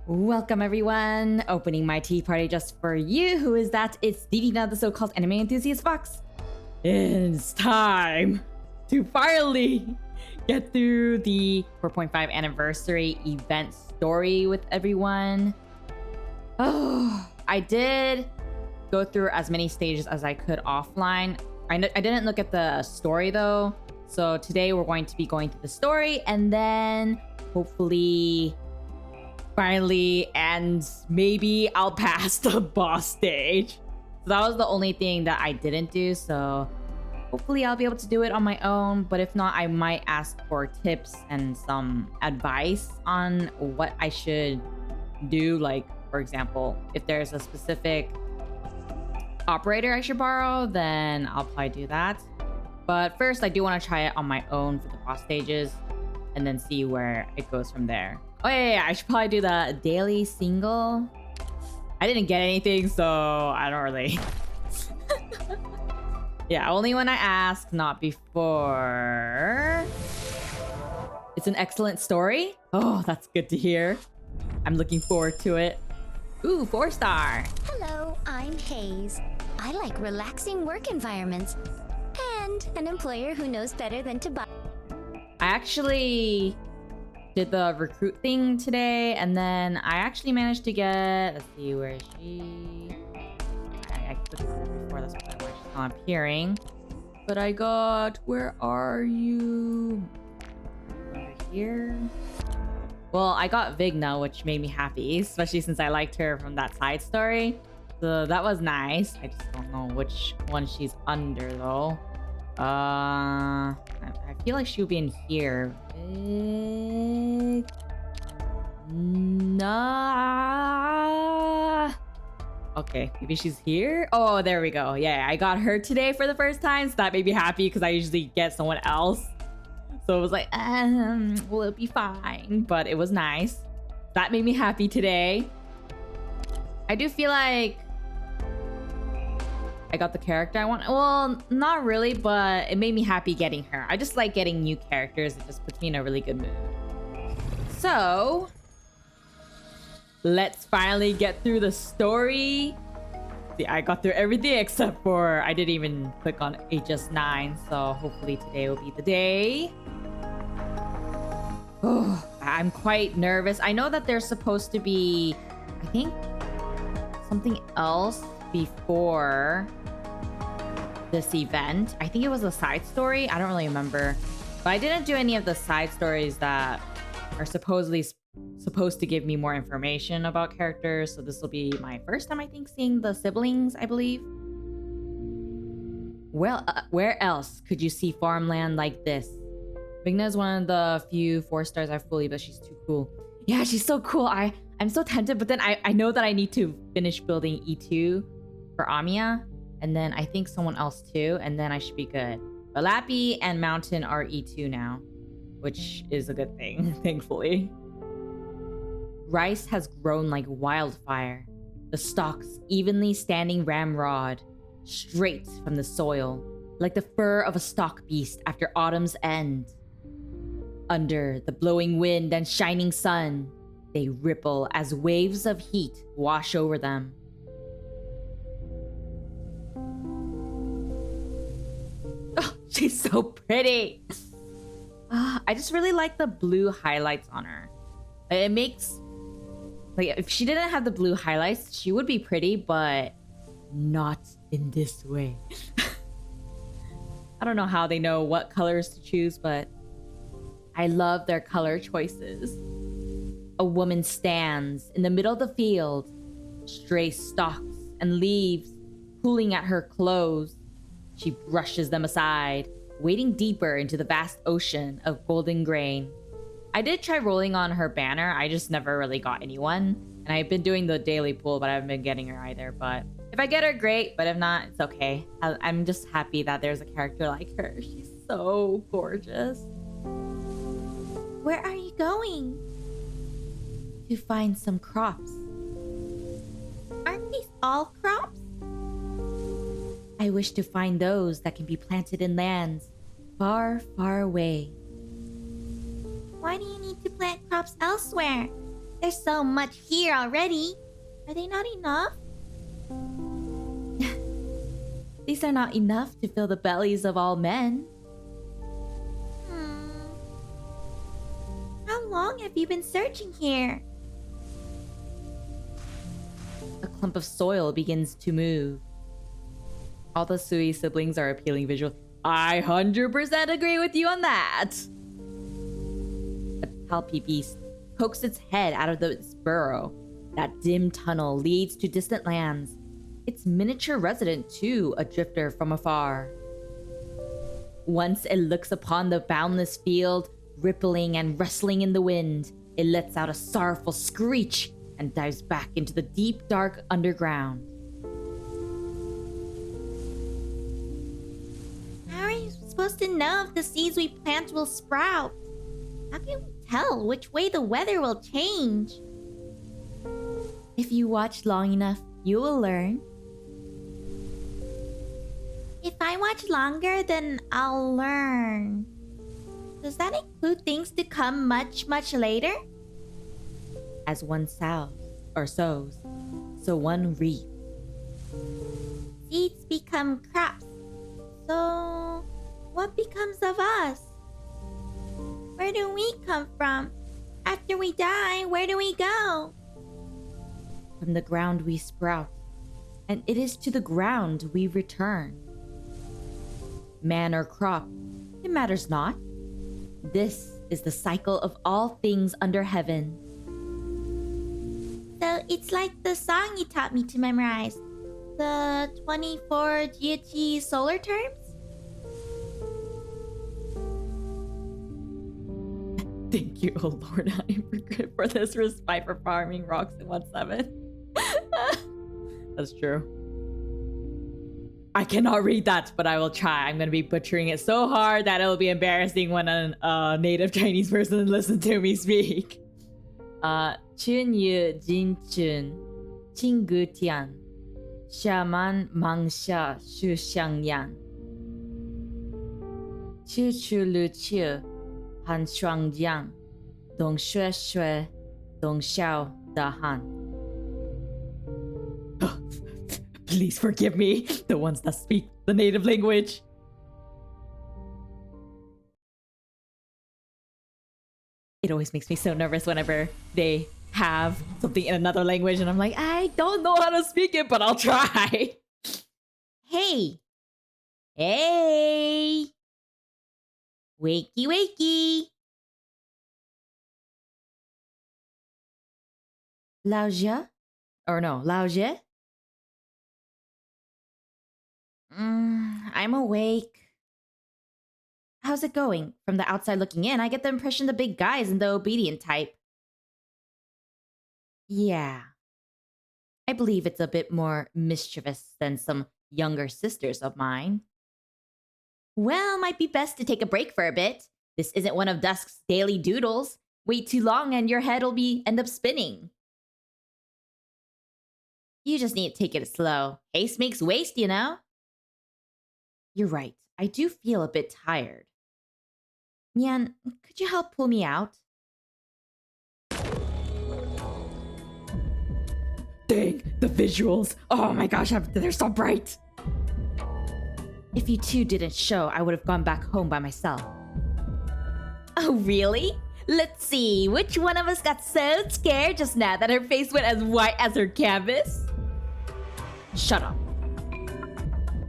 Welcome everyone! Opening my tea party just for you. Who is that? It's Divina, the so-called anime enthusiast fox. It's time to finally get through the 4.5 anniversary event story with everyone. Oh, I did go through as many stages as I could offline. I didn't look at the story though. So today we're going to be going through the story and then hopefully finally, and maybe I'll pass the boss stage. So that was the only thing that I didn't do, so hopefully I'll be able to do it on my own. But if not, I might ask for tips and some advice on what I should do. Like, for example, if there's a specific operator I should borrow, then I'll probably do that. But first, I do want to try it on my own for the boss stages and then see where it goes from there. Oh yeah, I should probably do the daily single. I didn't get anything, so I don't really... Yeah, only when I ask, not before. It's an excellent story. Oh, that's good to hear. I'm looking forward to it. Ooh, 4-star. Hello, I'm Hayes. I like relaxing work environments and an employer who knows better than to buy. I actually did the recruit thing today, and then I actually managed to get... Let's see, where is she? I clicked her before, that's why she's not appearing. But I got... Where are you? Over here? Well, I got Vigna, which made me happy, especially since I liked her from that side story. So that was nice. I just don't know which one she's under, though. I feel like she would be in here. Nah. Okay, maybe she's here. Oh, there we go. Yeah, I got her today for the first time, so that made me happy because I usually get someone else. So it was like, will it be fine? But it was nice. That made me happy today. I do feel like I got the character I want. Well, not really, but it made me happy getting her. I just like getting new characters. It just puts me in a really good mood. So, let's finally get through the story. See, I got through everything except for I didn't even click on HS9. So hopefully today will be the day. Oh, I'm quite nervous. I know that there's supposed to be, I think, something else before this event. I think it was a side story. I don't really remember. But I didn't do any of the side stories that are supposedly supposed to give me more information about characters. So this will be my first time, I think, seeing the siblings, I believe. Well, where else could you see farmland like this? Vigna is one of the few 4-stars I've fully, but she's too cool. Yeah, she's so cool. I'm so tempted, but then I know that I need to finish building E2 for Amiya, and then I think someone else too, and then I should be good. But Lappy and Mountain are E2 now, which is a good thing, thankfully. Rice has grown like wildfire, the stalks evenly standing ramrod, straight from the soil, like the fur of a stock beast after autumn's end. Under the blowing wind and shining sun, they ripple as waves of heat wash over them. Oh, she's so pretty. I just really like the blue highlights on her. It makes... Like, if she didn't have the blue highlights, she would be pretty, but not in this way. I don't know how they know what colors to choose, but I love their color choices. A woman stands in the middle of the field, stray stalks and leaves pulling at her clothes. She brushes them aside, wading deeper into the vast ocean of golden grain. I did try rolling on her banner, I just never really got anyone. And I've been doing the daily pool, but I haven't been getting her either. But if I get her, great. But if not, it's okay. I'm just happy that there's a character like her. She's so gorgeous. Where are you going? To find some crops. Aren't these all crops? I wish to find those that can be planted in lands far, far away. Why do you need to plant crops elsewhere? There's so much here already. Are they not enough? These are not enough to fill the bellies of all men. How long have you been searching here? A clump of soil begins to move. All the Sui siblings are appealing visual. I 100% agree with you on that. A palpi beast pokes its head out of its burrow. That dim tunnel leads to distant lands. Its miniature resident, too, a drifter from afar. Once it looks upon the boundless field, rippling and rustling in the wind, it lets out a sorrowful screech and dives back into the deep, dark underground. How are you supposed to know if the seeds we plant will sprout? How can we tell which way the weather will change? If you watch long enough, you will learn. If I watch longer, then I'll learn. Does that include things to come much, much later? As one sows, so one reaps. Seeds become crops. So, what becomes of us? Where do we come from? After we die, where do we go? From the ground we sprout, and it is to the ground we return. Man or crop, it matters not. This is the cycle of all things under heaven. So it's like the song you taught me to memorize. The 24 deity solar terms? Thank you, oh Lord, I am for this respite for farming rocks in 1-7. That's true. I cannot read that, but I will try. I'm going to be butchering it so hard that it'll be embarrassing when a native Chinese person listens to me speak. Chun yu jin chun, chingu tian, shaman mangsha shu xiang yan. Chu chu lu chu, han shuang jiang, dong shue shue, dong xiao da han. Please forgive me, the ones that speak the native language. It always makes me so nervous whenever they have something in another language and I'm like, I don't know how to speak it, but I'll try. Hey! Hey! Wakey, wakey! Lao Jia? Or no, Lao Jie? I'm awake. How's it going? From the outside looking in, I get the impression the big guy isn't the obedient type. Yeah. I believe it's a bit more mischievous than some younger sisters of mine. Well, might be best to take a break for a bit. This isn't one of Dusk's daily doodles. Wait too long and your head will end up spinning. You just need to take it slow. Haste makes waste, you know? You're right. I do feel a bit tired. Nyan, could you help pull me out? Dang, the visuals. Oh my gosh, they're so bright. If you two didn't show, I would have gone back home by myself. Oh, really? Let's see, which one of us got so scared just now that her face went as white as her canvas? Shut up.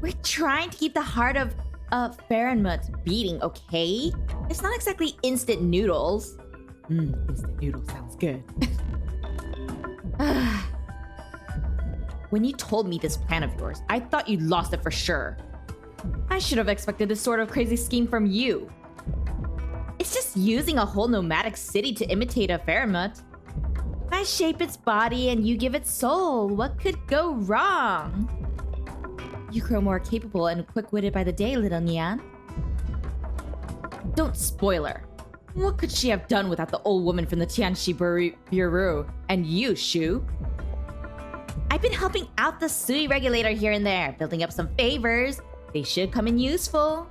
We're trying to keep the heart of Farenmut beating, okay? It's not exactly instant noodles. Instant noodles sounds good. When you told me this plan of yours, I thought you'd lost it for sure. I should have expected this sort of crazy scheme from you. It's just using a whole nomadic city to imitate a Farenmut. I shape its body and you give it soul. What could go wrong? You grow more capable and quick-witted by the day, little Nyan. Don't spoil her. What could she have done without the old woman from the Tianxi Bureau? And you, Shu? I've been helping out the Sui Regulator here and there, building up some favors. They should come in useful.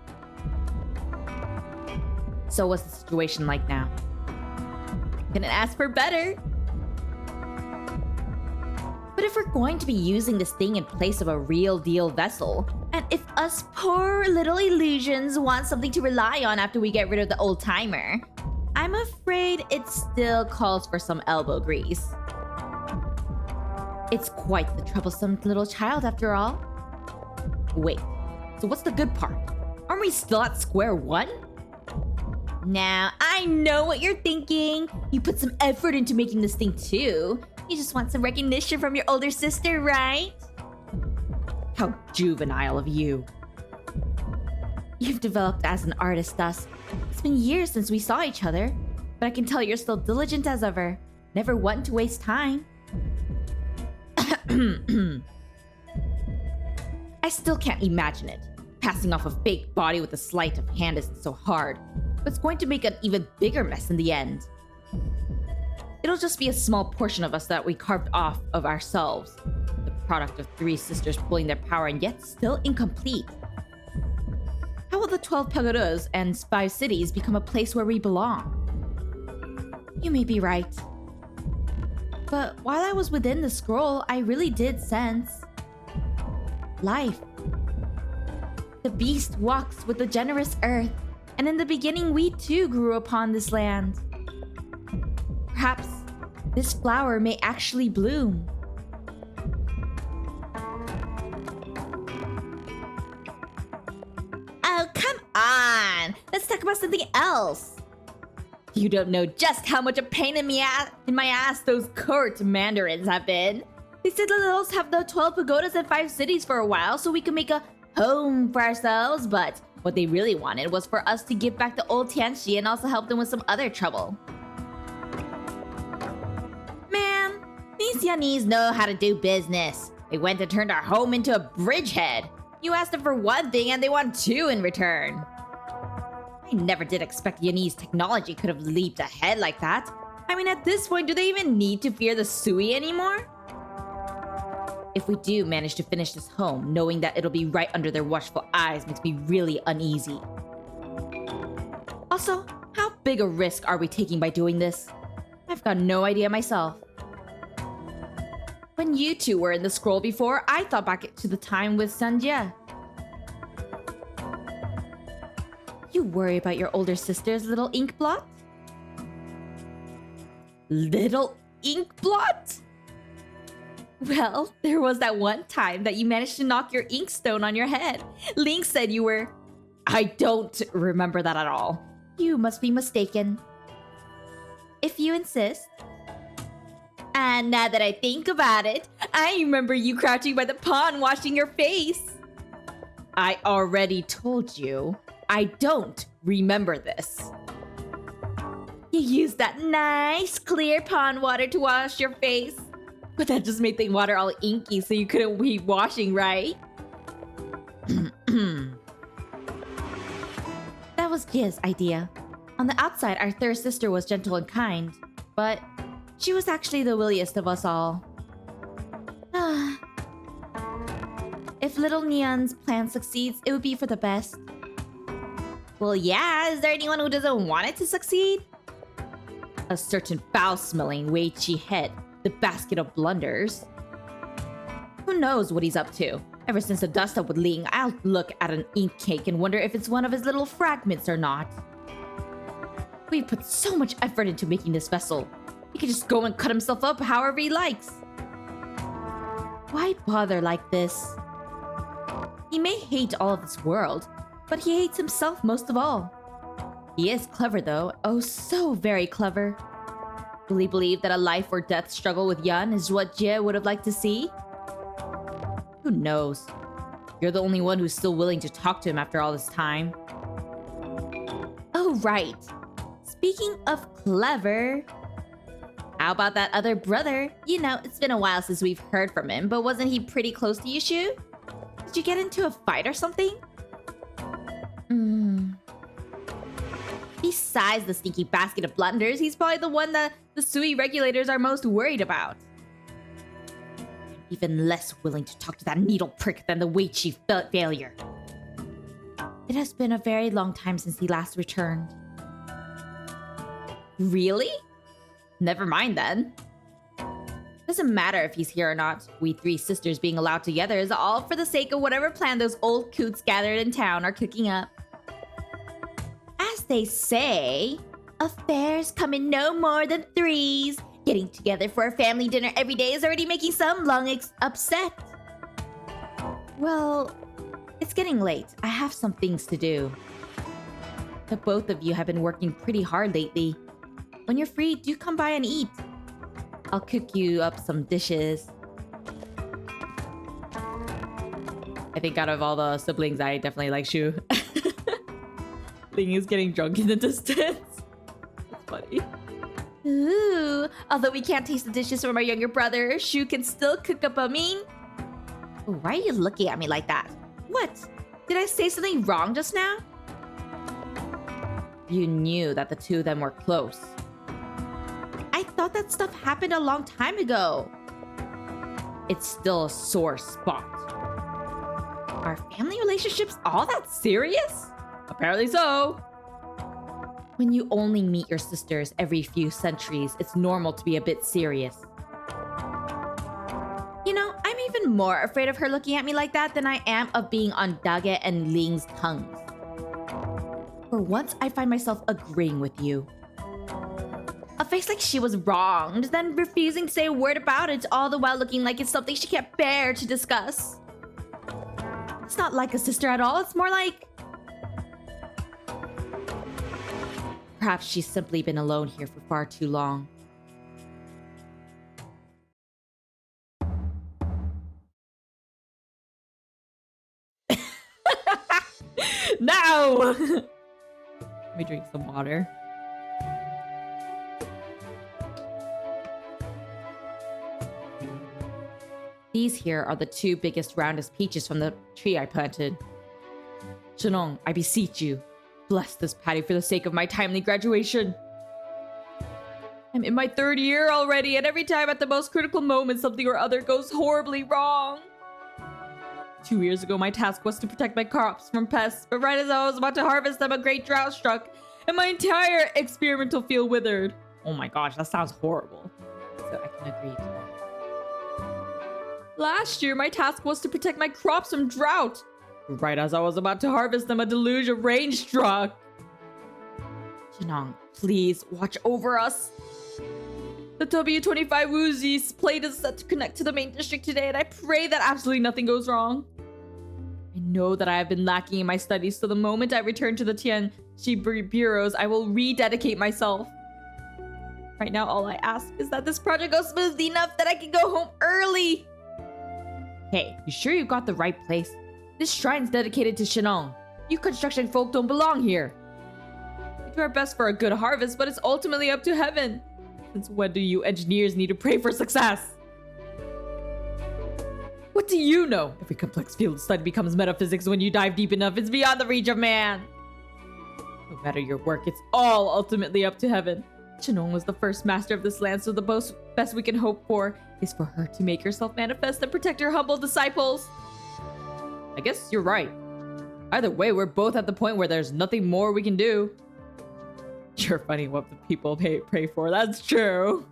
So what's the situation like now? Couldn't ask for better. if we're going to be using this thing in place of a real deal vessel, and if us poor little illusions want something to rely on after we get rid of the old timer, I'm afraid it still calls for some elbow grease. It's quite the troublesome little child after all. Wait, so what's the good part? Aren't we still at square one? Now, I know what you're thinking. You put some effort into making this thing too. You just want some recognition from your older sister, right? How juvenile of you. You've developed as an artist thus. It's been years since we saw each other, but I can tell you're still diligent as ever. Never one to waste time. I still can't imagine it. Passing off a fake body with a sleight of hand isn't so hard, but it's going to make an even bigger mess in the end. It'll just be a small portion of us that we carved off of ourselves. The product of 3 sisters pulling their power and yet still incomplete. How will the 12 pagodas and 5 cities become a place where we belong? You may be right. But while I was within the scroll, I really did sense life. The beast walks with the generous earth, and in the beginning we too grew upon this land. Perhaps this flower may actually bloom. Oh, come on! Let's talk about something else. You don't know just how much a pain in my ass those court mandarins have been. They said let us have the 12 pagodas and 5 cities for a while so we could make a home for ourselves, but what they really wanted was for us to give back the old Tianxi and also help them with some other trouble. Man, these Yanese know how to do business. They went and turned our home into a bridgehead. You asked them for one thing and they want 2 in return. I never did expect Yanese technology could have leaped ahead like that. I mean, at this point, do they even need to fear the Sui anymore? If we do manage to finish this home, knowing that it'll be right under their watchful eyes makes me really uneasy. Also, how big a risk are we taking by doing this? I've got no idea myself. When you two were in the scroll before, I thought back to the time with Sanjie. You worry about your older sister's little ink blot? Little ink blot? Well, there was that one time that you managed to knock your inkstone on your head. Link said you were... I don't remember that at all. You must be mistaken. If you insist. And now that I think about it, I remember you crouching by the pond washing your face. I already told you, I don't remember this. You used that nice clear pond water to wash your face. But that just made the water all inky so you couldn't keep washing, right? That was Jia's idea. On the outside, our third sister was gentle and kind, but she was actually the williest of us all. If little Neon's plan succeeds, it would be for the best. Well, yeah, is there anyone who doesn't want it to succeed? A certain foul-smelling Wei Chi head. The basket of blunders. Who knows what he's up to? Ever since the dust up with Ling, I'll look at an ink cake and wonder if it's one of his little fragments or not. We've put so much effort into making this vessel. He could just go and cut himself up however he likes. Why bother like this? He may hate all of this world, but he hates himself most of all. He is clever though, oh so very clever. Will he believe that a life or death struggle with Yan is what Jie would have liked to see? Who knows? You're the only one who's still willing to talk to him after all this time. Oh, right. Speaking of clever... How about that other brother? You know, it's been a while since we've heard from him, but wasn't he pretty close to Yushu? Did you get into a fight or something? Besides the stinky basket of blunders, he's probably the one that the Sui Regulators are most worried about. Even less willing to talk to that needle prick than the Wei Chi failure. It has been a very long time since he last returned. Really? Never mind then. Doesn't matter if he's here or not. We three sisters being allowed together is all for the sake of whatever plan those old coots gathered in town are cooking up. As they say, affairs come in no more than threes. Getting together for a family dinner every day is already making some upset. Well, it's getting late. I have some things to do. The both of you have been working pretty hard lately. When you're free, do come by and eat. I'll cook you up some dishes. I think out of all the siblings, I definitely like Shu. Ling is getting drunk in the distance. That's funny. Ooh, although we can't taste the dishes from our younger brother, Shu can still cook up a mean. Why are you looking at me like that? What? Did I say something wrong just now? You knew that the two of them were close. I thought that stuff happened a long time ago. It's still a sore spot. Are family relationships all that serious? Apparently so. When you only meet your sisters every few centuries, it's normal to be a bit serious. You know, I'm even more afraid of her looking at me like that than I am of being on Dage and Ling's tongues. For once, I find myself agreeing with you. A face like she was wronged, then refusing to say a word about it, all the while looking like it's something she can't bear to discuss. It's not like a sister at all, it's more like... Perhaps she's simply been alone here for far too long. No! Let me drink some water. These here are the two biggest, roundest peaches from the tree I planted. Shennong, I beseech you, bless this patty for the sake of my timely graduation. I'm in my 3rd year already, and every time at the most critical moment, something or other goes horribly wrong. 2 years ago, my task was to protect my crops from pests, but right as I was about to harvest them, a great drought struck, and my entire experimental field withered. Oh my gosh, that sounds horrible. So I can agree to that. Last year, my task was to protect my crops from drought. Right as I was about to harvest them, a deluge of rain struck. Shennong, please watch over us. The W25 Woozies plate is set to connect to the main district today, and I pray that absolutely nothing goes wrong. I know that I have been lacking in my studies, so the moment I return to the Tianqi bureaus, I will rededicate myself. Right now, all I ask is that this project goes smoothly enough that I can go home early. Hey, you sure you got the right place? This shrine's dedicated to Shennong. You construction folk don't belong here. We do our best for a good harvest, but it's ultimately up to heaven. Since when do you engineers need to pray for success? What do you know? Every complex field of study becomes metaphysics when you dive deep enough. It's beyond the reach of man. No matter your work, it's all ultimately up to heaven. Shennong was the first master of this land, so the best we can hope for is for her to make herself manifest and protect her humble disciples. I guess you're right. Either way, we're both at the point where there's nothing more we can do. You're funny what the people pray for, that's true.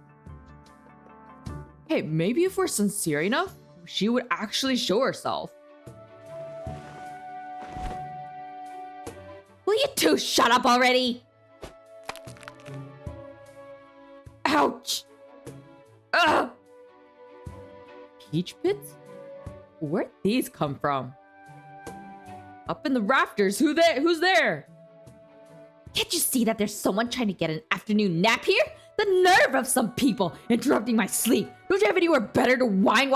Hey, maybe if we're sincere enough, she would actually show herself. Will you two shut up already? Ouch! Ugh! Peach pits? Where'd these come from? Up in the rafters, who's there? Can't you see that there's someone trying to get an afternoon nap here? The nerve of some people interrupting my sleep. Don't you have anywhere better to whine?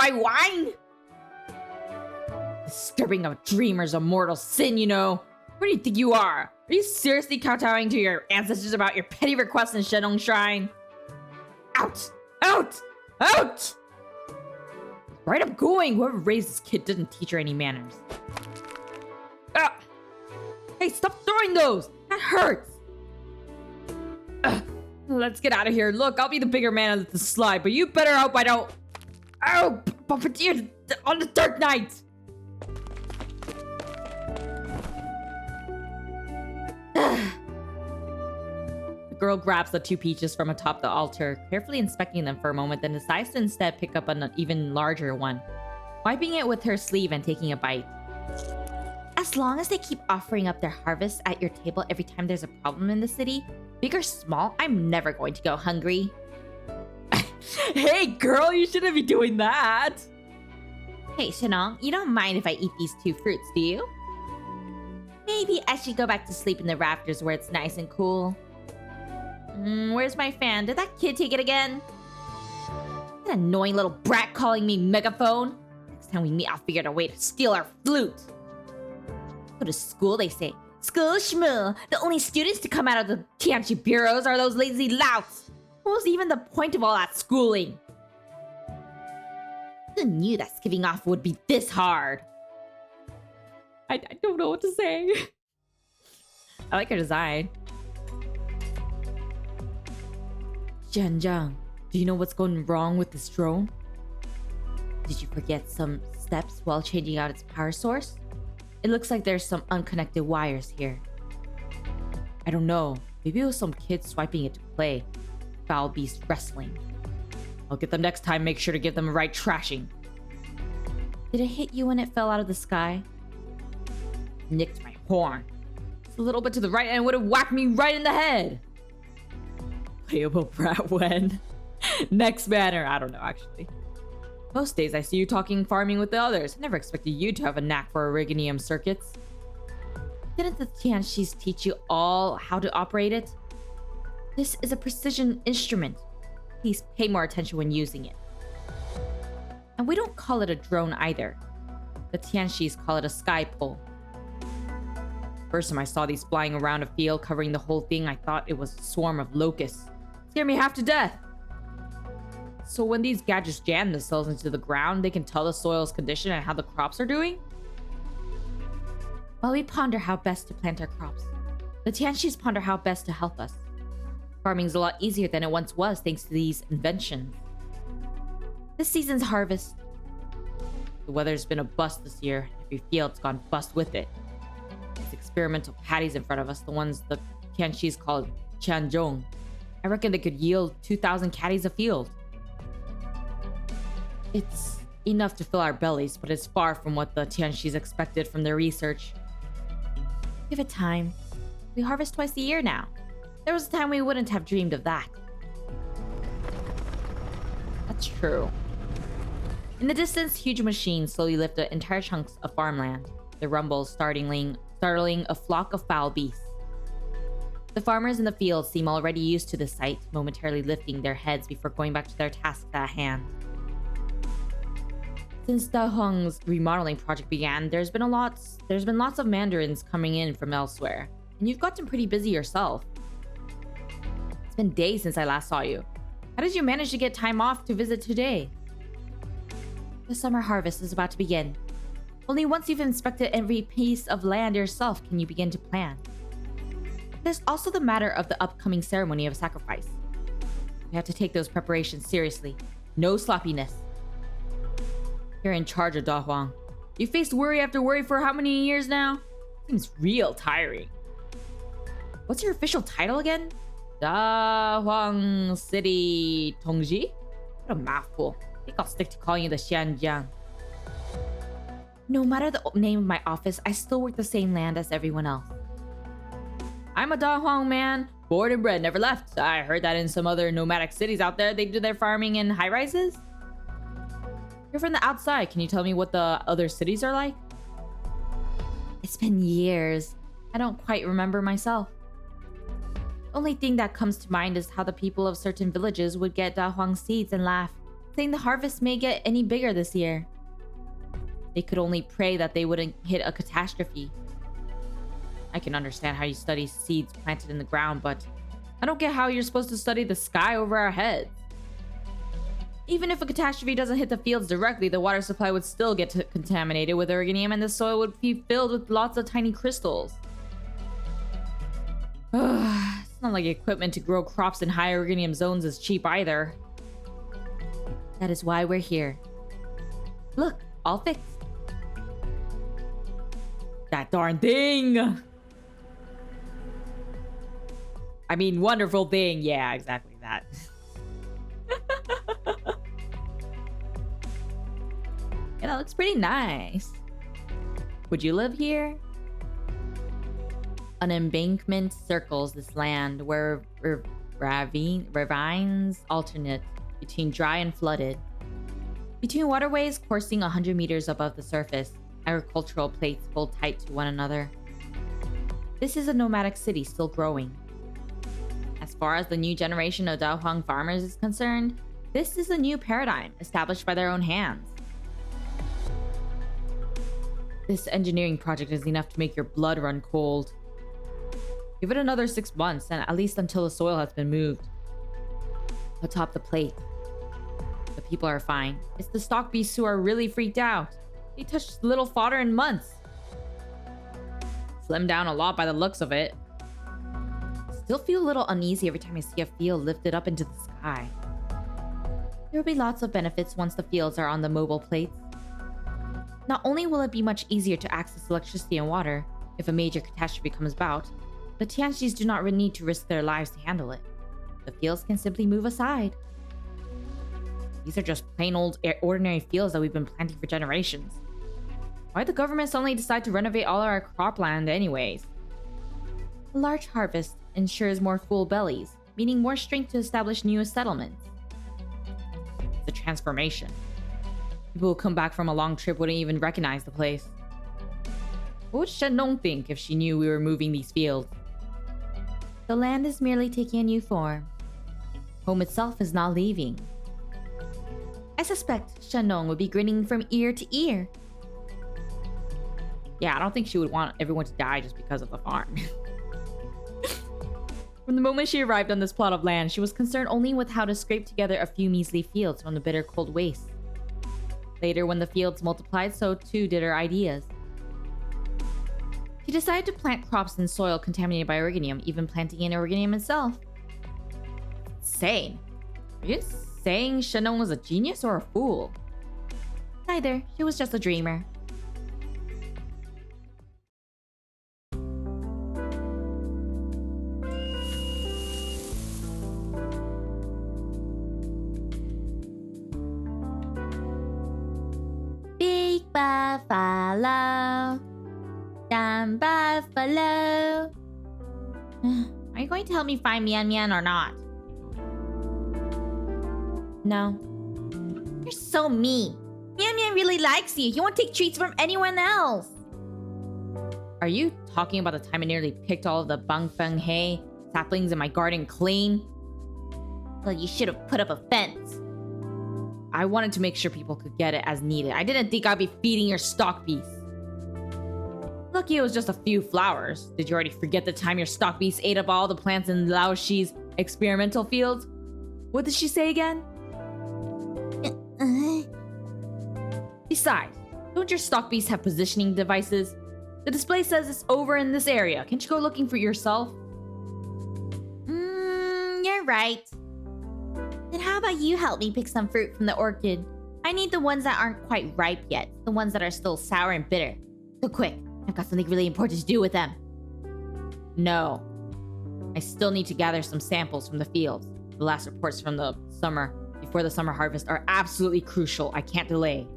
Disturbing of dreamers a mortal sin, you know. What do you think you are? Are you seriously kowtowing to your ancestors about your petty requests in Shennong Shrine? Out! Out! Out! Right, I'm going. Whoever raised this kid didn't teach her any manners. Ah! Hey, stop throwing those! That hurts! Let's get out of here. Look, I'll be the bigger man of the slide, but you better hope I don't... Ow! Puppeteer on the Dark Knight! The girl grabs the 2 peaches from atop the altar, carefully inspecting them for a moment, then decides to instead pick up an even larger one, wiping it with her sleeve and taking a bite. As long as they keep offering up their harvest at your table every time there's a problem in the city, big or small, I'm never going to go hungry. Hey girl, you shouldn't be doing that! Hey Shennong, you don't mind if I eat these 2 fruits, do you? Maybe I should go back to sleep in the rafters where it's nice and cool. Where's my fan? Did that kid take it again? That annoying little brat calling me megaphone. Next time we meet, I'll figure out a way to steal our flute. Go to school, they say. School schmoo. The only students to come out of the Tianchi bureaus are those lazy louts. What was even the point of all that schooling? Who knew that skipping off would be this hard? I don't know what to say. I like her design. Zhanjiang, do you know what's going wrong with this drone? Did you forget some steps while changing out its power source? It looks like there's some unconnected wires here. I don't know. Maybe it was some kid swiping it to play. Foul beast wrestling. I'll get them next time. Make sure to give them a right trashing. Did it hit you when it fell out of the sky? Nicked my horn. It's a little bit to the right and it would have whacked me right in the head. Playable brat when? Next banner. I don't know, actually. Most days I see you talking farming with the others. I never expected you to have a knack for Originium circuits. Didn't the Tianxis teach you all how to operate it? This is a precision instrument. Please pay more attention when using it. And we don't call it a drone either. The Tianxis call it a sky pole. First time I saw these flying around a field covering the whole thing, I thought it was a swarm of locusts. Scared me half to death. So when these gadgets jam themselves into the ground, they can tell the soil's condition and how the crops are doing? While we ponder how best to plant our crops, the Tianxis ponder how best to help us. Farming's a lot easier than it once was thanks to these inventions. This season's harvest. The weather's been a bust this year. Every field's gone bust with it. These experimental patties in front of us, the ones the Tianxis call Qianzhong, I reckon they could yield 2,000 caddies a field. It's enough to fill our bellies, but it's far from what the Tianxis expected from their research. Give it time. We harvest twice a year now. There was a time we wouldn't have dreamed of that. That's true. In the distance, huge machines slowly lift entire chunks of farmland. The rumble startling a flock of foul beasts. The farmers in the field seem already used to the sight, momentarily lifting their heads before going back to their tasks at hand. Since Dahuang's remodeling project began, there's been lots of mandarins coming in from elsewhere, and you've gotten pretty busy yourself. It's been days since I last saw you. How did you manage to get time off to visit today? The summer harvest is about to begin. Only once you've inspected every piece of land yourself can you begin to plan. There's also the matter of the upcoming ceremony of sacrifice. We have to take those preparations seriously. No sloppiness. You're in charge of Dahuang. You faced worry after worry for how many years now? Seems real tiring. What's your official title again? Dahuang City Tongji? What a mouthful. I think I'll stick to calling you the Xianjiang. No matter the name of my office, I still work the same land as everyone else. I'm a Dahuang man, born and bred, never left. I heard that in some other nomadic cities out there, they do their farming in high-rises. You're from the outside. Can you tell me what the other cities are like? It's been years. I don't quite remember myself. The only thing that comes to mind is how the people of certain villages would get Dahuang seeds and laugh, saying the harvest may get any bigger this year. They could only pray that they wouldn't hit a catastrophe. I can understand how you study seeds planted in the ground, but I don't get how you're supposed to study the sky over our heads. Even if a catastrophe doesn't hit the fields directly, the water supply would still get contaminated with Originium and the soil would be filled with lots of tiny crystals. It's not like equipment to grow crops in high Originium zones is cheap either. That is why we're here. Look, all fixed. That darn thing! I mean, wonderful thing. Yeah, exactly that. Yeah, that looks pretty nice. Would you live here? An embankment circles this land where ravines alternate between dry and flooded. Between waterways coursing 100 meters above the surface, agricultural plates hold tight to one another. This is a nomadic city still growing. As far as the new generation of Dahuang farmers is concerned, this is a new paradigm established by their own hands. This engineering project is enough to make your blood run cold. Give it another 6 months, and at least until the soil has been moved. Atop the plate. The people are fine. It's the stock beasts who are really freaked out. They touched little fodder in months. Slimmed down a lot by the looks of it. Still feel a little uneasy every time I see a field lifted up into the sky. There will be lots of benefits once the fields are on the mobile plates. Not only will it be much easier to access electricity and water if a major catastrophe comes about, the Tianxis do not need to risk their lives to handle it. The fields can simply move aside. These are just plain old ordinary fields that we've been planting for generations. Why'd the government suddenly decide to renovate all our cropland anyways? A large harvest ensures more full bellies, meaning more strength to establish new settlements. It's a transformation. People who come back from a long trip wouldn't even recognize the place. What would Shennong think if she knew we were moving these fields? The land is merely taking a new form. Home itself is not leaving. I suspect Shennong would be grinning from ear to ear. Yeah, I don't think she would want everyone to die just because of the farm. From the moment she arrived on this plot of land, she was concerned only with how to scrape together a few measly fields from the bitter cold waste. Later, when the fields multiplied, so too did her ideas. She decided to plant crops in soil contaminated by organium, even planting in organium itself. Insane. Are you saying Shennong was a genius or a fool? Neither. She was just a dreamer. Big buffalo. Dumb buffalo. Are you going to help me find Mian Mian or not? No. You're so mean. Mian Mian really likes you. He won't take treats from anyone else. Are you talking about the time I nearly picked all of the bangfeng hay saplings in my garden clean? Well, you should have put up a fence. I wanted to make sure people could get it as needed. I didn't think I'd be feeding your stock beasts. Lucky it was just a few flowers. Did you already forget the time your stock beasts ate up all the plants in Lao Shi's experimental fields? What did she say again? Besides, don't your stock beasts have positioning devices? The display says it's over in this area. Can't you go looking for yourself? You're right. Then how about you help me pick some fruit from the orchid? I need the ones that aren't quite ripe yet. The ones that are still sour and bitter. So quick, I've got something really important to do with them. No. I still need to gather some samples from the fields. The last reports from the summer, before the summer harvest, are absolutely crucial. I can't delay.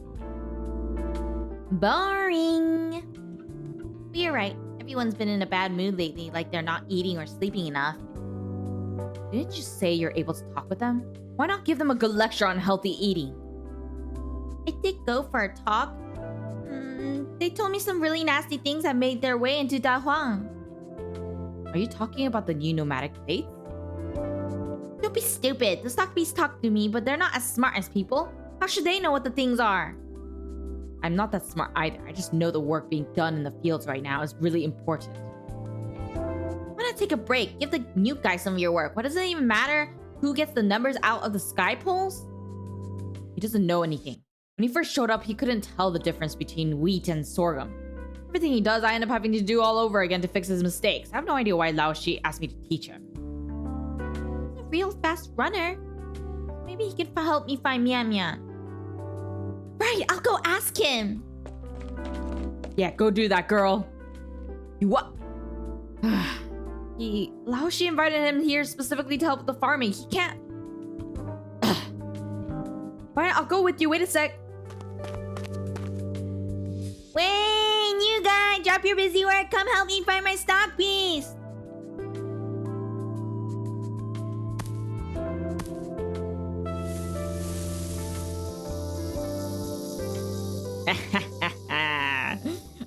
Boring. But you're right. Everyone's been in a bad mood lately, like they're not eating or sleeping enough. Didn't you say you're able to talk with them? Why not give them a good lecture on healthy eating? I did go for a talk. They told me some really nasty things that made their way into Dahuang. Are you talking about the new nomadic plates? Don't be stupid. The stock beasts talk to me, but they're not as smart as people. How should they know what the things are? I'm not that smart either. I just know the work being done in the fields right now is really important. Why not take a break? Give the new guy some of your work. What does it even matter who gets the numbers out of the sky polls? He doesn't know anything. When he first showed up, he couldn't tell the difference between wheat and sorghum. Everything he does, I end up having to do all over again to fix his mistakes. I have no idea why Lao Shi asked me to teach him. He's a real fast runner. Maybe he can help me find Mian Mian. Right, I'll go ask him. Yeah, go do that, girl. You what? Laoshi invited him here specifically to help with the farming. He can't. Fine, I'll go with you. Wait a sec. Wait, you guy, drop your busy work. Come help me find my stock piece.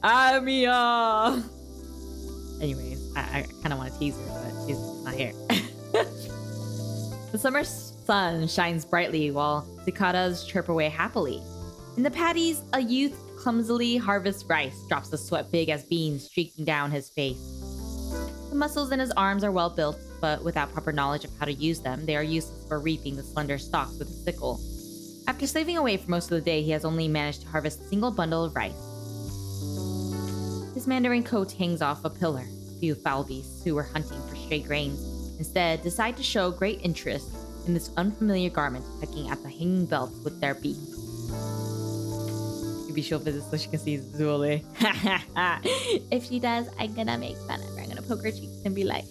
Amiya. Anyways, I kind of want to tease her, but she's not here. The summer sun shines brightly while cicadas chirp away happily. In the paddies, a youth clumsily harvests rice, drops a sweat big as beans streaking down his face. The muscles in his arms are well built, but without proper knowledge of how to use them, they are useless for reaping the slender stalks with a sickle. After slaving away for most of the day, he has only managed to harvest a single bundle of rice. His mandarin coat hangs off a pillar. A few foul beasts who were hunting for stray grains instead decide to show great interest in this unfamiliar garment, pecking at the hanging belts with their beaks. Maybe she'll visit so she can see Zule. If she does, I'm gonna make fun of her. I'm gonna poke her cheeks and be like,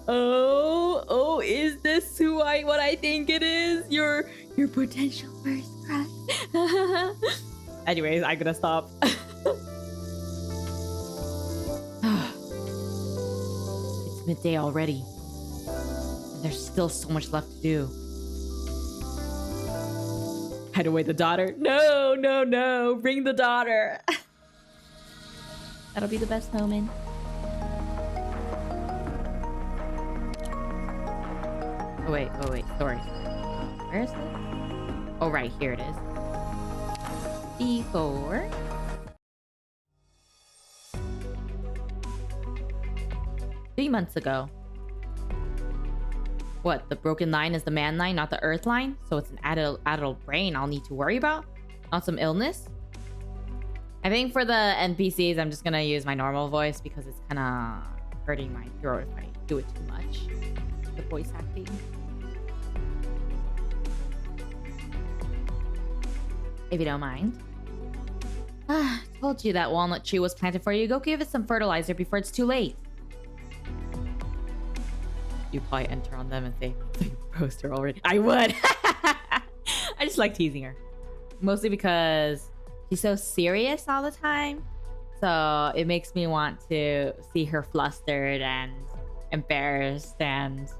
Oh, is this what I think it is? Your potential first crush. Anyways, I'm gonna stop. It's midday already. And there's still so much left to do. Hide away the daughter. No. Bring the daughter. that'll be the best moment. Oh wait. Sorry. Where is it? Oh, right. Here it is. Before. Three months ago. What, the broken line is the man line, not the earth line? So it's an adult brain I'll need to worry about? Not some illness? I think for the NPCs, I'm just gonna use my normal voice because it's kind of hurting my throat if I do it too much. The voice acting. If you don't mind. Told you that walnut tree was planted for you. Go give it some fertilizer before it's too late. You probably enter on them and say, poster already. I would. I just like teasing her. Mostly because she's so serious all the time. So it makes me want to see her flustered and embarrassed and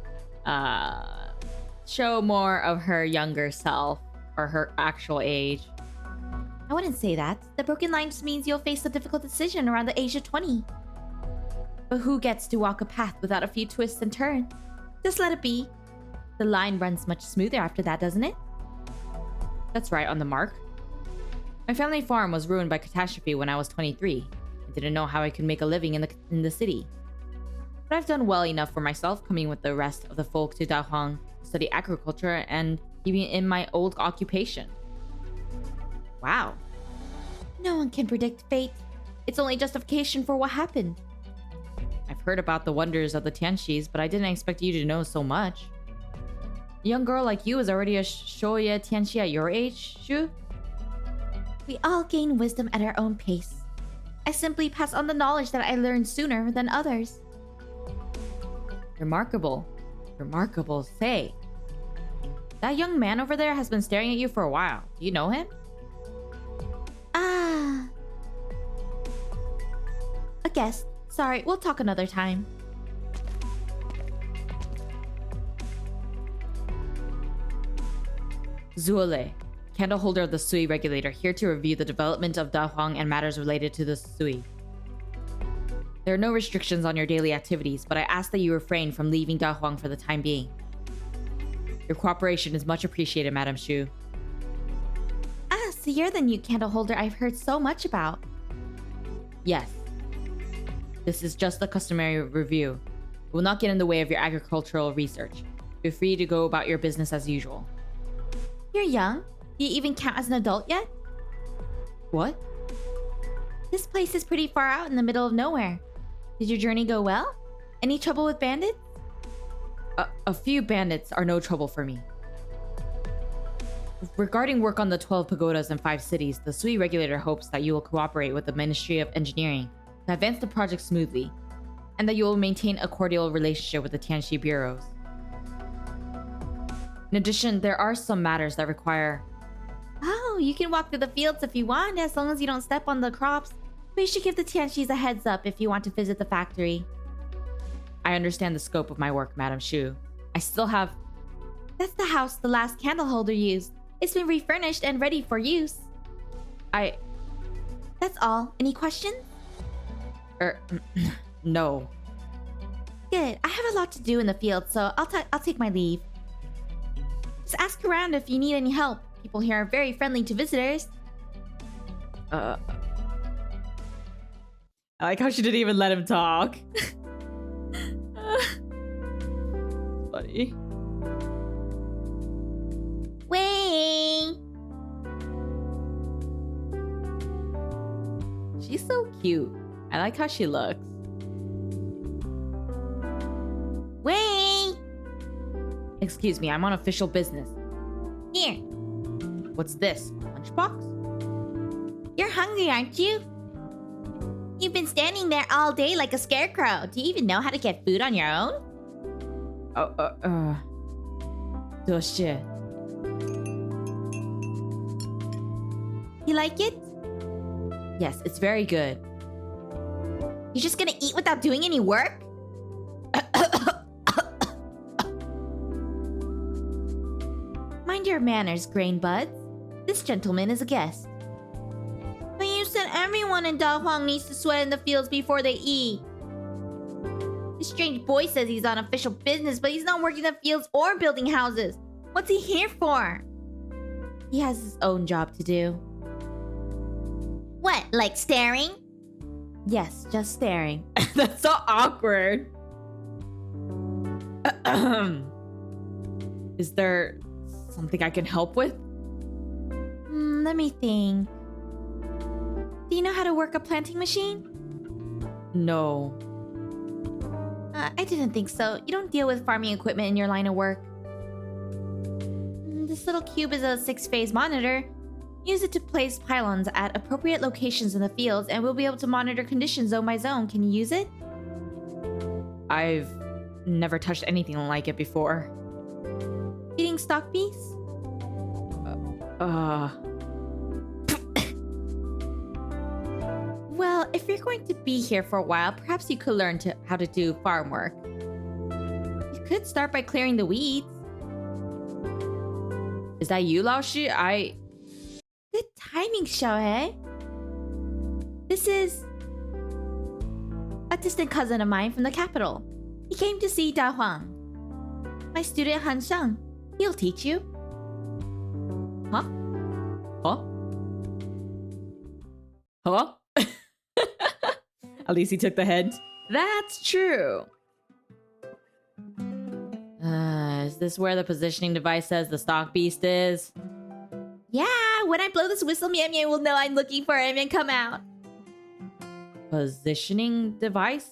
show more of her younger self or her actual age. I wouldn't say that. The broken line just means you'll face a difficult decision around the age of 20. But who gets to walk a path without a few twists and turns? Just let it be. The line runs much smoother after that, doesn't it? That's right, on the mark. My family farm was ruined by catastrophe when I was 23. I didn't know how I could make a living in the city. But I've done well enough for myself, coming with the rest of the folk to Dahuang to study agriculture and keeping in my old occupation. Wow. No one can predict fate. It's only justification for what happened. I've heard about the wonders of the Tianxis, but I didn't expect you to know so much. A young girl like you is already a Shoya Tianxi at your age, Shu? We all gain wisdom at our own pace. I simply pass on the knowledge that I learned sooner than others. Remarkable. Say. That young man over there has been staring at you for a while. Do you know him? A guest. Sorry, we'll talk another time. Zuole, candle holder of the Sui Regulator, here to review the development of Dahuang and matters related to the Sui. There are no restrictions on your daily activities, but I ask that you refrain from leaving Dahuang for the time being. Your cooperation is much appreciated, Madam Shu. So you're the new candle holder I've heard so much about. Yes. This is just a customary review. It will not get in the way of your agricultural research. Feel free to go about your business as usual. You're young. Do you even count as an adult yet? What? This place is pretty far out in the middle of nowhere. Did your journey go well? Any trouble with bandits? A few bandits are no trouble for me. Regarding work on the 12 pagodas in 5 cities, the Sui Regulator hopes that you will cooperate with the Ministry of Engineering to advance the project smoothly. and that you will maintain a cordial relationship with the Tianxi bureaus. In addition, there are some matters that require... Oh, you can walk through the fields if you want, as long as you don't step on the crops. We should give the Tianxis a heads up if you want to visit the factory. I understand the scope of my work, Madam Shu. I still have... That's the house the last candle holder used. It's been refurnished and ready for use. That's all. Any questions? No. Good. I have a lot to do in the field, so I'll take my leave. Just ask around if you need any help. People here are very friendly to visitors. I like how she didn't even let him talk. Funny. Wei! She's so cute. I like how she looks. Wei! Excuse me, I'm on official business. Here. What's this? Lunchbox? You're hungry, aren't you? You've been standing there all day like a scarecrow. Do you even know how to get food on your own? Shit. You like it? Yes, it's very good. You're just gonna eat without doing any work? Mind your manners, grain buds. This gentleman is a guest. But you said everyone in Dahuang needs to sweat in the fields before they eat. This strange boy says he's on official business, but he's not working the fields or building houses. What's he here for? He has his own job to do. What, like staring? Yes, just staring. That's so awkward. Is there something I can help with? Let me think. Do you know how to work a planting machine? No. I didn't think so. You don't deal with farming equipment in your line of work. This little cube is a 6-phase monitor. Use it to place pylons at appropriate locations in the fields, and we'll be able to monitor conditions zone by zone. Can you use it? I've never touched anything like it before. Feeding stock beasts? Well, if you're going to be here for a while, perhaps you could learn how to do farm work. You could start by clearing the weeds. Is that you, Lao Shi? Good timing, Xiaohe. This is a distant cousin of mine from the capital. He came to see Dahuang. My student Han Sheng. He'll teach you. Huh? Huh? Hello? At least he took the hint. That's true. Is this where the positioning device says the stock beast is? Yeah, when I blow this whistle, Mian Mian will know I'm looking for him and come out. Positioning device?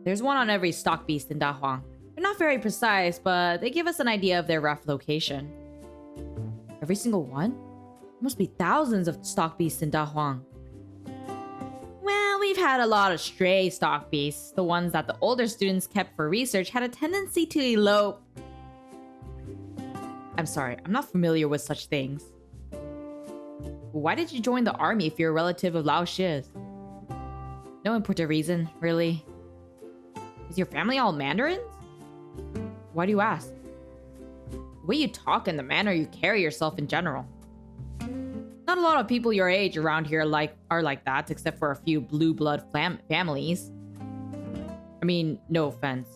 There's one on every stock beast in Dahuang. They're not very precise, but they give us an idea of their rough location. Every single one? There must be thousands of stock beasts in Dahuang. Well, we've had a lot of stray stock beasts. The ones that the older students kept for research had a tendency to elope. I'm sorry, I'm not familiar with such things. Why did you join the army if you're a relative of Lao Shi's? No important reason, really. Is your family all mandarins? Why do you ask? The way you talk and the manner you carry yourself in general. Not a lot of people your age around here are like that, except for a few blue blood families. I mean, no offense.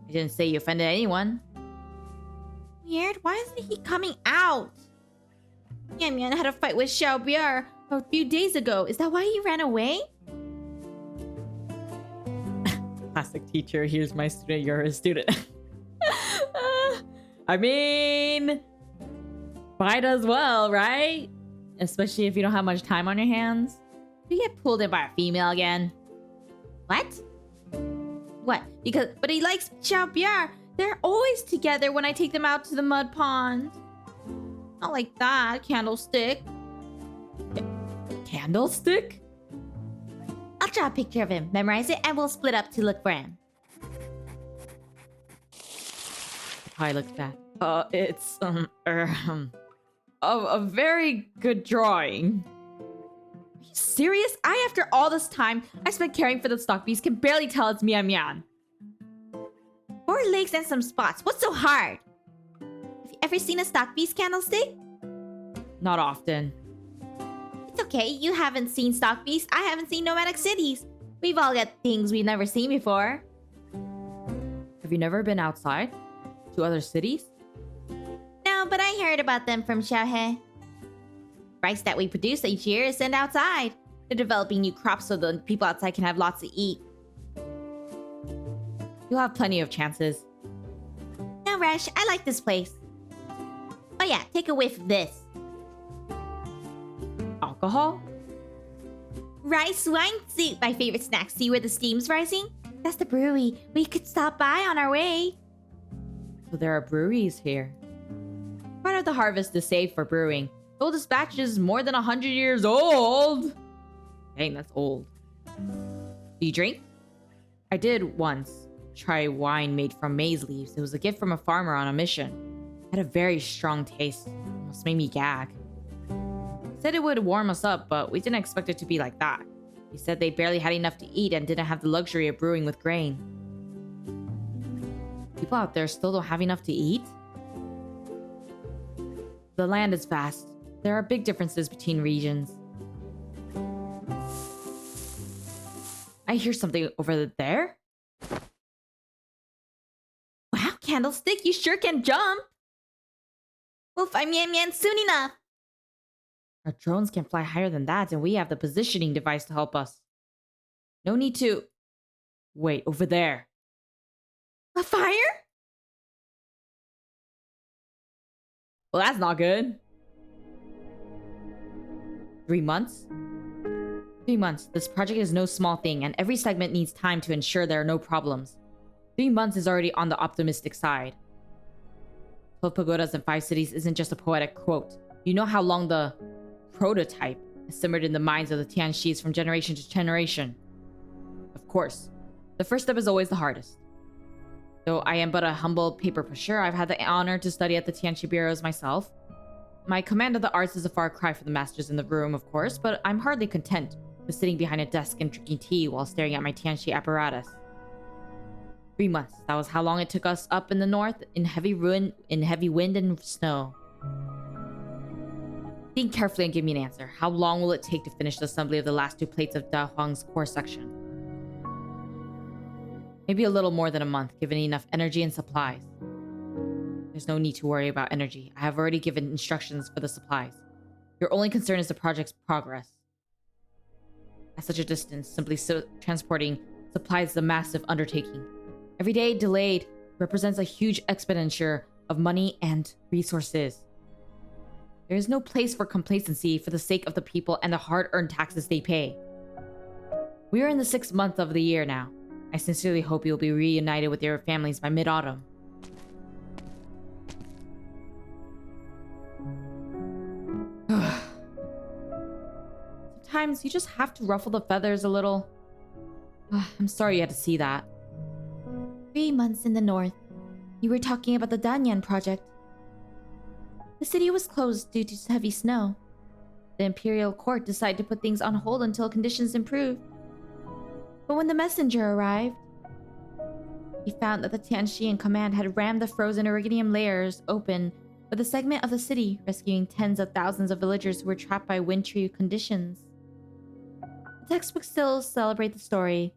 I didn't say you offended anyone. Weird, why isn't he coming out? Mian Mian had a fight with Xiao Bier a few days ago. Is that why he ran away? Classic teacher, here's my student, you're a student. I mean, might as well, right? Especially if you don't have much time on your hands. You get pulled in by a female again. What? What? But he likes Xiao Bier. They're always together when I take them out to the mud pond. Not like that, Candlestick. Candlestick? I'll I'll draw a picture of him, memorize it, and we'll split up to look for him. I looked at. It's a very good drawing. Are you serious? After all this time I spent caring for the stock beast, can barely tell it's Mian Mian. 4 legs and some spots. What's so hard? Have you ever seen a stock beast candlestick? Not often. It's okay. You haven't seen stock beasts. I haven't seen nomadic cities. We've all got things we've never seen before. Have you never been outside? To other cities? No, but I heard about them from Xiaohe. Rice that we produce each year is sent outside. They're developing new crops so the people outside can have lots to eat. You'll have plenty of chances. No rush. I like this place. Oh yeah, take a whiff of this. Alcohol? Rice wine soup, my favorite snack. See where the steam's rising? That's the brewery. We could stop by on our way. So there are breweries here. Part of the harvest is saved for brewing. The oldest batch is more than 100 years old. Dang, that's old. Do you drink? I did once try wine made from maize leaves. It was a gift from a farmer on a mission. It had a very strong taste. Almost made me gag. He said it would warm us up, but we didn't expect it to be like that. He said they barely had enough to eat and didn't have the luxury of brewing with grain. People out there still don't have enough to eat? The land is vast. There are big differences between regions. I hear something over there. Wow, Candlestick, you sure can jump. We'll find Mian Mian soon enough. Our drones can fly higher than that, and we have the positioning device to help us. No need to... Wait, over there. A fire? Well, that's not good. 3 months? 3 months. This project is no small thing, and every segment needs time to ensure there are no problems. 3 months is already on the optimistic side. 12 pagodas and 5 cities isn't just a poetic quote. You know how long the prototype has simmered in the minds of the Tianxis from generation to generation. Of course, the first step is always the hardest. Though I am but a humble paper pusher, I've had the honor to study at the Tianxi bureaus myself. My command of the arts is a far cry from the masters in the room, of course, but I'm hardly content with sitting behind a desk and drinking tea while staring at my Tianxi apparatus. 3 months. That was how long it took us up in the north in heavy wind and snow. Think carefully and give me an answer. How long will it take to finish the assembly of the last 2 plates of Dahuang's core section? Maybe a little more than a month, given enough energy and supplies. There's no need to worry about energy. I have already given instructions for the supplies. Your only concern is the project's progress. At such a distance, simply transporting supplies is a massive undertaking. Every day delayed represents a huge expenditure of money and resources. There is no place for complacency for the sake of the people and the hard-earned taxes they pay. We are in the 6th month of the year now. I sincerely hope you'll be reunited with your families by mid-autumn. Sometimes you just have to ruffle the feathers a little. I'm sorry you had to see that. 3 months in the north. You were talking about the Danyan project. The city was closed due to heavy snow. The Imperial Court decided to put things on hold until conditions improved. But when the messenger arrived, he found that the Tianxi in command had rammed the frozen iridium layers open with a segment of the city, rescuing tens of thousands of villagers who were trapped by wintry conditions. The textbooks still celebrate the story.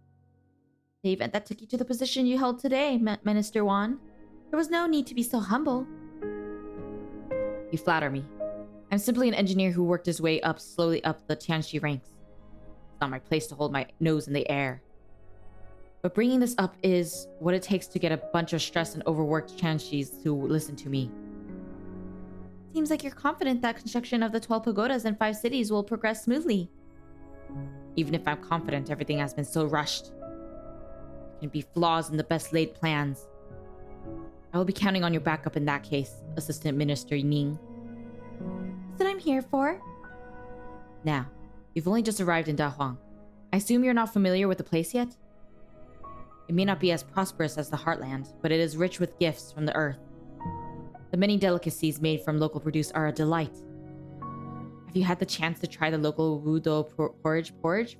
The event that took you to the position you held today, Minister Wan. There was no need to be so humble. You flatter me. I'm simply an engineer who worked his way slowly up the Tianxi ranks. It's not my place to hold my nose in the air. But bringing this up is what it takes to get a bunch of stressed and overworked Tianxis to listen to me. Seems like you're confident that construction of the 12 pagodas and 5 cities will progress smoothly. Even if I'm confident, everything has been so rushed. There can be flaws in the best laid plans. I will be counting on your backup in that case, Assistant Minister Ning. That's what I'm here for. Now, you've only just arrived in Dahuang. I assume you're not familiar with the place yet? It may not be as prosperous as the Heartland, but it is rich with gifts from the earth. The many delicacies made from local produce are a delight. Have you had the chance to try the local wudo porridge,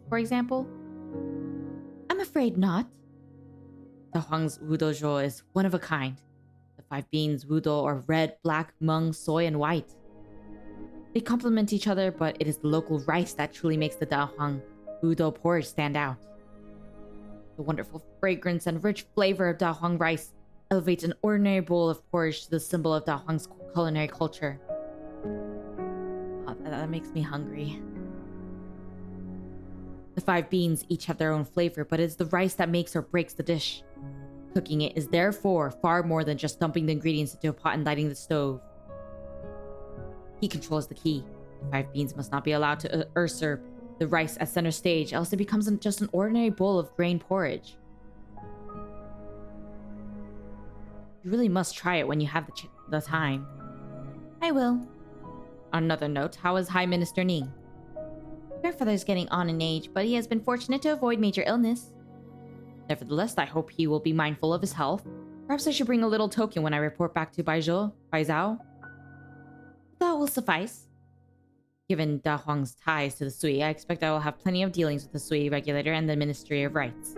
for example? I'm afraid not. Dahuang's wudojo is one of a kind. The 5 beans wudo are red, black, mung, soy, and white. They complement each other, but it is the local rice that truly makes the Dahuang wudo porridge stand out. The wonderful fragrance and rich flavor of Dahuang rice elevates an ordinary bowl of porridge to the symbol of Dahuang's culinary culture. Oh, that makes me hungry. The 5 beans each have their own flavor, but it's the rice that makes or breaks the dish. Cooking it is therefore far more than just dumping the ingredients into a pot and lighting the stove. Heat control is the key. The 5 beans must not be allowed to usurp the rice at center stage, else it becomes just an ordinary bowl of grain porridge. You really must try it when you have the time. I will. On another note, how is High Minister Ning? Grandfather's getting on in age, but he has been fortunate to avoid major illness. Nevertheless, I hope he will be mindful of his health. Perhaps I should bring a little token when I report back to Baizhou. That will suffice. Given Dahuang's ties to the Sui, I expect I will have plenty of dealings with the Sui Regulator and the Ministry of Rights.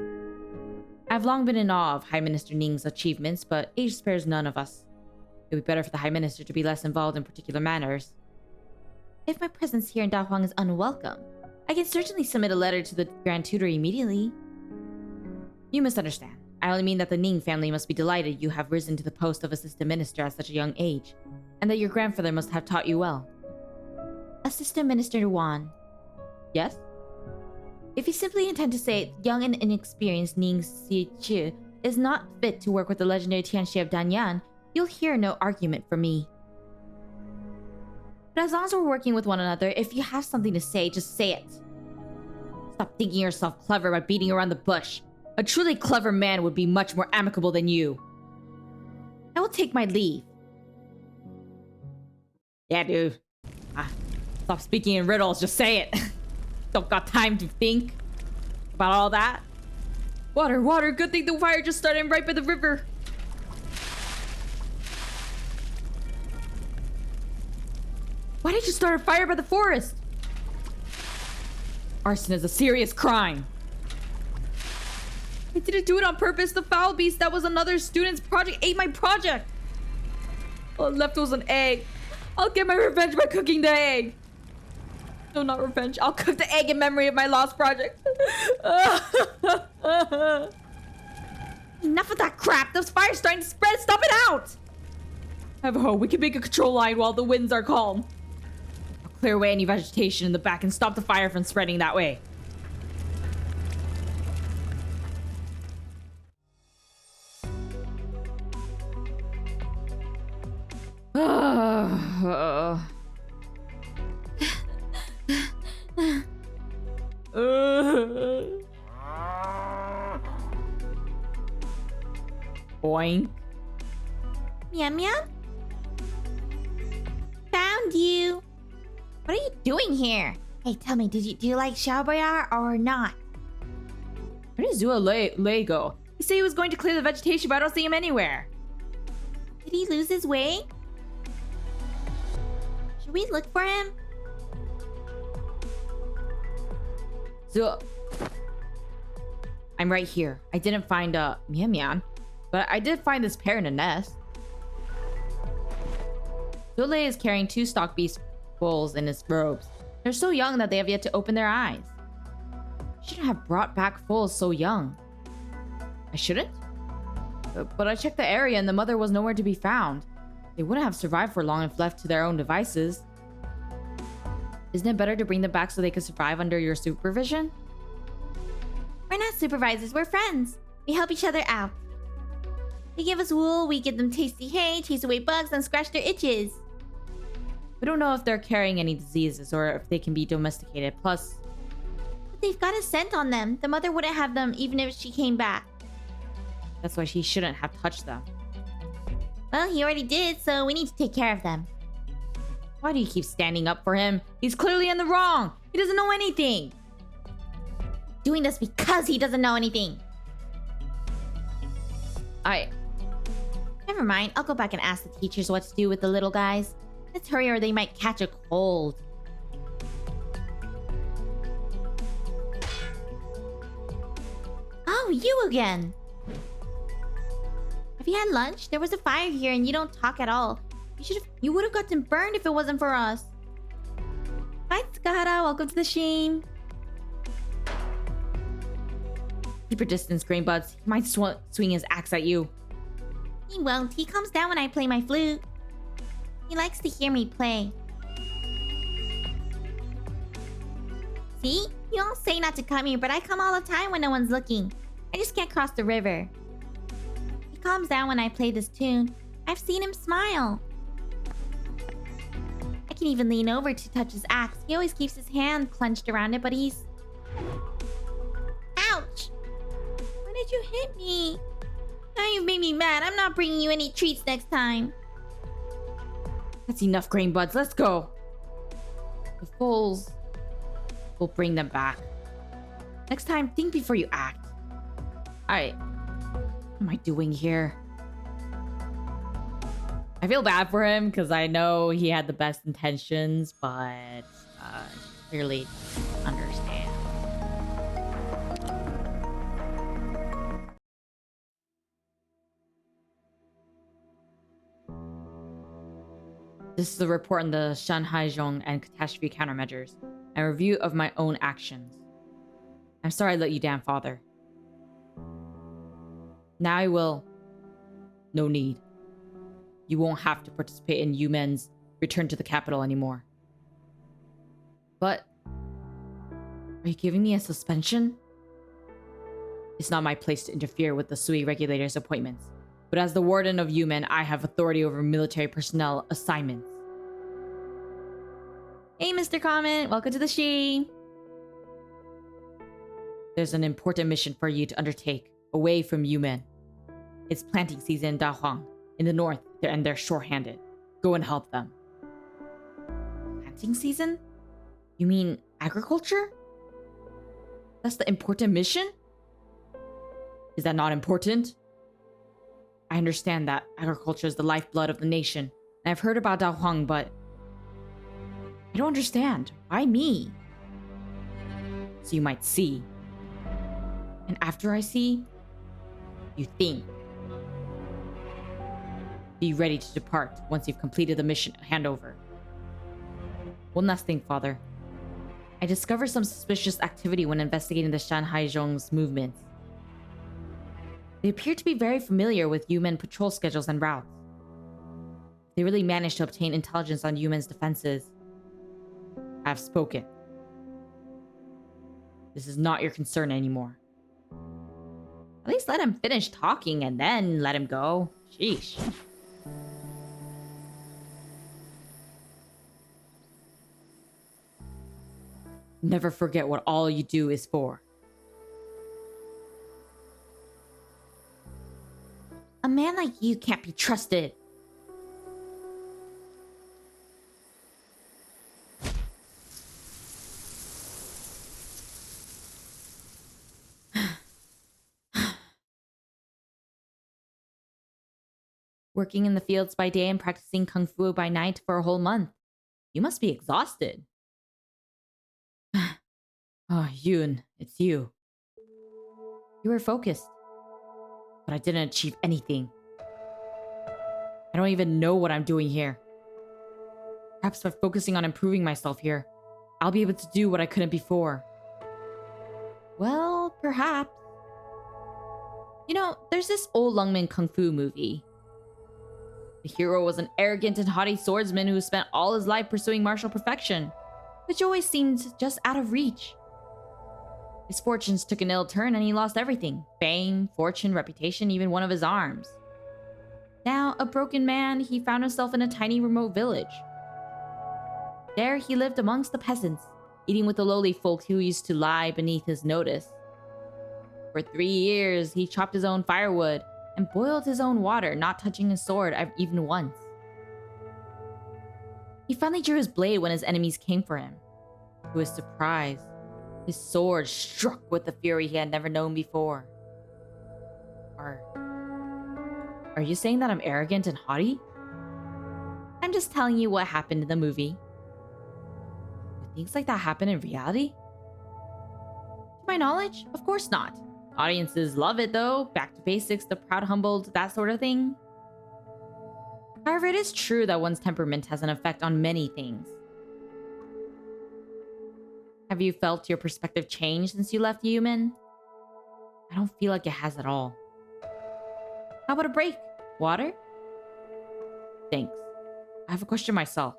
I have long been in awe of High Minister Ning's achievements, but age spares none of us. It would be better for the High Minister to be less involved in particular matters. If my presence here in Dahuang is unwelcome, I can certainly submit a letter to the Grand Tutor immediately. You misunderstand. I only mean that the Ning family must be delighted you have risen to the post of Assistant Minister at such a young age, and that your grandfather must have taught you well. Assistant Minister Wan. Yes? If you simply intend to say young and inexperienced Ning Siqi is not fit to work with the legendary Tianxie of Danyan, you'll hear no argument from me. But as long as we're working with one another, if you have something to say, just say it. Stop thinking yourself clever by beating around the bush. A truly clever man would be much more amicable than you. I will take my leave. Yeah, dude. Stop speaking in riddles, just say it. Don't got time to think about all that. Water, water, good thing the fire just started right by the river. Why did you start a fire by the forest? Arson is a serious crime. I didn't do it on purpose. The foul beast that was another student's project ate my project. All left was an egg. I'll get my revenge by cooking the egg. No, not revenge. I'll cook the egg in memory of my lost project. Enough of that crap. This fire's starting to spread. Stop it out. Have a hoe. We can make a control line while the winds are calm. I'll clear away any vegetation in the back and stop the fire from spreading that way. Boing. Miam Miam? Found you. What are you doing here? Hey, tell me, do you like Xiaobayar or not? Where did Zua Lei go? He said he was going to clear the vegetation, but I don't see him anywhere. Did he lose his way? Should we look for him? Zua. I'm right here. I didn't find Mian Mian, but I did find this pair in a nest. Zule is carrying 2 stock beast foals in his robes. They're so young that they have yet to open their eyes. I shouldn't have brought back foals so young. I shouldn't? But I checked the area and the mother was nowhere to be found. They wouldn't have survived for long if left to their own devices. Isn't it better to bring them back so they could survive under your supervision? We're not supervisors, we're friends. We help each other out. They give us wool, we give them tasty hay, chase away bugs, and scratch their itches. We don't know if they're carrying any diseases or if they can be domesticated. Plus, but they've got a scent on them. The mother wouldn't have them even if she came back. That's why she shouldn't have touched them. Well, he already did, so we need to take care of them. Why do you keep standing up for him? He's clearly in the wrong. He doesn't know anything. doing this because he doesn't know anything. Never mind, I'll go back and ask the teachers what to do with the little guys. Let's hurry or they might catch a cold. Oh, you again! Have you had lunch? There was a fire here and you don't talk at all. You would have gotten burned if it wasn't for us. Hi, Tsukahara. Welcome to the stream. Keep your distance, Grainbuds. He might swing his axe at you. He won't. He calms down when I play my flute. He likes to hear me play. See? You all say not to come here, but I come all the time when no one's looking. I just can't cross the river. He calms down when I play this tune. I've seen him smile. I can even lean over to touch his axe. He always keeps his hand clenched around it, but he's... Ouch! Why did you hit me? Now you've made me mad. I'm not bringing you any treats next time. That's enough, Grainbuds. Let's go. The foals will bring them back. Next time, think before you act. What am I doing here? I feel bad for him because I know he had the best intentions, but clearly understand. This is a report on the Shanhaizhong and catastrophe countermeasures, and a review of my own actions. I'm sorry I let you down, Father. Now I will. No need. You won't have to participate in Yumen's return to the capital anymore. But... are you giving me a suspension? It's not my place to interfere with the Sui Regulator's appointments. But as the Warden of Yumen, I have authority over military personnel assignments. Hey, Mr. Comment. Welcome to the stream. There's an important mission for you to undertake, away from Yumen. It's planting season in Dahuang, in the north, and they're short-handed. Go and help them. Planting season? You mean agriculture? That's the important mission? Is that not important? I understand that agriculture is the lifeblood of the nation, and I've heard about Dahuang, but... I don't understand. Why me? So you might see. And after I see, you think. Be ready to depart once you've completed the mission handover. One last thing, Father. I discovered some suspicious activity when investigating the Shanhaizhong's movements. They appear to be very familiar with Yumen patrol schedules and routes. They really managed to obtain intelligence on Yumen's defenses. I have spoken. This is not your concern anymore. At least let him finish talking and then let him go. Sheesh. Never forget what all you do is for. A man like you can't be trusted. Working in the fields by day and practicing kung fu by night for a whole month. You must be exhausted. Oh, Yoon, it's you. You were focused. But I didn't achieve anything. I don't even know what I'm doing here. Perhaps by focusing on improving myself here, I'll be able to do what I couldn't before. Well, perhaps. You know, there's this old Lungmen Kung Fu movie. The hero was an arrogant and haughty swordsman who spent all his life pursuing martial perfection, which always seemed just out of reach. His fortunes took an ill turn and he lost everything. Fame, fortune, reputation, even one of his arms. Now, a broken man, he found himself in a tiny remote village. There he lived amongst the peasants, eating with the lowly folk who used to lie beneath his notice. For 3 years, he chopped his own firewood and boiled his own water, not touching his sword even once. He finally drew his blade when his enemies came for him. To his surprise, His sword struck with the fury he had never known before. Are you saying that I'm arrogant and haughty? I'm just telling you what happened in the movie. Do things like that happen in reality? To my knowledge, of course not. Audiences love it though. Back to basics, the proud, humbled, that sort of thing. However, it is true that one's temperament has an effect on many things. Have you felt your perspective change since you left Human? I don't feel like it has at all. How about a break? Water? Thanks. I have a question myself.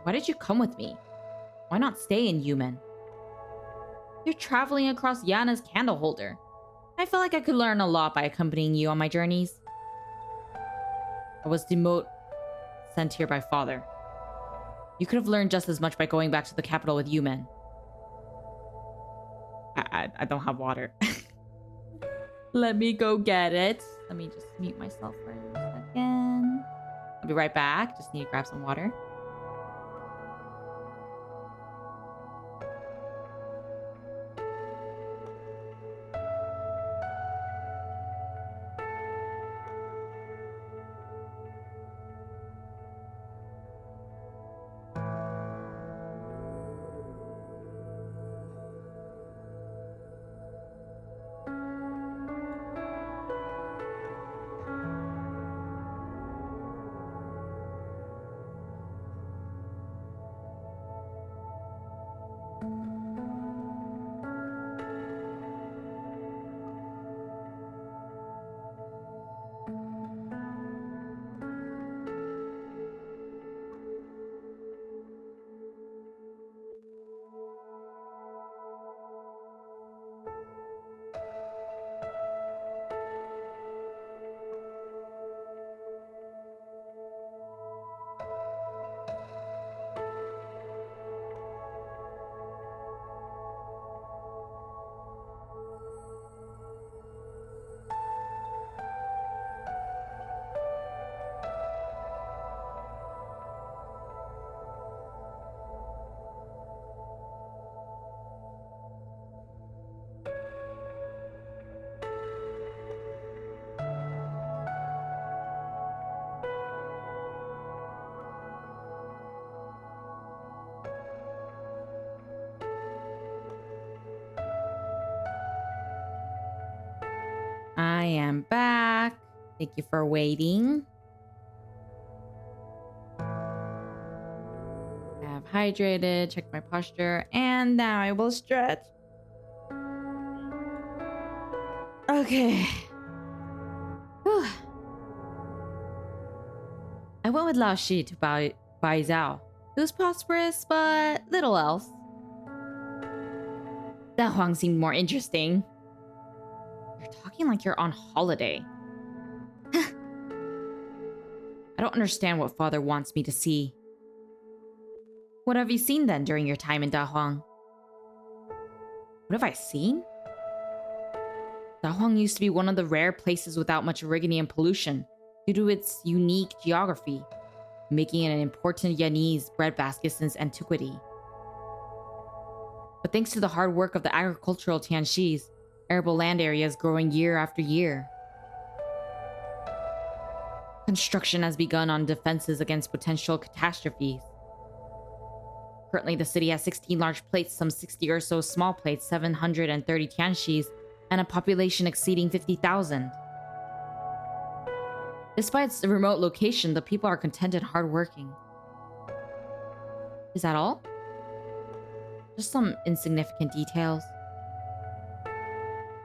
Why did you come with me? Why not stay in Human? You're traveling across Yana's candle holder. I feel like I could learn a lot by accompanying you on my journeys. I was sent here by father. You could have learned just as much by going back to the capital with Yumen. I don't have water. Let me go get it. Let me just mute myself for a second. I'll be right back. Just need to grab some water. I am back. Thank you for waiting. I have hydrated, checked my posture, and now I will stretch. Okay. Whew. I went with Lao Shi to Bai Zhao. It was prosperous, but little else. Dahuang seemed more interesting. You're talking like you're on holiday. I don't understand what father wants me to see. What have you seen then during your time in Dahuang? What have I seen? Dahuang used to be one of the rare places without much Irrigonian pollution due to its unique geography, making it an important Yanese breadbasket since antiquity. But thanks to the hard work of the agricultural Tianxis, arable land areas growing year after year. Construction has begun on defenses against potential catastrophes. Currently, the city has 16 large plates, some 60 or so small plates, 730 Tianxis, and a population exceeding 50,000. Despite its remote location, the people are content and hardworking. Is that all? Just some insignificant details.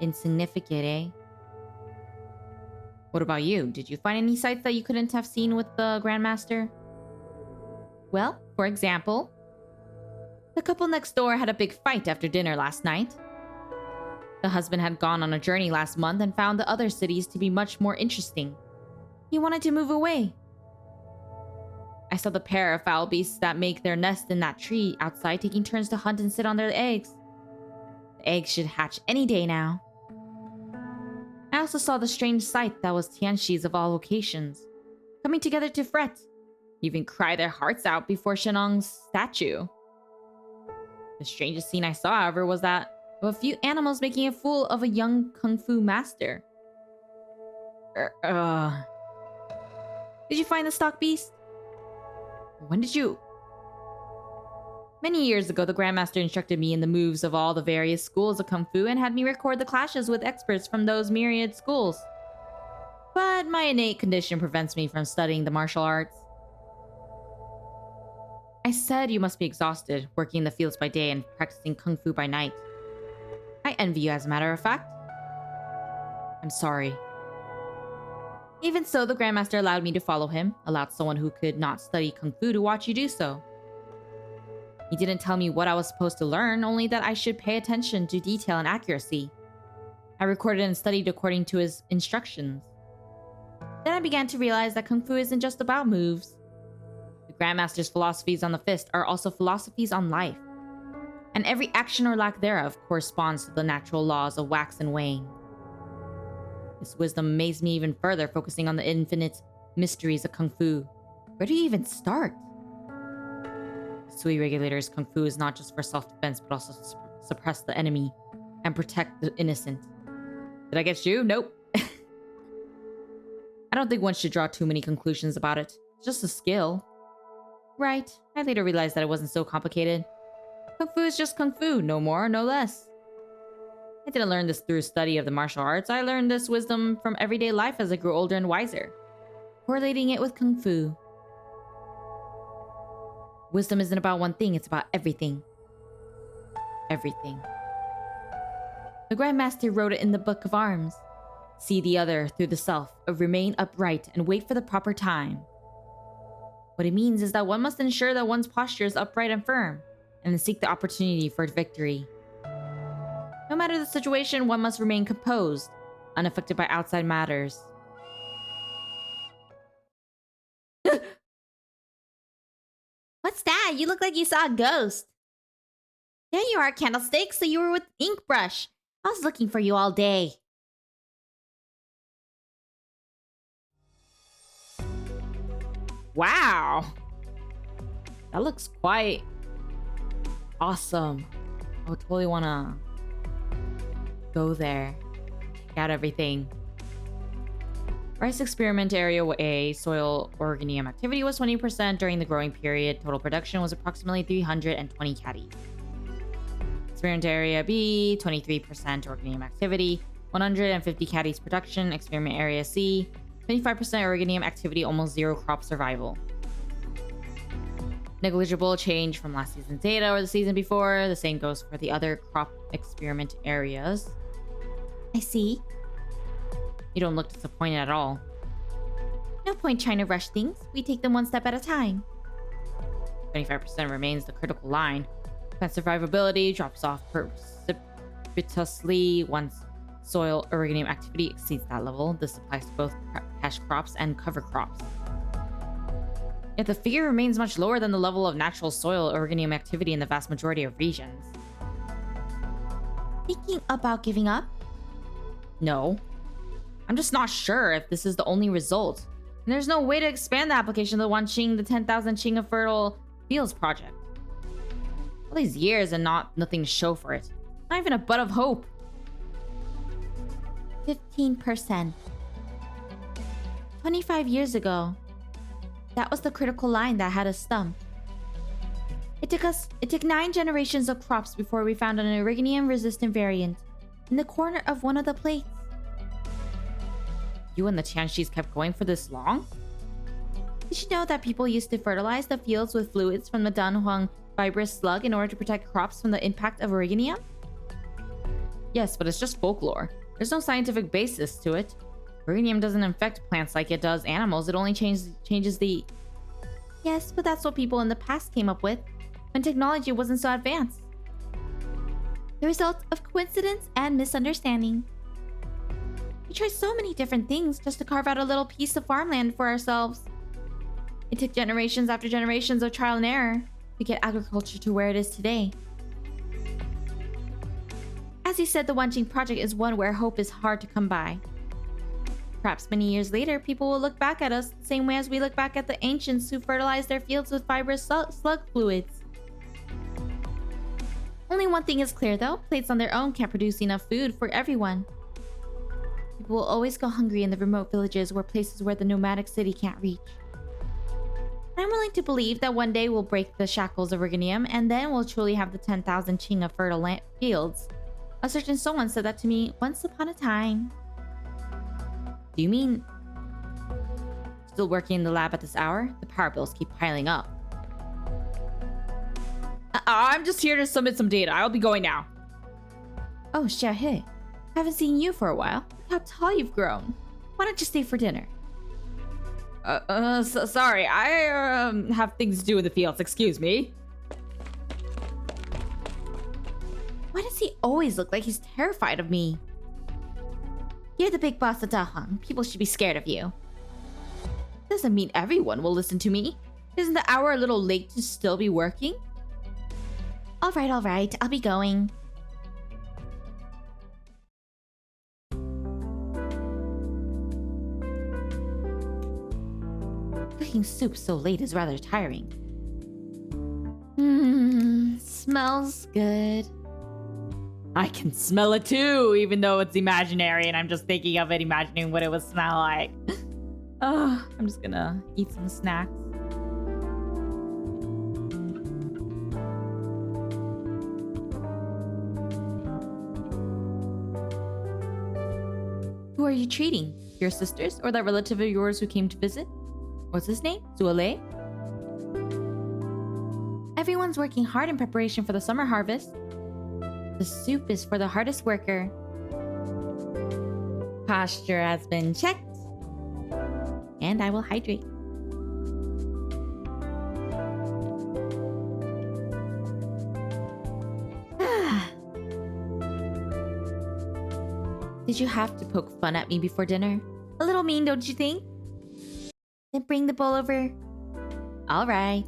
Insignificant, eh? What about you? Did you find any sights that you couldn't have seen with the Grandmaster? Well, for example, the couple next door had a big fight after dinner last night. The husband had gone on a journey last month and found the other cities to be much more interesting. He wanted to move away. I saw the pair of foul beasts that make their nest in that tree outside taking turns to hunt and sit on their eggs. The eggs should hatch any day now. I also saw the strange sight that was Tianxis of all locations, coming together to fret, even cry their hearts out before Shennong's statue. The strangest scene I saw, however, was that of a few animals making a fool of a young kung fu master. Did you find the stock beast? When did you? Many years ago, the Grandmaster instructed me in the moves of all the various schools of Kung Fu and had me record the clashes with experts from those myriad schools. But my innate condition prevents me from studying the martial arts. I said you must be exhausted, working in the fields by day and practicing Kung Fu by night. I envy you, as a matter of fact. I'm sorry. Even so, the Grandmaster allowed me to follow him, allowed someone who could not study Kung Fu to watch you do so. He didn't tell me what I was supposed to learn, only that I should pay attention to detail and accuracy. I recorded and studied according to his instructions. Then I began to realize that Kung Fu isn't just about moves. The Grandmaster's philosophies on the fist are also philosophies on life. And every action or lack thereof corresponds to the natural laws of wax and wane. This wisdom amazed me even further, focusing on the infinite mysteries of Kung Fu. Where do you even start? Sui Regulator's Kung Fu is not just for self-defense, but also to suppress the enemy and protect the innocent. Did I get you? Nope. I don't think one should draw too many conclusions about it. It's just a skill. Right. I later realized that it wasn't so complicated. Kung Fu is just Kung Fu, no more, no less. I didn't learn this through study of the martial arts. I learned this wisdom from everyday life as I grew older and wiser, correlating it with Kung Fu. Wisdom isn't about one thing, it's about everything. Everything. The Grandmaster wrote it in the Book of Arms. See the other through the self, remain upright, and wait for the proper time. What it means is that one must ensure that one's posture is upright and firm, and then seek the opportunity for victory. No matter the situation, one must remain composed, unaffected by outside matters. What's that? You look like you saw a ghost. There you are, Candlestick, so you were with Ink Brush. I was looking for you all day. Wow! That looks quite awesome. I would totally want to go there, check out everything. Rice experiment area A, soil organium activity was 20% during the growing period. Total production was approximately 320 caddies. Experiment area B, 23% organium activity, 150 caddies production. Experiment area C, 25% organium activity, almost zero crop survival. Negligible change from last season's data or the season before. The same goes for the other crop experiment areas. I see. You don't look disappointed at all. No point trying to rush things. We take them one step at a time. 25% remains the critical line. Plant survivability drops off precipitously once soil organium activity exceeds that level. This applies to both cash crops and cover crops. Yet the figure remains much lower than the level of natural soil organium activity in the vast majority of regions. Thinking about giving up? No. I'm just not sure if this is the only result. And there's no way to expand the application of the Wanqing, the 10,000 Qing of Fertile Fields project. All these years and nothing to show for it. Not even a bud of hope. 15%. 25 years ago, that was the critical line that had us stumped. It took 9 generations of crops before we found an Irrigonium-resistant variant in the corner of one of the plates. You and the Tianxis kept going for this long? Did you know that people used to fertilize the fields with fluids from the Dahuang fibrous slug in order to protect crops from the impact of Irrigonium? Yes, but it's just folklore. There's no scientific basis to it. Irrigonium doesn't infect plants like it does animals. It only changes the... Yes, but that's what people in the past came up with, when technology wasn't so advanced. The result of coincidence and misunderstanding. We tried so many different things just to carve out a little piece of farmland for ourselves. It took generations after generations of trial and error to get agriculture to where it is today. As you said, the Wanqing project is one where hope is hard to come by. Perhaps many years later, people will look back at us the same way as we look back at the ancients who fertilized their fields with fibrous slug fluids. Only one thing is clear though, plates on their own can't produce enough food for everyone. People will always go hungry in the remote villages or places where the nomadic city can't reach. I'm willing to believe that one day we'll break the shackles of Riganium, and then we'll truly have the 10,000 Qing of fertile fields. A certain someone said that to me once upon a time. Do you mean... still working in the lab at this hour? The power bills keep piling up. I'm just here to submit some data. I'll be going now. Oh, Xiaohe. Haven't seen you for a while. Look how tall you've grown. Why don't you stay for dinner? Sorry. I have things to do in the fields. Excuse me. Why does he always look like he's terrified of me? You're the big boss of Dahuang. People should be scared of you. Doesn't mean everyone will listen to me. Isn't the hour a little late to still be working? All right. I'll be going. Cooking soup so late is rather tiring. Smells good. I can smell it too, even though it's imaginary and I'm just thinking of it, imagining what it would smell like. Oh, I'm just gonna eat some snacks. Who are you treating? Your sisters or that relative of yours who came to visit? What's his name? Zuele? Everyone's working hard in preparation for the summer harvest. The soup is for the hardest worker. Posture has been checked. And I will hydrate. Did you have to poke fun at me before dinner? A little mean, don't you think? Then bring the bowl over. All right.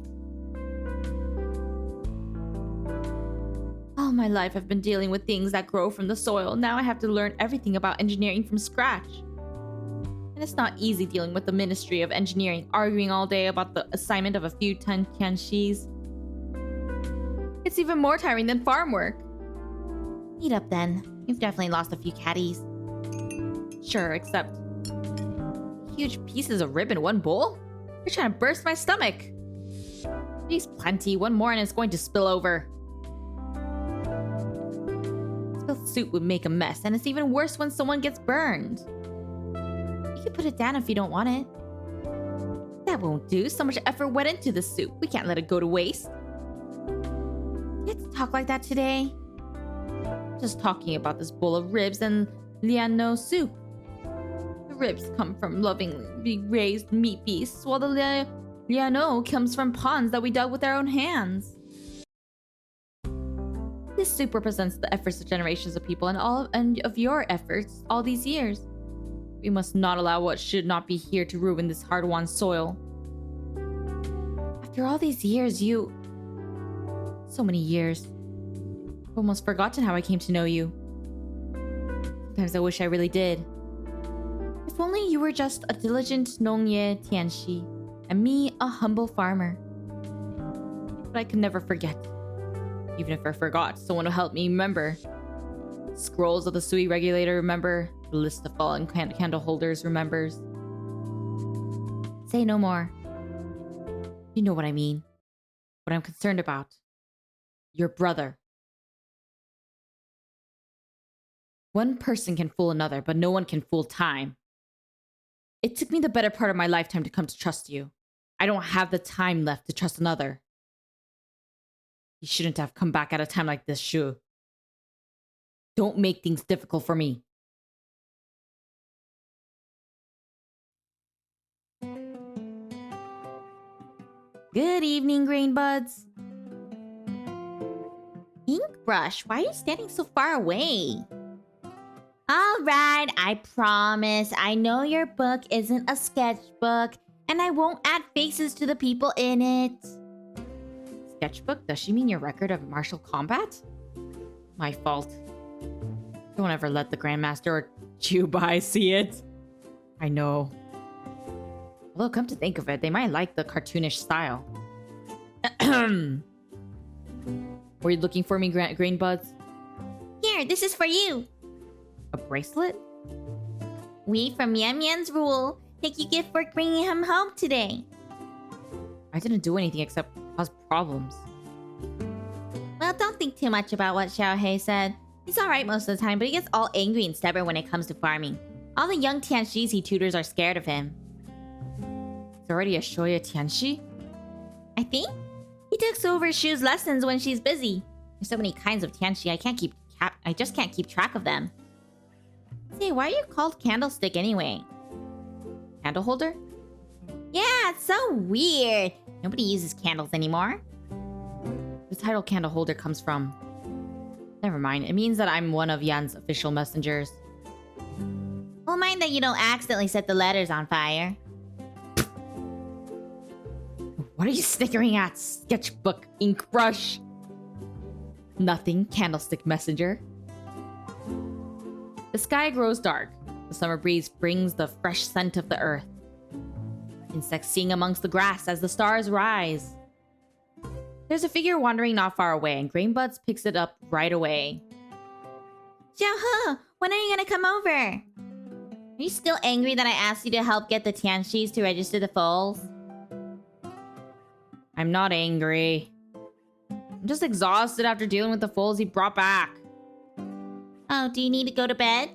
All my life I've been dealing with things that grow from the soil. Now I have to learn everything about engineering from scratch. And it's not easy dealing with the Ministry of Engineering, arguing all day about the assignment of a few tianxis. It's even more tiring than farm work. Eat up then. You've definitely lost a few caddies. Sure, except... huge pieces of rib in one bowl? You're trying to burst my stomach. There's plenty. One more and it's going to spill over. Spilled soup would make a mess, and it's even worse when someone gets burned. You can put it down if you don't want it. That won't do. So much effort went into the soup. We can't let it go to waste. You have to talk like that today? Just talking about this bowl of ribs and liano soup. The ribs come from lovingly raised meat beasts, while the liano comes from ponds that we dug with our own hands. This soup represents the efforts of generations of people and of your efforts all these years. We must not allow what should not be here to ruin this hard-won soil. After all these years, so many years. I've almost forgotten how I came to know you. Sometimes I wish I really did. If only you were just a diligent Nongye Tianxi, and me a humble farmer. But I could never forget. Even if I forgot, someone will help me remember. Scrolls of the Sui Regulator remember. The list of fallen candle holders remembers. Say no more. You know what I mean. What I'm concerned about. Your brother. One person can fool another, but no one can fool time. It took me the better part of my lifetime to come to trust you. I don't have the time left to trust another. You shouldn't have come back at a time like this, Shu. Don't make things difficult for me. Good evening, Grain Buds. Ink Brush, why are you standing so far away? Alright, I promise. I know your book isn't a sketchbook, and I won't add faces to the people in it. Sketchbook? Does she mean your record of martial combat? My fault. Don't ever let the Grandmaster or Chubai see it. I know. Although, come to think of it, they might like the cartoonish style. Were you looking for me, Green Buds? Here, this is for you. A bracelet? We from Yan Yan's rule take you gift for bringing him home today. I didn't do anything except cause problems. Well, don't think too much about what Xiaohei said. He's alright most of the time, but he gets all angry and stubborn when it comes to farming. All the young Tianxis he tutors are scared of him. It's already a Shoya Tianxi? I think? He takes over Shu's lessons when she's busy. There's so many kinds of Tianxi, I just can't keep track of them. Say, why are you called Candlestick anyway? Candle holder? Yeah, it's so weird. Nobody uses candles anymore. The title candle holder comes from... Never mind, it means that I'm one of Yan's official messengers. Well, mind that you don't accidentally set the letters on fire. What are you snickering at, sketchbook ink brush? Nothing, candlestick messenger. The sky grows dark. The summer breeze brings the fresh scent of the earth. Insects sing amongst the grass as the stars rise. There's a figure wandering not far away, and Grainbuds picks it up right away. Xiaohe, when are you gonna come over? Are you still angry that I asked you to help get the Tianxis to register the foals? I'm not angry. I'm just exhausted after dealing with the foals he brought back. Oh, do you need to go to bed?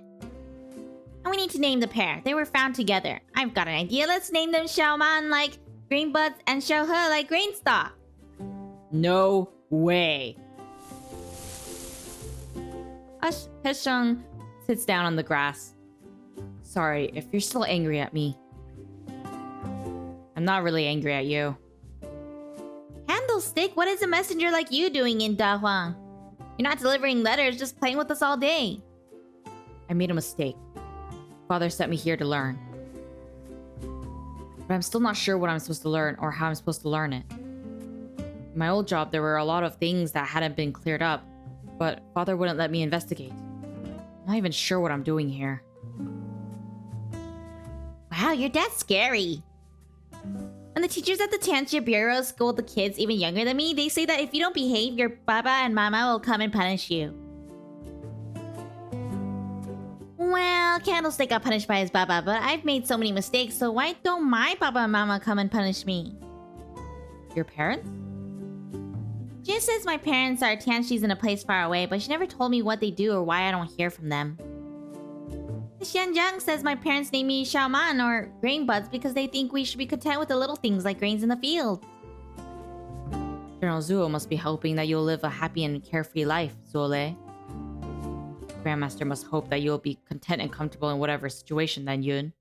And we need to name the pair. They were found together. I've got an idea. Let's name them Xiaoman like Grainbuds and Xiaohe like Grainstalk. No way. Hesheng sits down on the grass. Sorry, if you're still angry at me. I'm not really angry at you. Candlestick, what is a messenger like you doing in Dahuang? You're not delivering letters, just playing with us all day. I made a mistake. Father sent me here to learn. But I'm still not sure what I'm supposed to learn or how I'm supposed to learn it. In my old job, there were a lot of things that hadn't been cleared up, but Father wouldn't let me investigate. I'm not even sure what I'm doing here. Wow, your dad's scary. And the teachers at the Tianxia Bureau scold the kids even younger than me. They say that if you don't behave, your baba and mama will come and punish you. Well, Candlestick got punished by his baba, but I've made so many mistakes, so why don't my baba and mama come and punish me? Your parents? Jin says my parents are Tianxis in a place far away, but she never told me what they do or why I don't hear from them. Xianjiang says my parents name me Xiaoman or Grainbuds because they think we should be content with the little things like grains in the field. General Zuo must be hoping that you'll live a happy and carefree life, Zuole. Grandmaster must hope that you'll be content and comfortable in whatever situation, then Yun.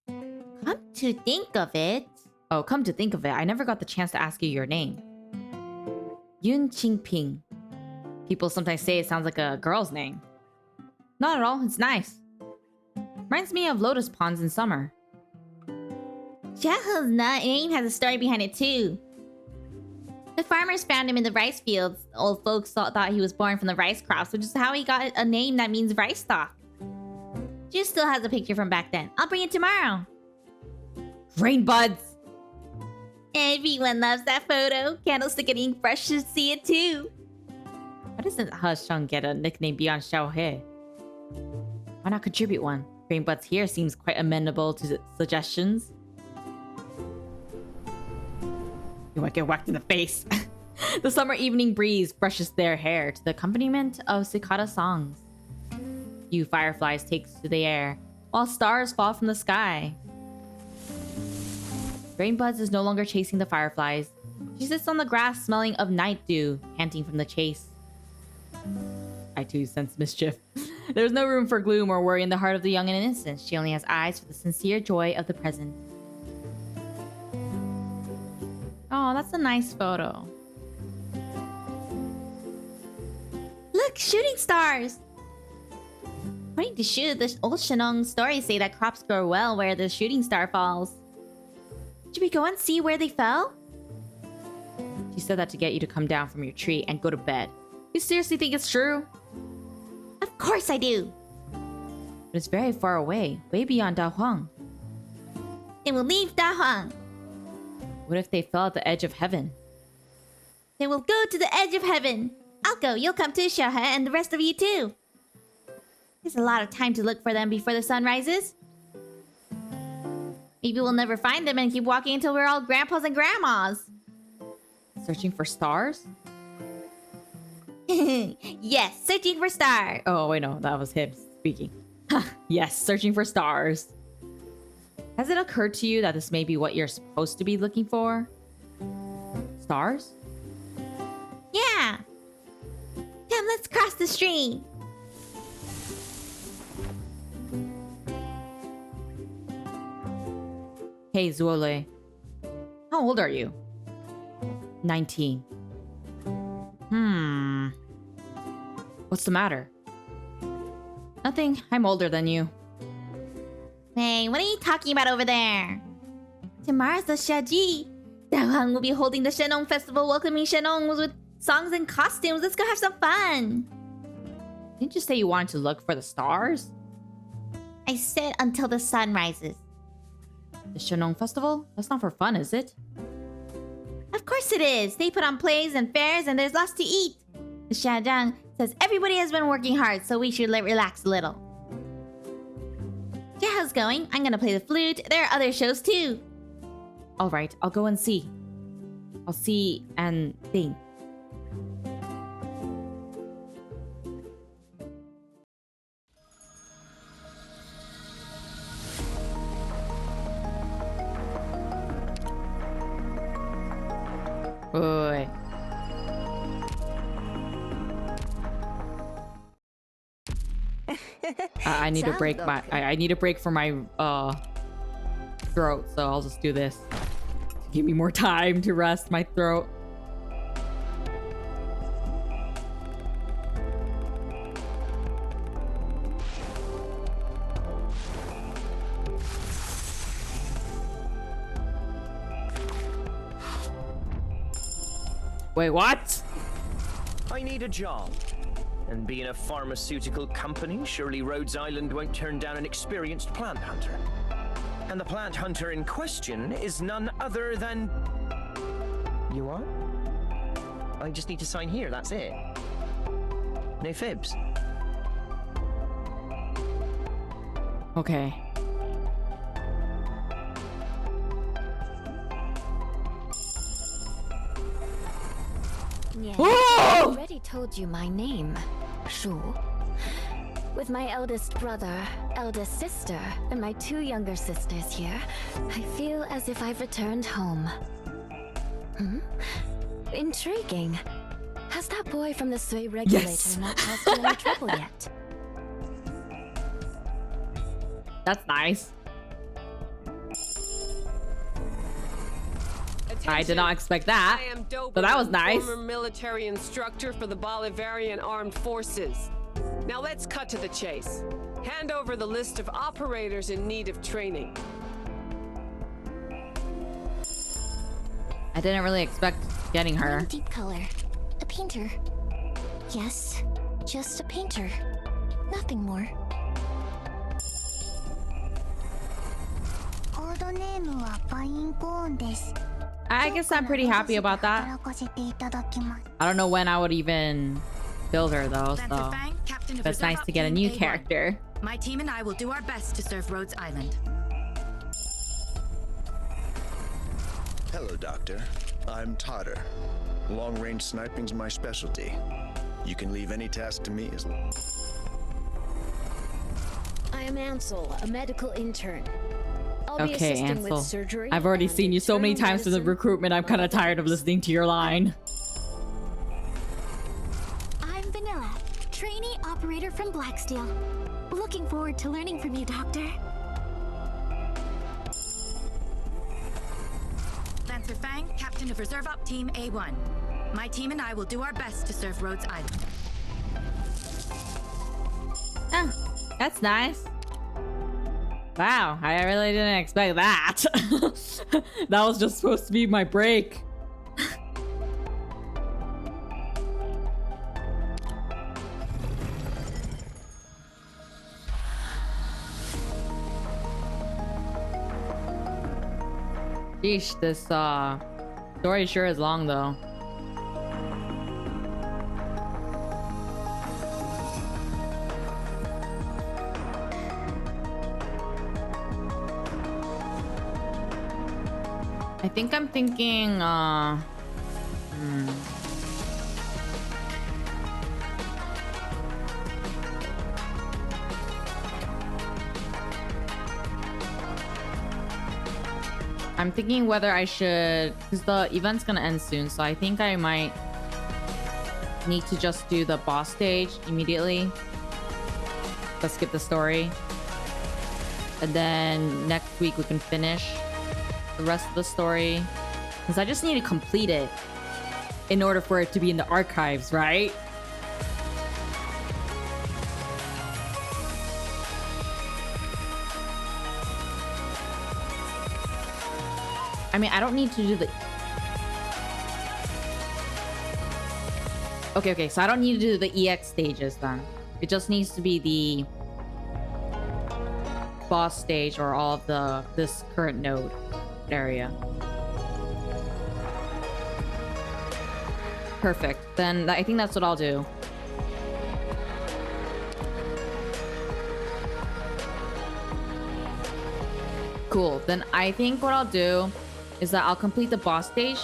Come to think of it... Oh, come to think of it, I never got the chance to ask you your name. Yun Qingping. People sometimes say it sounds like a girl's name. Not at all, it's nice. Reminds me of lotus ponds in summer. Xiaohe's name has a story behind it too. The farmers found him in the rice fields. The old folks thought he was born from the rice crops, which is how he got a name that means rice stalk. Ju still has a picture from back then. I'll bring it tomorrow. Grainbuds! Everyone loves that photo. Candlestick and Ink Brush should see it too. Why doesn't Hesheng get a nickname beyond Xiaohe? Why not contribute one? Grainbuds here seems quite amenable to suggestions. You might get whacked in the face. The summer evening breeze brushes their hair to the accompaniment of cicada songs. Few fireflies take to the air, while stars fall from the sky. Grainbuds is no longer chasing the fireflies. She sits on the grass smelling of night dew, panting from the chase. I too sense mischief. There's no room for gloom or worry in the heart of the young and innocent. She only has eyes for the sincere joy of the present. Oh, that's a nice photo. Look, shooting stars! According to Shu, the old Shennong stories say that crops grow well where the shooting star falls. Should we go and see where they fell? She said that to get you to come down from your tree and go to bed. You seriously think it's true? Of course I do! But it's very far away, way beyond Dahuang. Then we'll leave Dahuang. What if they fell at the edge of heaven? They will go to the edge of heaven. I'll go, you'll come to Shoha, and the rest of you too. There's a lot of time to look for them before the sun rises. Maybe we'll never find them and keep walking until we're all grandpas and grandmas. Searching for stars? Yes, searching for stars. Oh, wait, no. That was him speaking. Yes, searching for stars. Has it occurred to you that this may be what you're supposed to be looking for? Stars? Yeah. Come, let's cross the stream. Hey, Zuole. How old are you? 19. What's the matter? Nothing. I'm older than you. Hey, what are you talking about over there? Tomorrow's the Shaji. Dahuang will be holding the Shennong Festival, welcoming Shennongs with songs and costumes. Let's go have some fun. Didn't you say you wanted to look for the stars? I said until the sun rises. The Shennong Festival? That's not for fun, is it? Of course it is. They put on plays and fairs and there's lots to eat. The Xiaozhang says everybody has been working hard, so we should relax a little. Jiao's going. I'm gonna play the flute. There are other shows too. Alright, I'll go and see. I'll see and think. Wait. I need a break. I need a break for my throat, so I'll just do this. Give me more time to rest my throat. Wait, what? I need a job. And being a pharmaceutical company, surely Rhodes Island won't turn down an experienced plant hunter. And the plant hunter in question is none other than... You are? I just need to sign here, that's it. No fibs. Okay. Yes, Whoa! I already told you my name, Shu. With my eldest brother, eldest sister, and my two younger sisters here, I feel as if I've returned home. Intriguing. Has that boy from the Sui Regulator Yes. not caused you any trouble yet? That's nice. I did not expect that. I am Dober, So that was nice. former military instructor for the Bolivarian Armed Forces. Now let's cut to the chase. Hand over the list of operators in need of training. I didn't really expect getting her. Deep color. A painter. Yes, just a painter. Nothing more. I guess I'm pretty happy about that. I don't know when I would even build her though, so it's nice to get a new character. My team and I will do our best to serve Rhodes Island. Hello, Doctor. I'm Totter. Long-range sniping's my specialty. You can leave any task to me as long... I am Ansel, a medical intern. I'll be Okay, assisting with Ansel. surgery I've already and seen you so many internal times in the medicine. recruitment, I'm kind of tired of listening to your line. I'm Vanilla, trainee operator from Blacksteel. Looking forward to learning from you, Doctor. Lancer Fang, captain of Reserve Op Team A1. My team and I will do our best to serve Rhodes Island. Ah, that's nice. Wow, I really didn't expect that. That was just supposed to be my break. Sheesh, this story sure is long though. I think I'm thinking, I'm thinking whether I should, because the event's gonna end soon, so I think I might need to just do the boss stage immediately. Let's skip the story. And then next week we can finish the rest of the story. Because I just need to complete it in order for it to be in the archives, right? I mean, I don't need to do the... Okay, so I don't need to do the EX stages then. It just needs to be the boss stage or all of this current node area. Perfect. Then I think that's what I'll do. Cool. Then I think what I'll do is that I'll complete the boss stage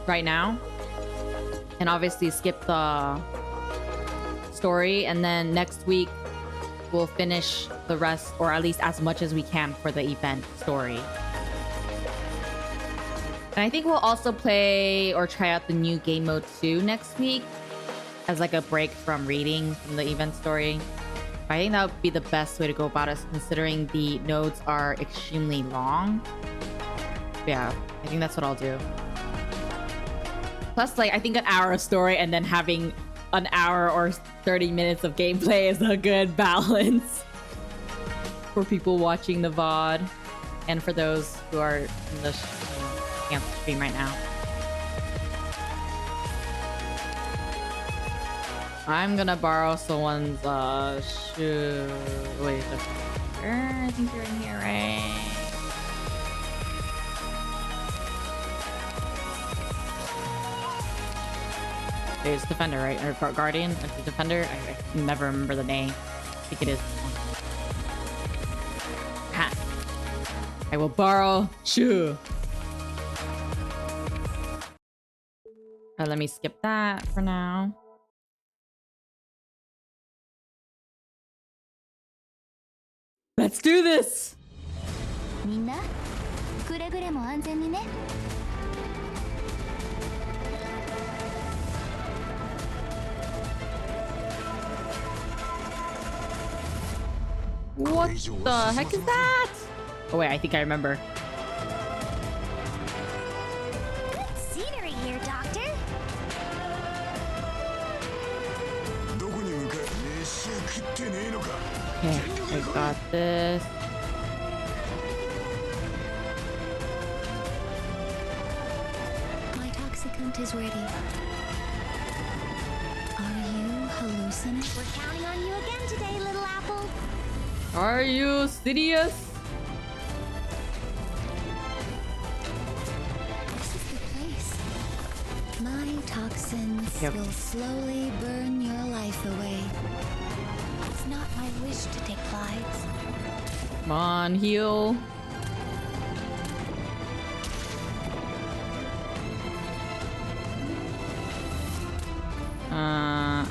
right now. And obviously skip the story. And then next week, we'll finish the rest, or at least as much as we can for the event story. And I think we'll also play or try out the new game mode 2 next week as like a break from reading from the event story. I think that would be the best way to go about it, considering the nodes are extremely long. Yeah, I think that's what I'll do. Plus, like, I think an hour of story and then having an hour or 30 minutes of gameplay is a good balance for people watching the VOD and for those who are in the stream right now. I'm gonna borrow someone's shoe. Wait, I think you're in here, right? It's Defender, right? Or Guardian? It's the Defender? I can never remember the name. I think it is. Ha! I will borrow shoe. Let me skip that for now. Let's do this! みんなくれぐれも安全にね What the heck is that? Oh wait, I think I remember. Good scenery here, Doctor. Okay, I got this. My toxicant is ready. Are you hallucinating? We're counting on you again today, little apple. Are you serious? This is the place. My toxins will slowly burn your life away. It's not my wish to take lives. Come on, heal.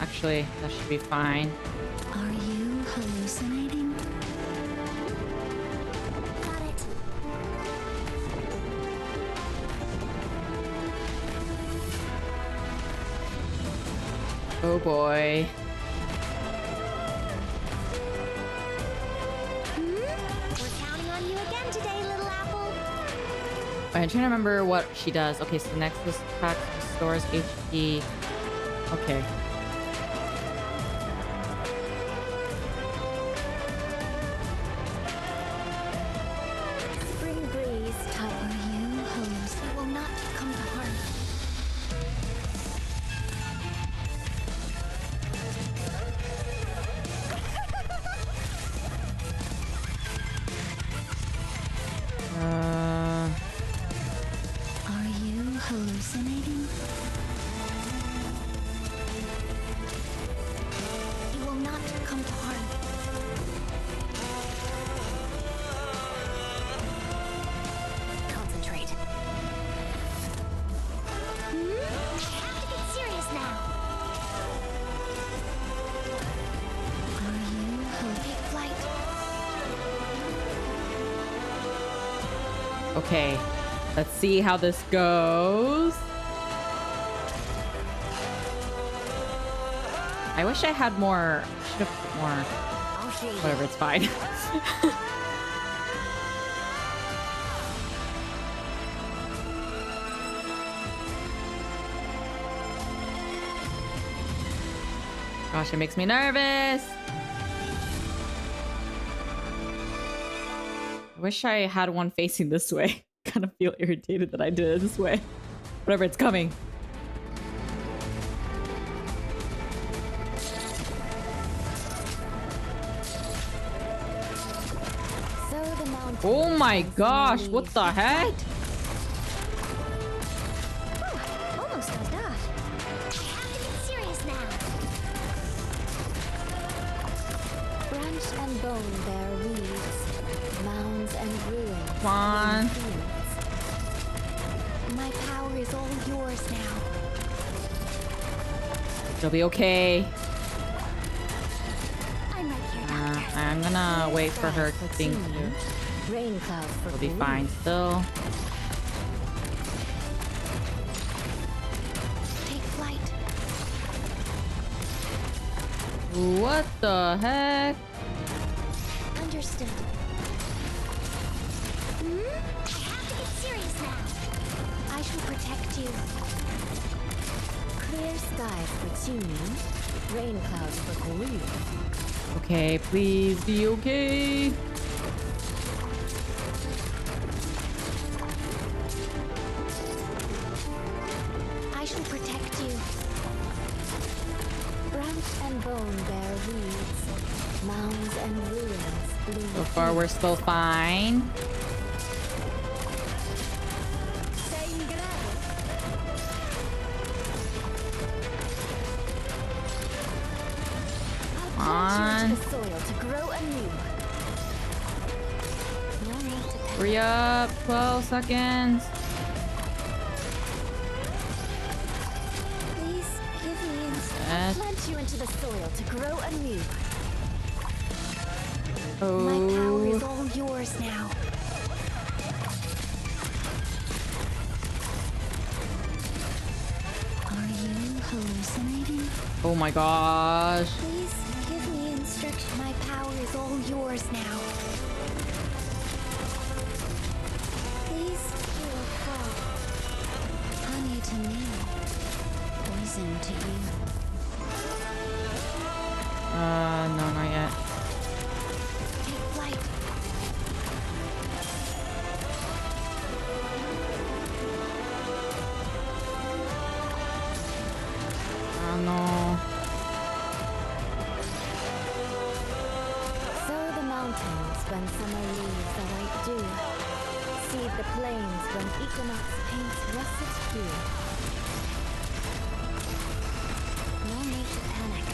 Actually, that should be fine. Are you hallucinating? Got it. Oh boy. We're counting on you again today, little apple. I'm trying to remember what she does. Okay, so next this attack restores HP. Okay. Spring breeze, are you hallucinating? It will not come to harm. Are you hallucinating? Okay, let's see how this goes. I wish I had more. Should have put more. Whatever, it's fine. Gosh, it makes me nervous. I wish I had one facing this way. Kind of feel irritated that I did it this way. Whatever, it's coming. Oh my gosh, what the heck? Almost done. I have to get serious now. Branch and bone bear weeds, mounds and ruins. Come on. My power is all yours now. It'll be okay. I'm right here, Doctor. I'm gonna wait for her to think too. Rain clouds for It'll be cool. fine still. Take flight. What the heck? Understood. I have to get serious now. I shall protect you. Clear skies for tuning, rain clouds for cool. Okay, please be okay. I shall protect you. Branch and bone bear weeds, mounds and ruins bloom. So far, we're still fine. Plunge On. you into the soil to grow anew. No need to panic. Hurry up. 12 seconds. Please give me insight. Yes. Plant you into the soil to grow anew. My power is Oh. all yours now. Are you hallucinating? Oh my gosh. Please give me instruction. My power is all yours now. Please heal a fall. Honey to me, poison to you. No, not yet. Take flight. Oh no. Sow the mountains when summer leaves the white dew. Seed the plains when equinox paints russet hue. No need to panic.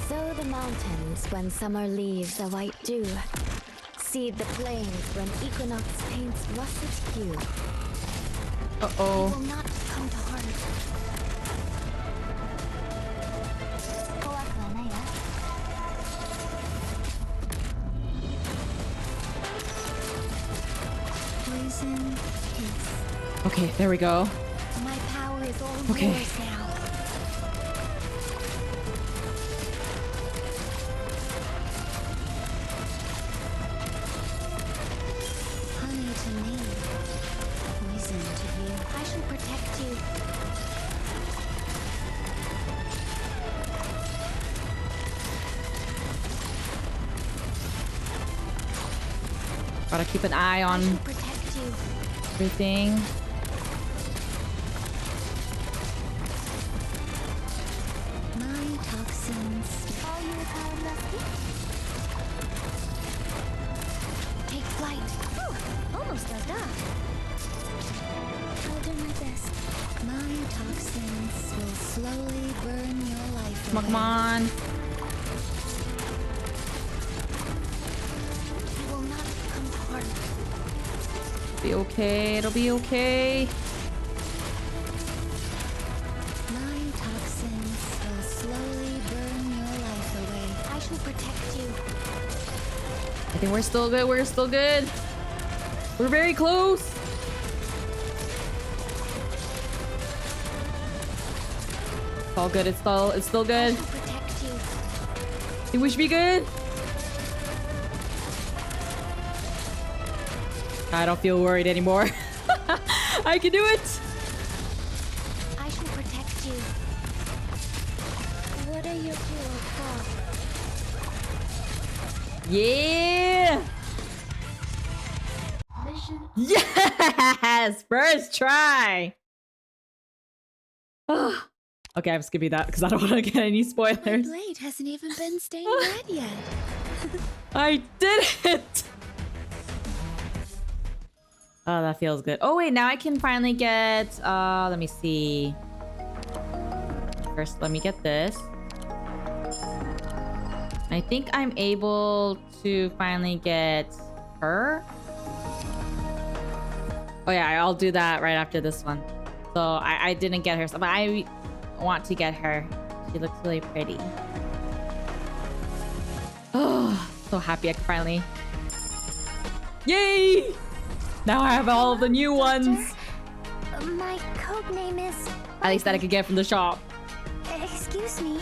Sow the mountains when summer leaves a white dew. Seed the plains when equinox paints russet hue. You Uh-oh. will not come to harm. Poison is. Okay, there we go. My power is all Okay. yours now. Honey to me, poison to you. I shall protect you. Gotta keep an eye I on shall protect you. everything. My toxins. Are you tired, Lusty? Take flight. Almost done that. I'll do my best. My toxins will slowly burn your life away. Come on. You will not come to harm. Be okay. It'll be okay. My toxins will slowly burn I think we're still good. We're still good. We're very close. It's all good. It's still good. I shall protect you. I think we should be good. I don't feel worried anymore. I can do it. I shall protect you. What are you here for? Yeah. Mission. Yes. First try. Okay, I'm skipping that because I don't want to get any My spoilers. blade hasn't even been stained red yet. I did it. Oh, that feels good. Oh, wait, now I can finally get... let me see. First, let me get this. I think I'm able to finally get her. Oh, yeah, I'll do that right after this one. So, I didn't get her, but I want to get her. She looks really pretty. Oh, so happy I can finally... Yay! Now I have all the new ones. My code name is... At least that I could get from the shop. Excuse me,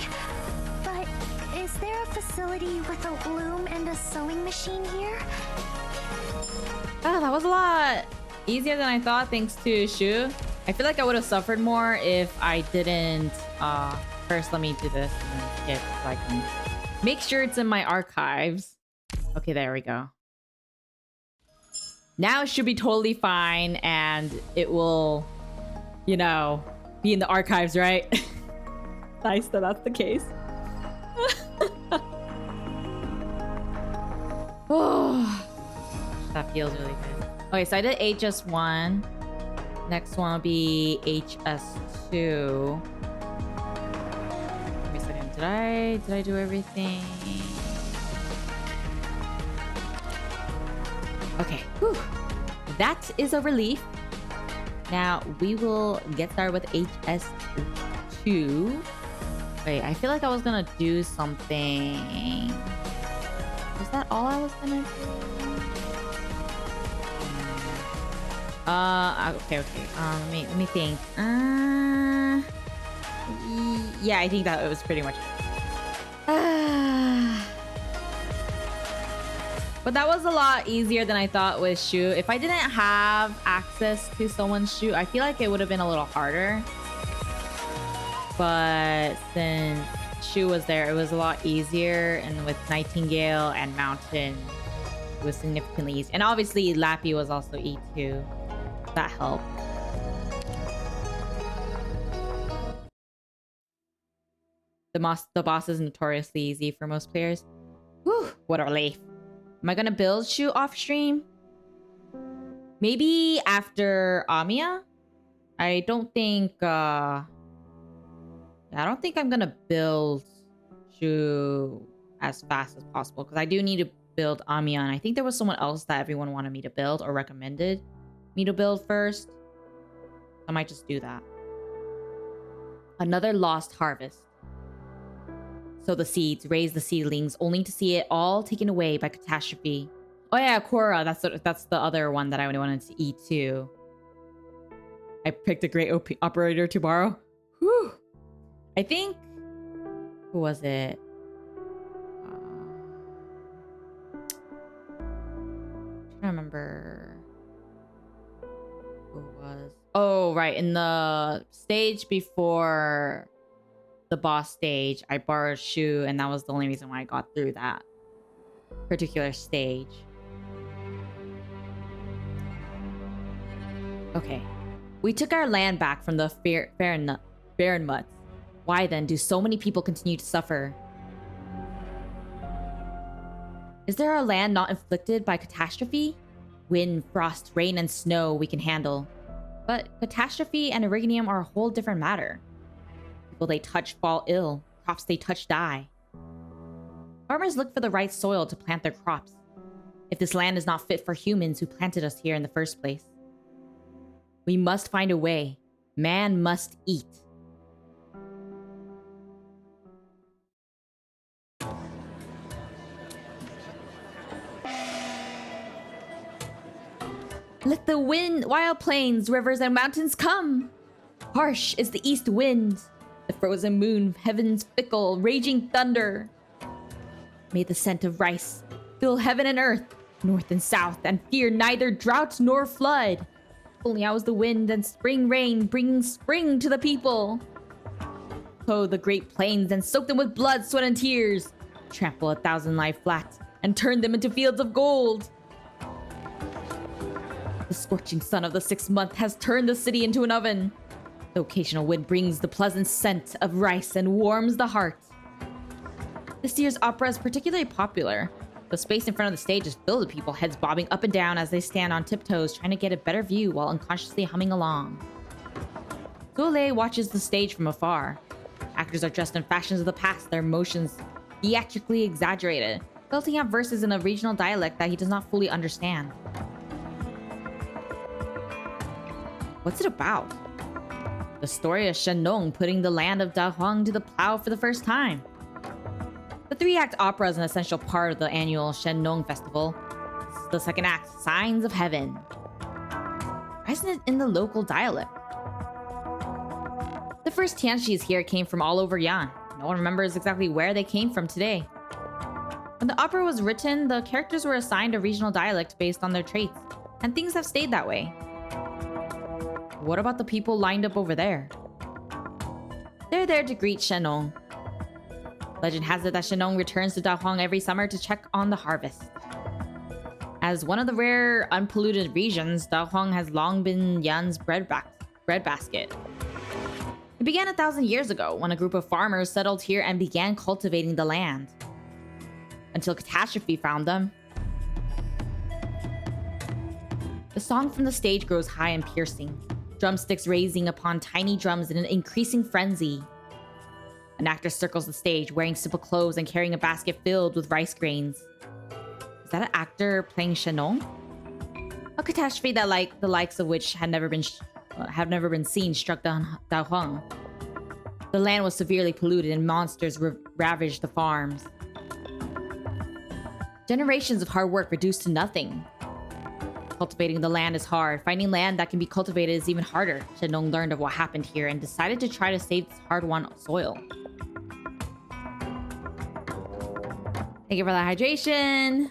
but is there a facility with a loom and a sewing machine here? Oh, that was a lot easier than I thought thanks to Shu. I feel like I would have suffered more if I didn't... First, let me do this and skip so I can make sure it's in my archives. Okay, there we go. Now it should be totally fine and it will, you know, be in the archives, right? Nice that that's the case. Oh, that feels really good. Okay, so I did HS1. Next one will be HS2. Give me a second. Did I do everything? Okay, whew. That is a relief. Now we will get started with HS2. Wait, I feel like I was gonna do something. Was that all I was gonna do? Okay. Let me think. Yeah, I think that it was pretty much it. But that was a lot easier than I thought with Shu. If I didn't have access to someone's Shu, I feel like it would have been a little harder. But since Shu was there, it was a lot easier. And with Nightingale and Mountain, it was significantly easier. And obviously, Lappy was also E2. That helped. The boss is notoriously easy for most players. Whew, what a relief. Am I gonna build Shu off stream? Maybe after Amiya? I don't think I'm gonna build Shu as fast as possible because I do need to build Amiya, and I think there was someone else that everyone wanted me to build or recommended me to build first. I might just do that. Another lost harvest. Sow the seeds, raise the seedlings, only to see it all taken away by catastrophe. Oh yeah, Korra. That's the other one that I wanted to eat too. I picked a great operator to borrow. Whew. I think... Who was it? I'm trying to remember... Who it was? Oh, right. In the stage before... the boss stage, I borrowed Shu, and that was the only reason why I got through that particular stage. Okay. We took our land back from the Baron Mutts. Why then do so many people continue to suffer? Is there a land not inflicted by catastrophe? Wind, frost, rain, and snow we can handle. But catastrophe and Erignium are a whole different matter. People they touch fall ill. Crops they touch die. Farmers look for the right soil to plant their crops. If this land is not fit for humans who planted us here in the first place. We must find a way. Man must eat. Let the wild plains, rivers, and mountains come. Harsh is the east wind, the frozen moon, heaven's fickle, raging thunder. May the scent of rice fill heaven and earth, north and south, and fear neither drought nor flood. Only I was the wind and spring rain, bringing spring to the people. Clothe the great plains and soak them with blood, sweat, and tears. Trample 1,000 lie flat and turn them into fields of gold. The scorching sun of the 6th month has turned the city into an oven. The occasional wind brings the pleasant scent of rice and warms the heart. This year's opera is particularly popular. The space in front of the stage is filled with people, heads bobbing up and down as they stand on tiptoes, trying to get a better view while unconsciously humming along. Zule watches the stage from afar. Actors are dressed in fashions of the past, their motions theatrically exaggerated, belting out verses in a regional dialect that he does not fully understand. What's it about? The story of Shennong putting the land of Dahuang to the plow for the first time. The 3-act opera is an essential part of the annual Shennong Festival. This is the 2nd act, Signs of Heaven. Why isn't it in the local dialect? The first Tianxis here came from all over Yan. No one remembers exactly where they came from today. When the opera was written, the characters were assigned a regional dialect based on their traits, and things have stayed that way. What about the people lined up over there? They're there to greet Shennong. Legend has it that Shennong returns to Dahuang every summer to check on the harvest. As one of the rare unpolluted regions, Dahuang has long been Yan's bread basket. It began 1,000 years ago when a group of farmers settled here and began cultivating the land. Until catastrophe found them. The song from the stage grows high and piercing, drumsticks raising upon tiny drums in an increasing frenzy. An actor circles the stage, wearing simple clothes and carrying a basket filled with rice grains. Is that an actor playing Shennong? A catastrophe that, like the likes of which have never been seen, struck down Dahuang. The land was severely polluted and monsters ravaged the farms. Generations of hard work reduced to nothing. Cultivating the land is hard. Finding land that can be cultivated is even harder. Shennong learned of what happened here and decided to try to save this hard-won soil. Thank you for that hydration.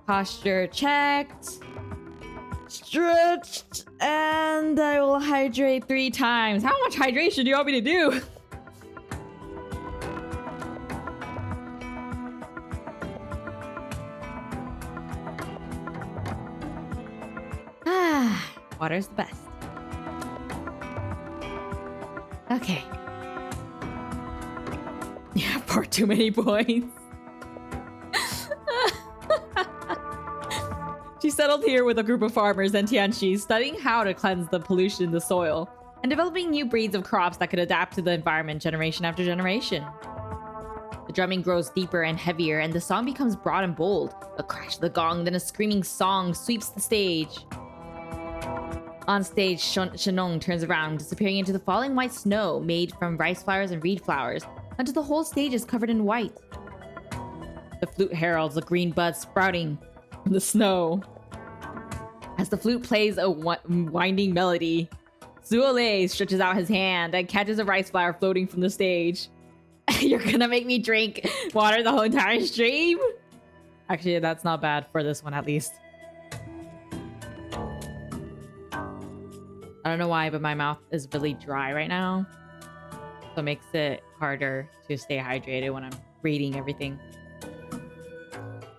Posture checked. Stretched. And I will hydrate 3 times. How much hydration do you want me to do? Water's the best. Okay. Yeah, far too many points. She settled here with a group of farmers and Tianxis, studying how to cleanse the pollution in the soil and developing new breeds of crops that could adapt to the environment generation after generation. The drumming grows deeper and heavier, and the song becomes broad and bold. A crash of the gong, then a screaming song sweeps the stage. On stage, Shennong turns around, disappearing into the falling white snow made from rice flowers and reed flowers, until the whole stage is covered in white. The flute heralds the green buds sprouting from the snow. As the flute plays a winding melody, Zuole stretches out his hand and catches a rice flower floating from the stage. You're gonna make me drink water the whole entire stream? Actually, that's not bad for this one, at least. I don't know why, but my mouth is really dry right now. So it makes it harder to stay hydrated when I'm reading everything.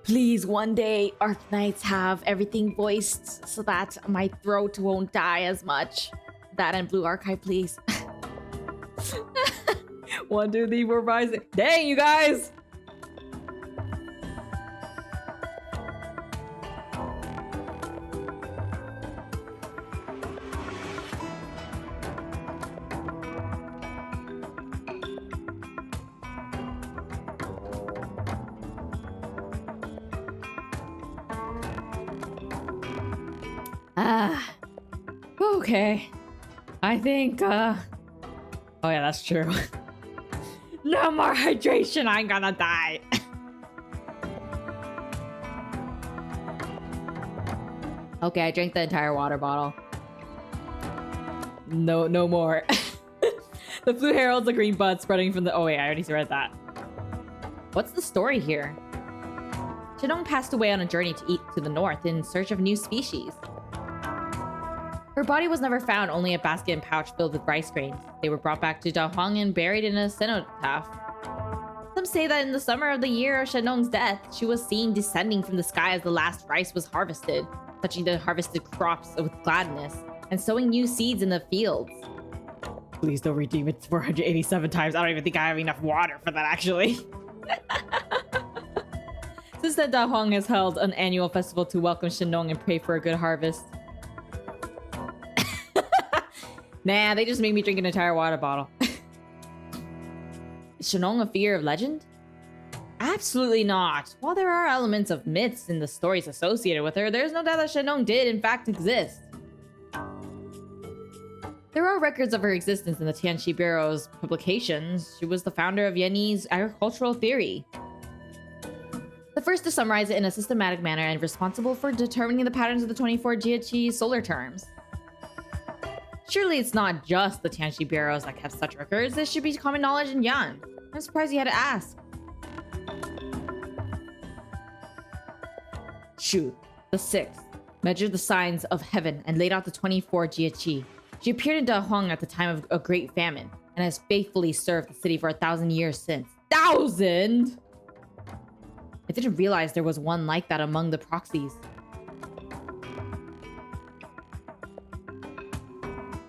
Please, one day, Arknights have everything voiced so that my throat won't die as much. That and Blue Archive, please. 1, 2, 3, 4, 5, 6. Dang, you guys! Okay. I think, oh yeah, that's true. No more hydration, I'm gonna die. Okay, I drank the entire water bottle. No more. The blue heralds, the green buds spreading from the... Oh wait, I already read that. What's the story here? Shennong passed away on a journey to the north in search of new species. Her body was never found, only a basket and pouch filled with rice grains. They were brought back to Dahuang and buried in a cenotaph. Some say that in the summer of the year of Shennong's death, she was seen descending from the sky as the last rice was harvested, touching the harvested crops with gladness, and sowing new seeds in the fields. Please don't redeem it 487 times. I don't even think I have enough water for that, actually. Since then, Dahuang has held an annual festival to welcome Shennong and pray for a good harvest. Nah, they just made me drink an entire water bottle. Is Shennong a figure of legend? Absolutely not. While there are elements of myths in the stories associated with her, there's no doubt that Shennong did in fact exist. There are records of her existence in the Tianxi Bureau's publications. She was the founder of Yanni's agricultural theory. The first to summarize it in a systematic manner and responsible for determining the patterns of the 24 Jieqi solar terms. Surely it's not just the Tianxi Bureaus that kept such records. This should be common knowledge in Yan. I'm surprised you had to ask. Shu, the sixth, measured the signs of heaven and laid out the 24 Jieqi. She appeared in Dahuang at the time of a great famine and has faithfully served the city for 1,000 years since. 1,000?! I didn't realize there was one like that among the proxies.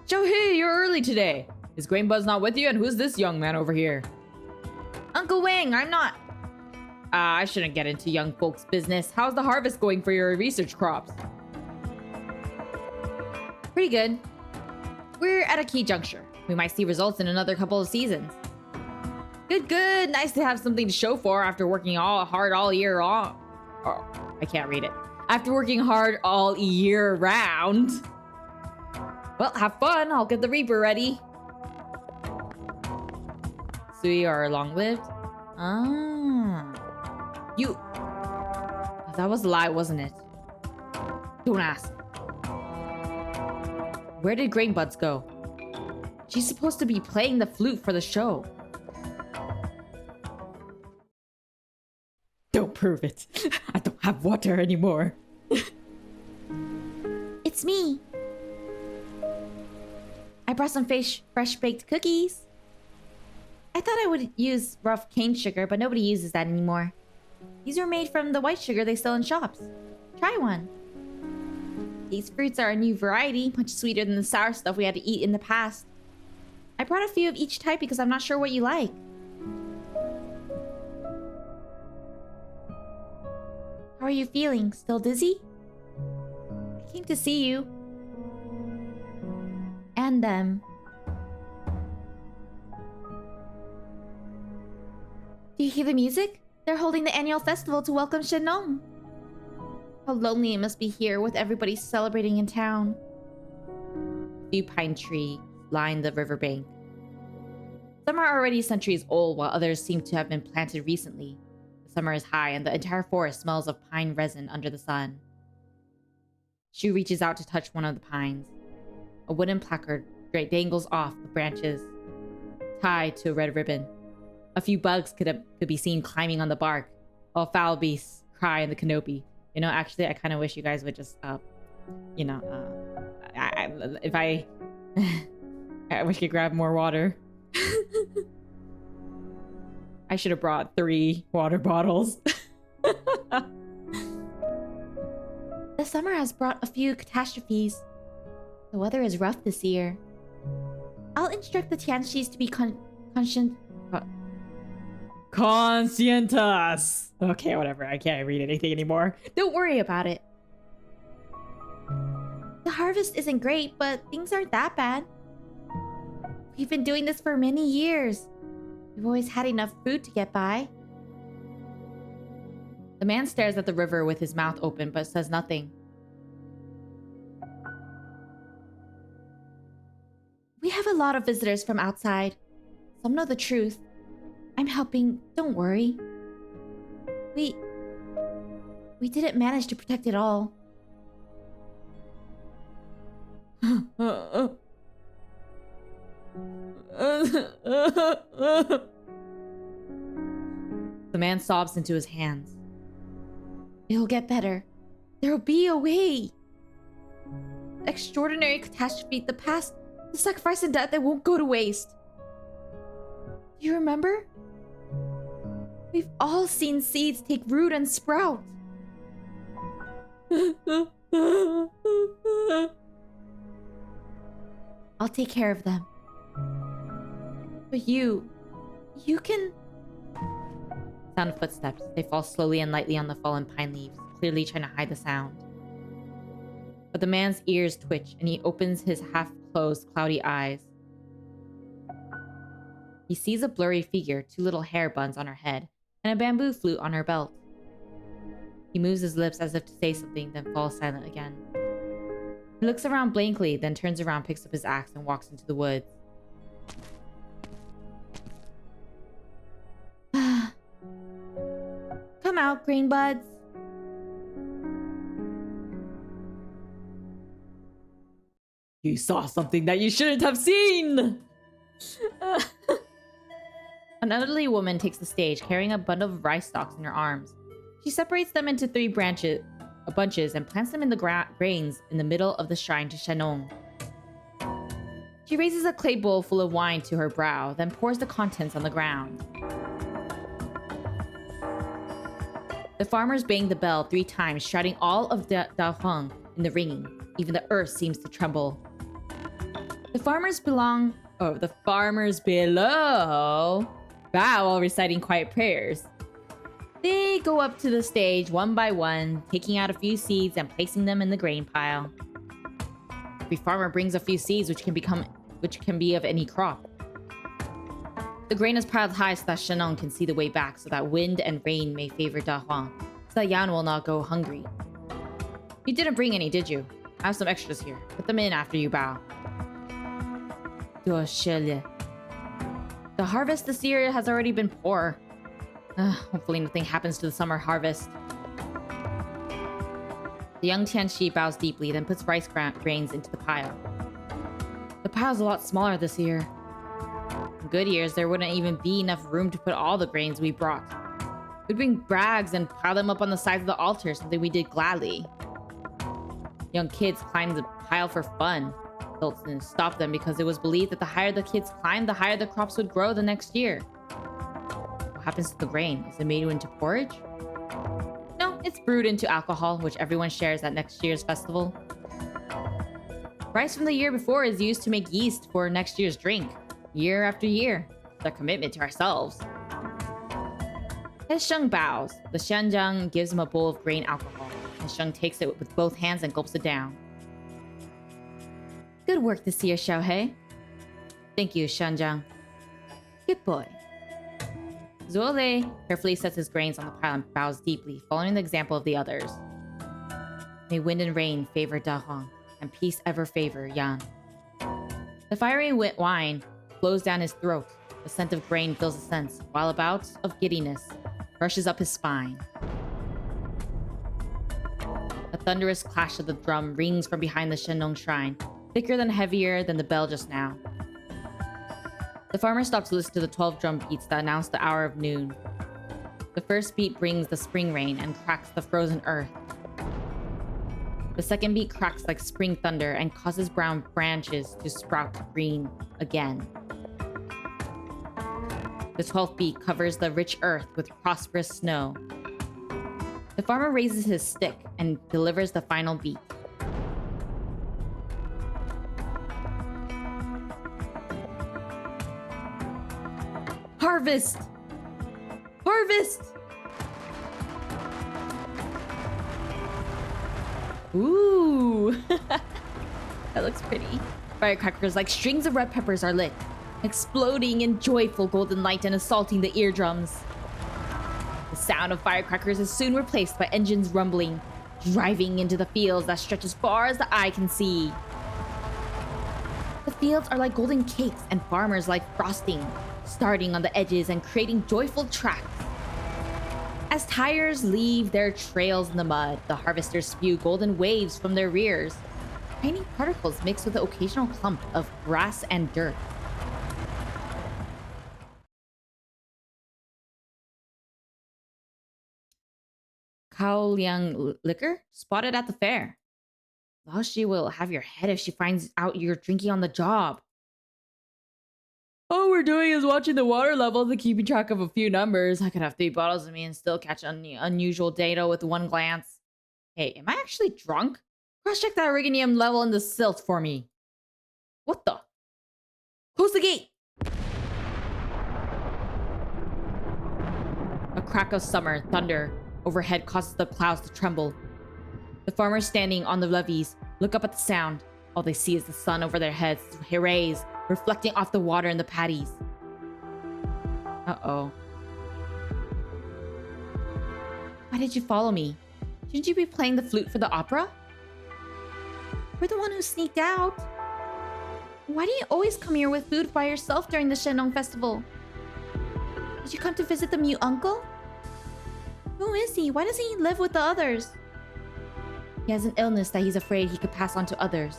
Joe-hee, you're early today. Is Grainbuzz not with you? And who's this young man over here? Uncle Wang, I'm not... I shouldn't get into young folks' business. How's the harvest going for your research crops? Pretty good. We're at a key juncture. We might see results in another couple of seasons. Good. Nice to have something to show for after working hard all year long. Oh, I can't read it. After working hard all year round. Well, have fun. I'll get the Reaper ready. Sui are long-lived? Ah. You... That was a lie, wasn't it? Don't ask. Where did Grainbuds go? She's supposed to be playing the flute for the show. Don't prove it. I don't have water anymore. It's me. I brought some fresh baked cookies. I thought I would use rough cane sugar, but nobody uses that anymore. These were made from the white sugar they sell in shops. Try one. These fruits are a new variety, much sweeter than the sour stuff we had to eat in the past. I brought a few of each type because I'm not sure what you like. How are you feeling? Still dizzy? I came to see you. And them. Do you hear the music? They're holding the annual festival to welcome Shennong. How lonely it must be here with everybody celebrating in town. A few pine trees line the riverbank. Some are already centuries old, while others seem to have been planted recently. The summer is high, and the entire forest smells of pine resin under the sun. Shu reaches out to touch one of the pines. A wooden placard dangles off the branches, tied to a red ribbon. A few bugs could be seen climbing on the bark, while foul beasts cry in the canopy. You know, actually, I kind of wish you guys would just, I wish I could grab more water. I should have brought 3 water bottles. The summer has brought a few catastrophes. The weather is rough this year. I'll instruct the Tianxis to be conscientious. Okay, whatever. I can't read anything anymore. Don't worry about it. The harvest isn't great, but things aren't that bad. We've been doing this for many years. We've always had enough food to get by. The man stares at the river with his mouth open but says nothing. We have a lot of visitors from outside. Some know the truth. I'm helping, don't worry. We didn't manage to protect it all. The man sobs into his hands. It'll get better. There'll be a way. The extraordinary catastrophe, the past, the sacrifice and death that won't go to waste. Do you remember? We've all seen seeds take root and sprout. I'll take care of them. But you can... Sound of footsteps. They fall slowly and lightly on the fallen pine leaves, clearly trying to hide the sound. But the man's ears twitch, and he opens his half-closed, cloudy eyes. He sees a blurry figure, 2 little hair buns on her head, and a bamboo flute on her belt. He moves his lips as if to say something, then falls silent again. He looks around blankly, then turns around, picks up his axe, and walks into the woods. Come out, green buds. You saw something that you shouldn't have seen! An elderly woman takes the stage, carrying a bundle of rice stalks in her arms. She separates them into 3 bunches and plants them in the grains in the middle of the shrine to Shennong. She raises a clay bowl full of wine to her brow, then pours the contents on the ground. The farmers bang the bell 3 times, shouting all of Dahuang in the ringing. Even the earth seems to tremble. The farmers below bow while reciting quiet prayers. They go up to the stage one by one, taking out a few seeds and placing them in the grain pile. Every farmer brings a few seeds which can be of any crop. The grain is piled high so that Shennong can see the way back, so that wind and rain may favor Dahuang, so that Yan will not go hungry. You didn't bring any, did you? I have some extras here. Put them in after you bow. The harvest this year has already been poor. Hopefully nothing happens to the summer harvest. The young Tianxi bows deeply, then puts rice grains into the pile. The pile's a lot smaller this year. In good years, there wouldn't even be enough room to put all the grains we brought. We'd bring bags and pile them up on the sides of the altar, something we did gladly. Young kids climbed the pile for fun. Adults didn't stop them because it was believed that the higher the kids climbed, the higher the crops would grow the next year. What happens to the grain? Is it made into porridge? No, it's brewed into alcohol, which everyone shares at next year's festival. Rice from the year before is used to make yeast for next year's drink, year after year. It's a commitment to ourselves. As Sheng bows, the Xianjiang gives him a bowl of grain alcohol. As Sheng takes it with both hands and gulps it down. Good work this year, Xiaohei. Thank you, Xianjiang. Good boy. Zuolei carefully sets his grains on the pile and bows deeply, following the example of the others. May wind and rain favor Dahuang, and peace ever favor Yan. The fiery wine flows down his throat. The scent of grain fills his sense, while a bout of giddiness rushes up his spine. A thunderous clash of the drum rings from behind the Shennong shrine, thicker and heavier than the bell just now. The farmer stops to listen to the 12 drum beats that announce the hour of noon. The first beat brings the spring rain and cracks the frozen earth. The second beat cracks like spring thunder and causes brown branches to sprout green again. The 12th beat covers the rich earth with prosperous snow. The farmer raises his stick and delivers the final beat. Harvest! Harvest! Ooh! That looks pretty. Firecrackers like strings of red peppers are lit, exploding in joyful golden light and assaulting the eardrums. The sound of firecrackers is soon replaced by engines rumbling, driving into the fields that stretch as far as the eye can see. The fields are like golden cakes and farmers like frosting, starting on the edges and creating joyful tracks. As tires leave their trails in the mud, the harvesters spew golden waves from their rears. tiny particles mixed with the occasional clump of grass and dirt. Kaoliang liquor spotted at the fair. Well, she will have your head if she finds out you're drinking on the job. All we're doing is watching the water levels and keeping track of a few numbers. I could have 3 bottles of me and still catch unusual data with one glance. Hey, am I actually drunk? Cross-check that Reginium level in the silt for me. What the? Close the gate! A crack of summer thunder overhead causes the clouds to tremble. The farmers standing on the levees look up at the sound. All they see is the sun over their heads, rays reflecting off the water in the paddies. Uh-oh. Why did you follow me? Shouldn't you be playing the flute for the opera? We're the one who sneaked out. Why do you always come here with food by yourself during the Shennong Festival? Did you come to visit the mute uncle? Who is he? Why doesn't he live with the others? He has an illness that he's afraid he could pass on to others.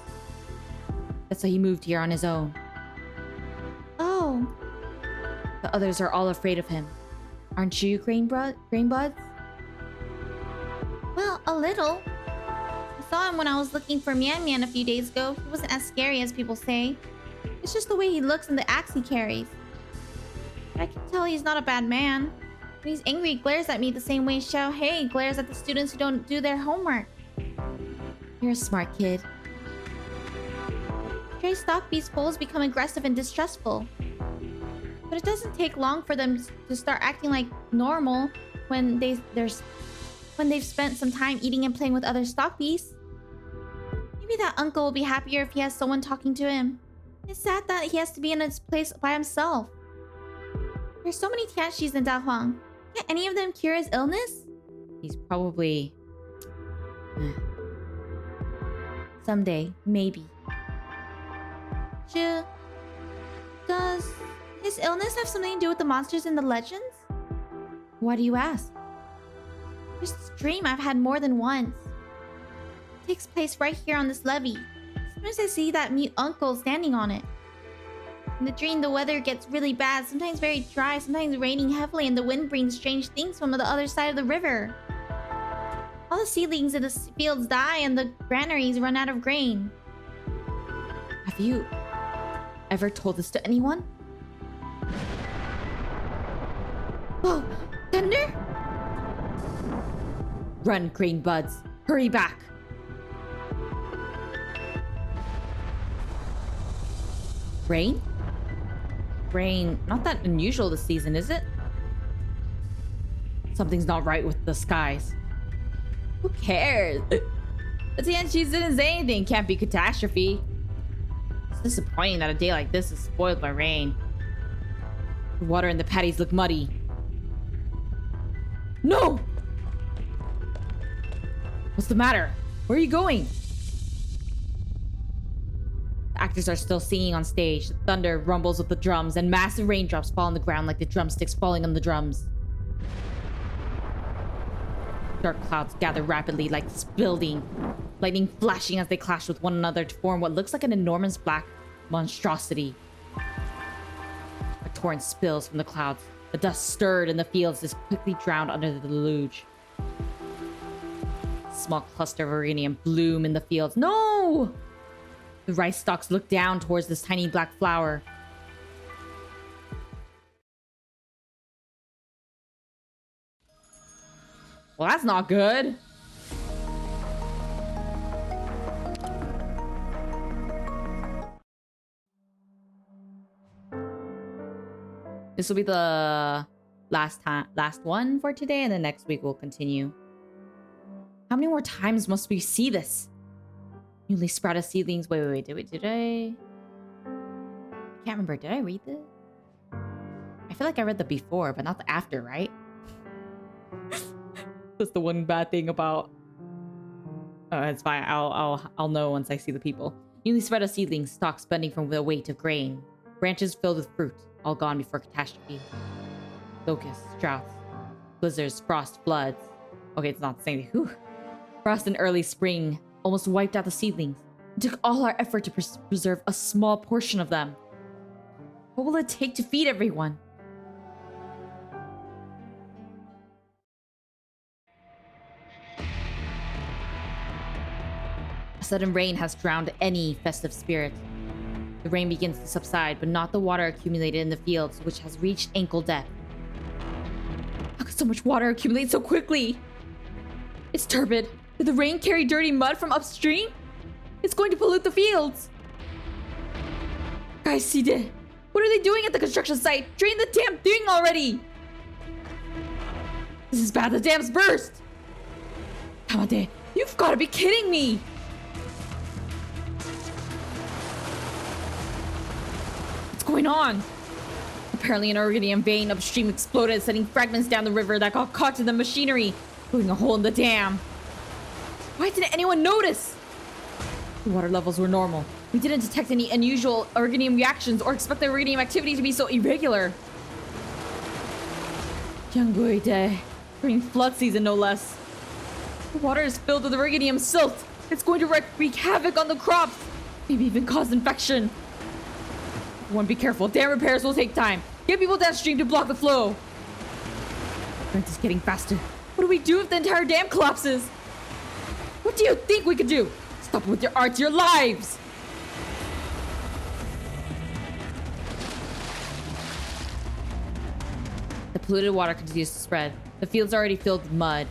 That's why he moved here on his own. Oh. The others are all afraid of him. Aren't you, Grainbuds? Well, a little. I saw him when I was looking for Mian Mian a few days ago. He wasn't as scary as people say. It's just the way he looks and the axe he carries. But I can tell he's not a bad man. When he's angry, he glares at me the same way Xiao Hei glares at the students who don't do their homework. You're a smart kid. Stray stock beast foals become aggressive and distrustful. But it doesn't take long for them to start acting like normal when they've spent some time eating and playing with other stock beasts. Maybe that uncle will be happier if he has someone talking to him. It's sad that he has to be in his place by himself. There's so many Tianxis in Dahuang. Can't any of them cure his illness? He's probably... Someday, maybe. Does his illness have something to do with the monsters in the legends? Why do you ask? There's this dream I've had more than once. It takes place right here on this levee. Sometimes I see that mute uncle standing on it. In the dream, the weather gets really bad, sometimes very dry, sometimes raining heavily, and the wind brings strange things from the other side of the river. All the seedlings in the fields die, and the granaries run out of grain. Have you ever told this to anyone? Whoa! Thunder? Run, Green Buds. Hurry back. Rain? Rain, not that unusual this season, is it? Something's not right with the skies. Who cares? The Tianxis didn't say anything. Can't be catastrophe. It's disappointing that a day like this is spoiled by rain. The water in the paddies look muddy. No! What's the matter? Where are you going? The actors are still singing on stage. The thunder rumbles with the drums, and massive raindrops fall on the ground like the drumsticks falling on the drums. Dark clouds gather rapidly like this building, lightning flashing as they clash with one another to form what looks like an enormous black monstrosity. A torrent spills from the clouds. The dust stirred in the fields is quickly drowned under the deluge. A small cluster of Iranium bloom in the fields. No! The rice stalks look down towards this tiny black flower. Well, that's not good. This will be the last one for today, and then next week we'll continue. How many more times must we see this? Newly sprouted seedlings. Wait. Did I? I can't remember. Did I read this? I feel like I read the before, but not the after, right? That's the one bad thing about... Oh, it's fine. I'll know once I see the people. Newly sprouted seedlings, stalks bending from the weight of grain. Branches filled with fruit, all gone before catastrophe. Locusts, droughts, blizzards, frost, floods. Okay, it's not the same thing. Whew. Frost in early spring almost wiped out the seedlings. It took all our effort to preserve a small portion of them. What will it take to feed everyone? A sudden rain has drowned any festive spirit. The rain begins to subside, but not the water accumulated in the fields, which has reached ankle depth. How could so much water accumulate so quickly? It's turbid. Did the rain carry dirty mud from upstream? It's going to pollute the fields. Guys, see this? What are they doing at the construction site? Drain the damn thing already! This is bad. The dam's burst. Tamade, you've got to be kidding me! What's going on? Apparently an Organium vein upstream exploded, sending fragments down the river that got caught in the machinery, putting a hole in the dam. Why didn't anyone notice? The water levels were normal. We didn't detect any unusual Organium reactions or expect the Organium activity to be so irregular. Jiangui Day. During flood season, no less. The water is filled with Organium silt. It's going to wreak havoc on the crops. Maybe even cause infection. Everyone be careful. Dam repairs will take time. Get people downstream to block the flow. The current is getting faster. What do we do if the entire dam collapses? What do you think we could do? Stop with your arts, your lives! The polluted water continues to spread. The field's already filled with mud.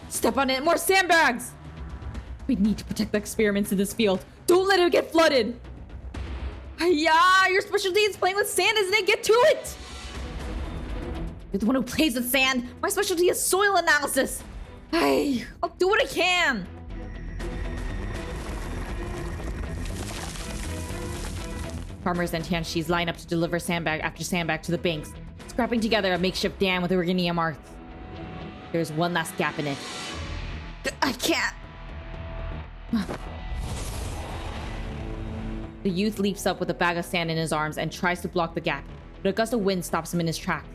Step on it! More sandbags! We need to protect the experiments in this field. Don't let it get flooded! Yeah, your specialty is playing with sand, isn't it? Get to it! You're the one who plays with sand. My specialty is soil analysis. I'll do what I can. Farmers and Tianxis line up to deliver sandbag after sandbag to the banks, scrapping together a makeshift dam with Organium arts. There's one last gap in it. I can't. The youth leaps up with a bag of sand in his arms and tries to block the gap, but a gust of wind stops him in his tracks.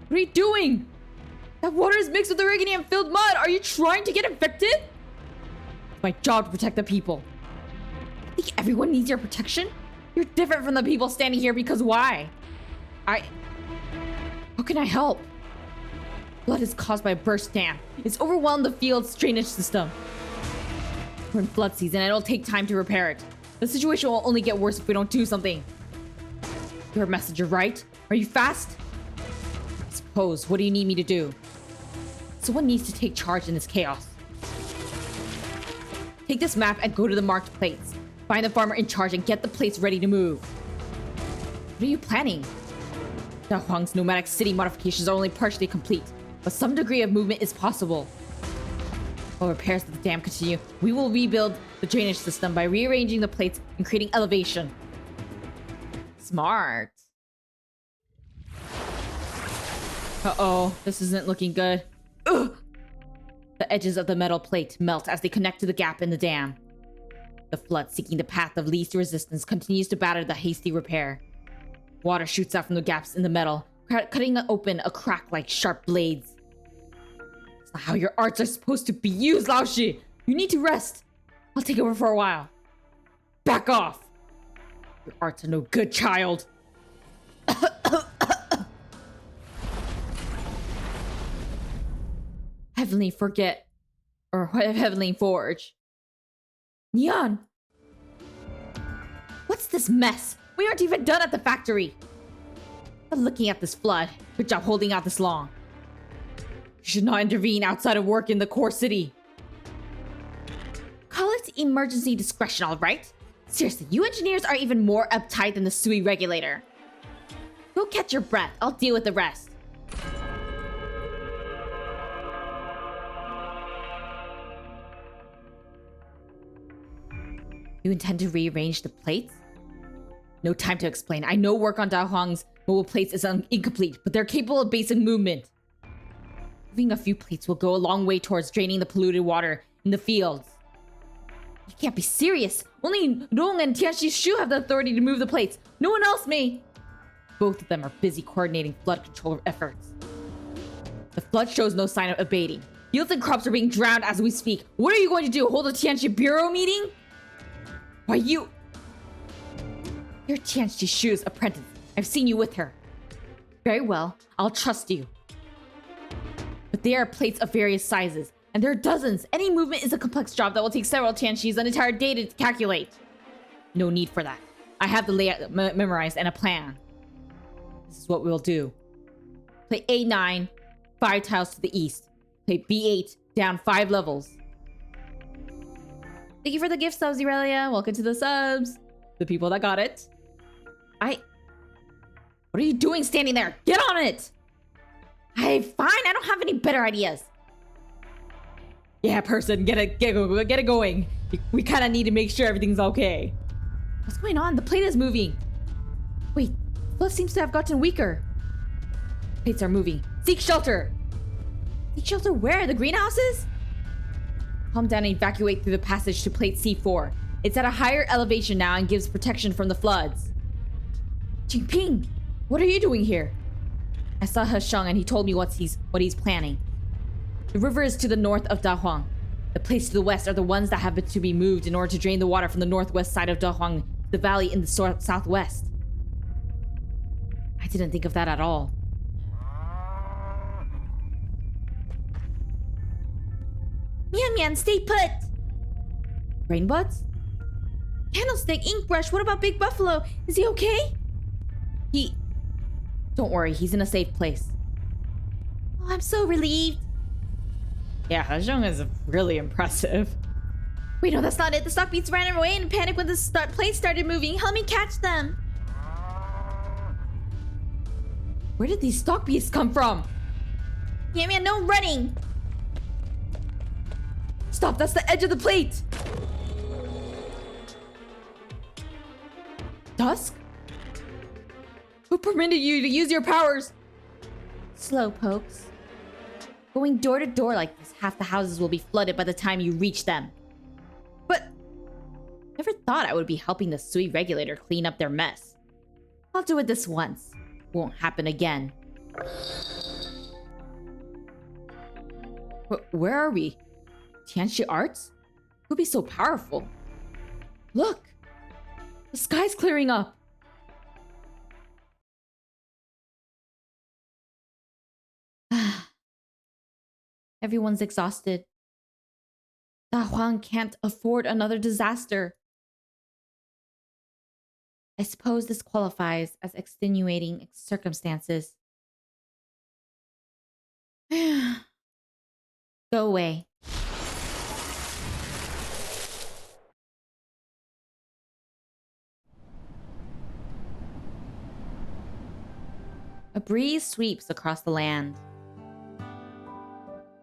What are you doing? That water is mixed with Organium-filled mud. Are you trying to get infected? It's my job to protect the people. I think everyone needs your protection? You're different from the people standing here because why? How can I help? Blood is caused by a burst dam. It's overwhelmed the field's drainage system. We're in flood season and it'll take time to repair it. The situation will only get worse if we don't do something. You're a messenger, right? Are you fast? I suppose. What do you need me to do? Someone needs to take charge in this chaos. Take this map and go to the marked plates. Find the farmer in charge and get the plates ready to move. What are you planning? Dahuang's nomadic city modifications are only partially complete, but some degree of movement is possible. While repairs to the dam continue, we will rebuild the drainage system by rearranging the plates and creating elevation. Smart. Uh-oh, this isn't looking good. Ugh! The edges of the metal plate melt as they connect to the gap in the dam. The flood, seeking the path of least resistance, continues to batter the hasty repair. Water shoots out from the gaps in the metal, cutting open a crack like sharp blades. It's not how your arts are supposed to be used, Laoshi! You need to rest. I'll take over for a while. Back off! Your arts are no good, child. Heavenly Heavenly Forge. Neon! What's this mess? We aren't even done at the factory. But looking at this flood, good job holding out this long. You should not intervene outside of work in the core city. Call it emergency discretion, alright? Seriously, you engineers are even more uptight than the Sui Regulator. Go catch your breath, I'll deal with the rest. You intend to rearrange the plates? No time to explain. I know work on Dahuang's mobile plates is incomplete, but they're capable of basic movement. Moving a few plates will go a long way towards draining the polluted water in the fields. You can't be serious. Only Rong and Tianxi Shu have the authority to move the plates. No one else may. Both of them are busy coordinating flood control efforts. The flood shows no sign of abating. Fields and crops are being drowned as we speak. What are you going to do? Hold a Tianxi Bureau meeting? Why you... You're Tianqi Shu's apprentice. I've seen you with her. Very well, I'll trust you. But there are plates of various sizes, and there are dozens. Any movement is a complex job that will take several Tianqis an entire day to calculate. No need for that. I have the layout memorized and a plan. This is what we'll do. Plate A9, 5 tiles to the east. Plate B8, down 5 levels. Thank you for the gift subs, Aurelia. Welcome to the subs. The people that got it. What are you doing standing there? Get on it! Hey, fine. I don't have any better ideas. Yeah, person, get it going. We kind of need to make sure everything's okay. What's going on? The plate is moving. Wait, the flood seems to have gotten weaker. Plates are moving. Seek shelter. Seek shelter where? The greenhouses? Calm down and evacuate through the passage to plate C4. It's at a higher elevation now and gives protection from the floods. Jingping, what are you doing here? I saw Sheng and he told me what he's planning. The river is to the north of Dahuang. The plates to the west are the ones that have to be moved in order to drain the water from the northwest side of Dahuang to the valley in the southwest. I didn't think of that at all. Mian Mian, stay put! Rainbuds? Candlestick, ink brush, what about Big Buffalo? Is he okay? Don't worry, he's in a safe place. Oh, I'm so relieved. Yeah, Hezhong is really impressive. Wait, no, that's not it. The stock beats ran away in panic when the plate started moving. Help me catch them. Where did these stock beasts come from? Yeah, man, no running. Stop, that's the edge of the plate. Dusk? Who permitted you to use your powers? Slowpokes. Going door to door like this, half the houses will be flooded by the time you reach them. But never thought I would be helping the Sui Regulator clean up their mess. I'll do it this once. Won't happen again. Where are we? Tianxi Arts? Who'd be so powerful? Look! The sky's clearing up! Everyone's exhausted. Dahuang can't afford another disaster. I suppose this qualifies as extenuating circumstances. Go away. A breeze sweeps across the land.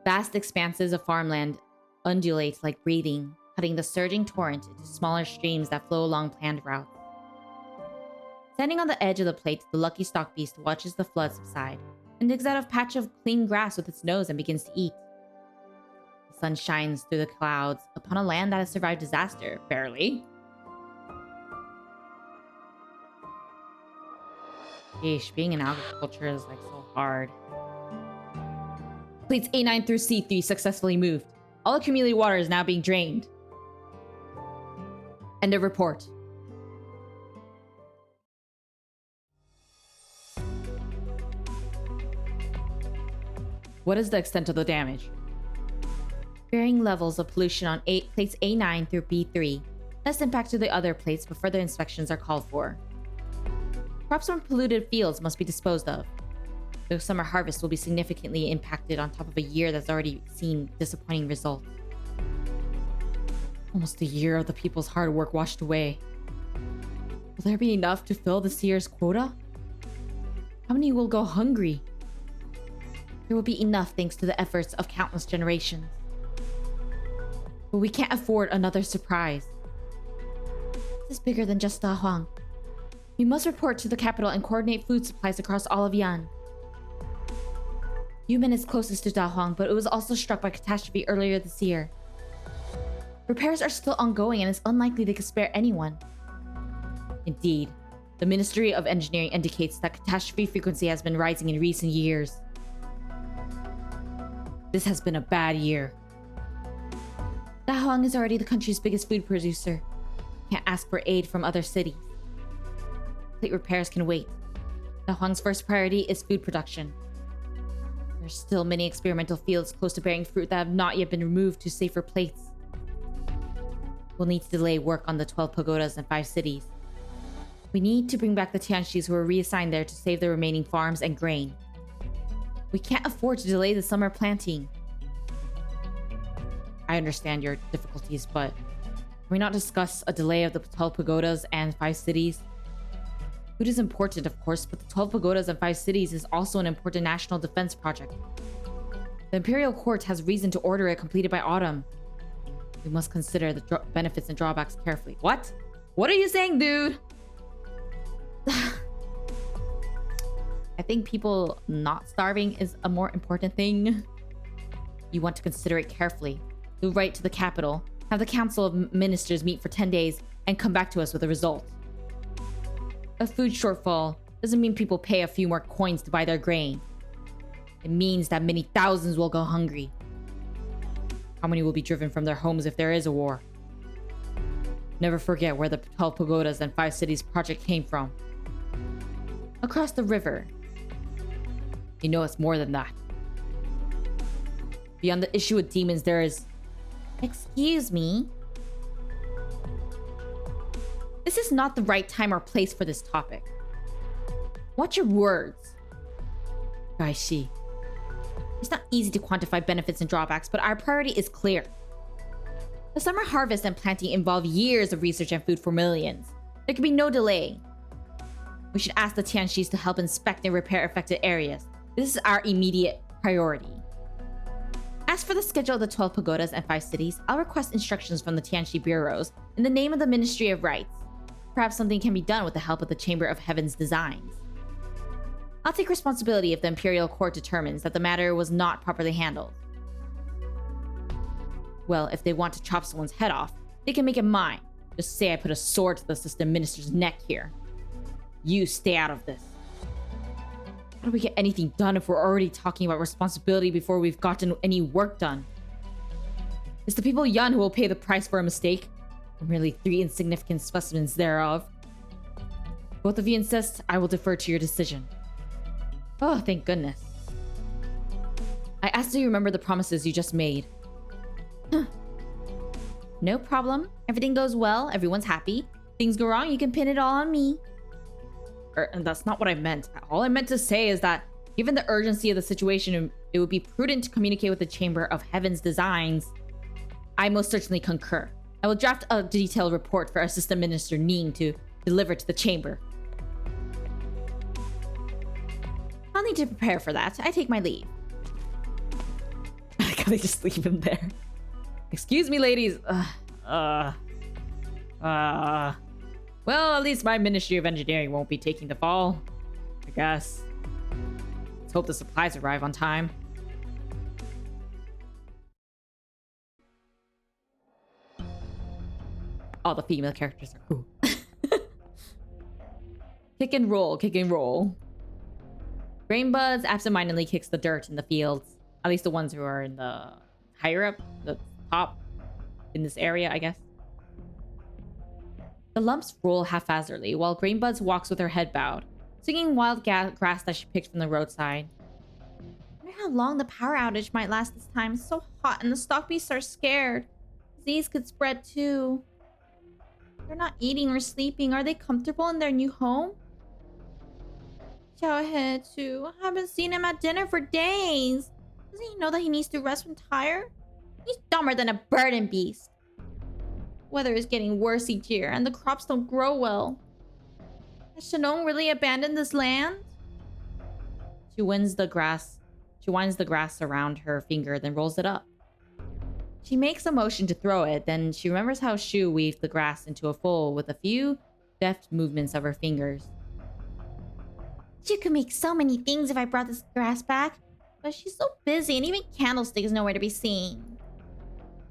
Vast expanses of farmland undulate like breathing, cutting the surging torrent into smaller streams that flow along planned routes. Standing on the edge of the plate, the lucky stock beast watches the flood subside and digs out a patch of clean grass with its nose and begins to eat. The sun shines through the clouds upon a land that has survived disaster, barely. Yeesh, being in agriculture is like so hard. Plates A9 through C3 successfully moved. All accumulated water is now being drained. End of report. What is the extent of the damage? Varying levels of pollution on plates A9 through B3. Less impact to the other plates, but further inspections are called for. Crops from polluted fields must be disposed of. The summer harvest will be significantly impacted on top of a year that's already seen disappointing results. Almost a year of the people's hard work washed away. Will there be enough to fill this year's quota? How many will go hungry? There will be enough thanks to the efforts of countless generations. But we can't afford another surprise. This is bigger than just Dahuang. We must report to the capital and coordinate food supplies across all of Yan. Yumen is closest to Dahuang, but it was also struck by catastrophe earlier this year. Repairs are still ongoing and it's unlikely they could spare anyone. Indeed, the Ministry of Engineering indicates that catastrophe frequency has been rising in recent years. This has been a bad year. Dahuang is already the country's biggest food producer. Can't ask for aid from other cities. Plate repairs can wait. Dahuang's first priority is food production. There's still many experimental fields close to bearing fruit that have not yet been removed to safer plates. We'll need to delay work on the 12 pagodas and 5 cities. We need to bring back the Tianxis who were reassigned there to save the remaining farms and grain. We can't afford to delay the summer planting. I understand your difficulties, but can we not discuss a delay of the 12 pagodas and 5 cities? Food is important, of course, but the 12 pagodas and 5 cities is also an important national defense project. The Imperial Court has reason to order it completed by autumn. We must consider the benefits and drawbacks carefully. What? What are you saying, dude? I think people not starving is a more important thing. You want to consider it carefully. You'll write to the capital, have the Council of Ministers meet for 10 days, and come back to us with a result. A food shortfall doesn't mean people pay a few more coins to buy their grain. It means that many thousands will go hungry. How many will be driven from their homes if there is a war? Never forget where the 12 pagodas and 5 cities project came from. Across the river. You know it's more than that. Beyond the issue with demons, there is... Excuse me? This is not the right time or place for this topic. Watch your words. Gaishi. It's not easy to quantify benefits and drawbacks, but our priority is clear. The summer harvest and planting involve years of research and food for millions. There can be no delay. We should ask the Tianxis to help inspect and repair affected areas. This is our immediate priority. As for the schedule of the 12 pagodas and 5 cities, I'll request instructions from the Tianxi bureaus in the name of the Ministry of Rights. Perhaps something can be done with the help of the Chamber of Heaven's designs. I'll take responsibility if the Imperial Court determines that the matter was not properly handled. Well, if they want to chop someone's head off, they can make it mine. Just say I put a sword to the assistant minister's neck here. You stay out of this. How do we get anything done if we're already talking about responsibility before we've gotten any work done? It's the people Yun who will pay the price for a mistake, or merely 3 insignificant specimens thereof. If both of you insist, I will defer to your decision. Oh, thank goodness. I asked you to remember the promises you just made. No problem. Everything goes well. Everyone's happy. Things go wrong, you can pin it all on me. And that's not what I meant. All I meant to say is that, given the urgency of the situation, it would be prudent to communicate with the Chamber of Heaven's designs. I most certainly concur. I will draft a detailed report for Assistant Minister Ning to deliver to the Chamber. I'll need to prepare for that. I take my leave. I like how they just leave him there. Excuse me, ladies. Well, at least my Ministry of Engineering won't be taking the fall, I guess. Let's hope the supplies arrive on time. All the female characters are cool. Kick and roll, kick and roll. Rainbuds absentmindedly kicks the dirt in the fields. At least the ones who are in the higher up, the top in this area, I guess. The lumps roll haphazardly while Grainbuds walks with her head bowed, swinging wild grass that she picked from the roadside. I wonder how long the power outage might last this time. It's so hot and the stock beasts are scared. Disease could spread too. They're not eating or sleeping. Are they comfortable in their new home? Xiaohe too. I haven't seen him at dinner for days. Doesn't he know that he needs to rest when tired? He's dumber than a burden beast. Weather is getting worse each year, and the crops don't grow well. Has Shennong really abandoned this land? She winds the grass around her finger, then rolls it up. She makes a motion to throw it, then she remembers how Shu weaved the grass into a fold with a few deft movements of her fingers. She could make so many things if I brought this grass back, but she's so busy, and even Candlestick is nowhere to be seen.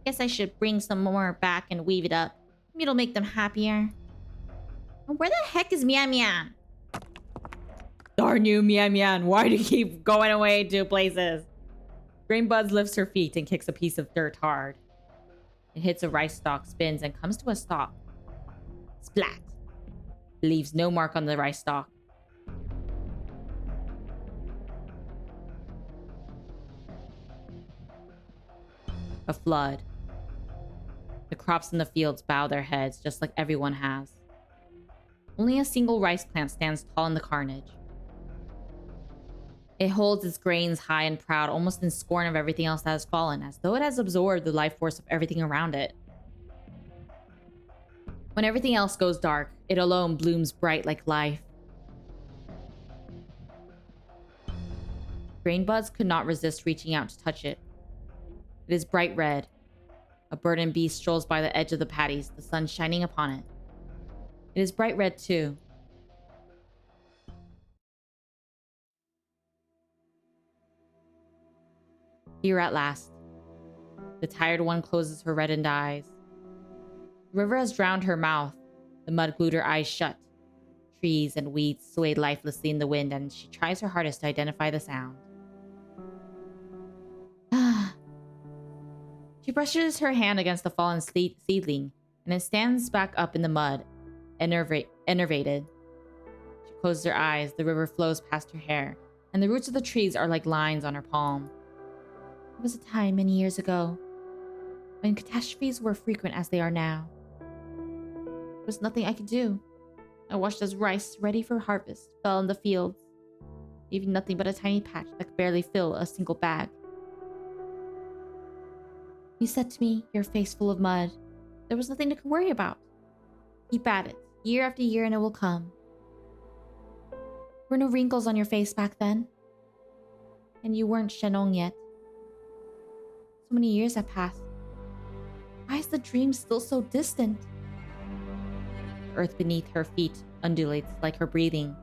Guess I should bring some more back and weave it up. Maybe it'll make them happier. And where the heck is Mian Mian? Darn you, Mian Mian. Why do you keep going away to places? Grainbuds lifts her feet and kicks a piece of dirt hard. It hits a rice stalk, spins, and comes to a stop. Splat. Leaves no mark on the rice stalk. A flood. The crops in the fields bow their heads, just like everyone has. Only a single rice plant stands tall in the carnage. It holds its grains high and proud, almost in scorn of everything else that has fallen, as though it has absorbed the life force of everything around it. When everything else goes dark, it alone blooms bright like life. Grain buds could not resist reaching out to touch it. It is bright red. A bird and bee strolls by the edge of the paddies, the sun shining upon it. It is bright red too. Here at last. The tired one closes her reddened eyes. The river has drowned her mouth. The mud glued her eyes shut. Trees and weeds swayed lifelessly in the wind, and she tries her hardest to identify the sound. She brushes her hand against the fallen seedling, and it stands back up in the mud, enervated. She closes her eyes. The river flows past her hair, and the roots of the trees are like lines on her palm. There was a time many years ago when catastrophes were frequent as they are now. There was nothing I could do. I watched as rice, ready for harvest, fell in the fields, leaving nothing but a tiny patch that could barely fill a single bag. You said to me, your face full of mud, there was nothing to worry about. Keep at it, year after year, and it will come. There were no wrinkles on your face back then. And you weren't Shennong yet. So many years have passed. Why is the dream still so distant? The earth beneath her feet undulates like her breathing,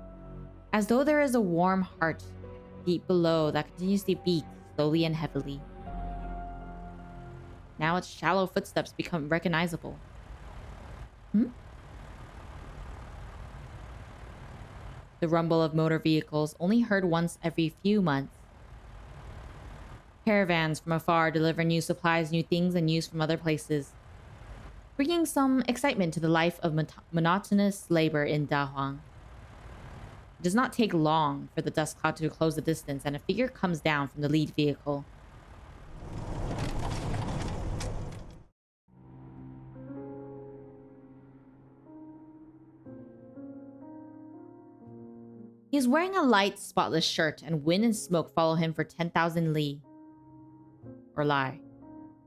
as though there is a warm heart deep below that continuously beats slowly and heavily. Now its shallow footsteps become recognizable. The rumble of motor vehicles, only heard once every few months. Caravans from afar deliver new supplies, new things, and news from other places, bringing some excitement to the life of monotonous labor in Dahuang. It does not take long for the dust cloud to close the distance, and a figure comes down from the lead vehicle. He is wearing a light, spotless shirt, and wind and smoke follow him for 10,000 li. Or lie.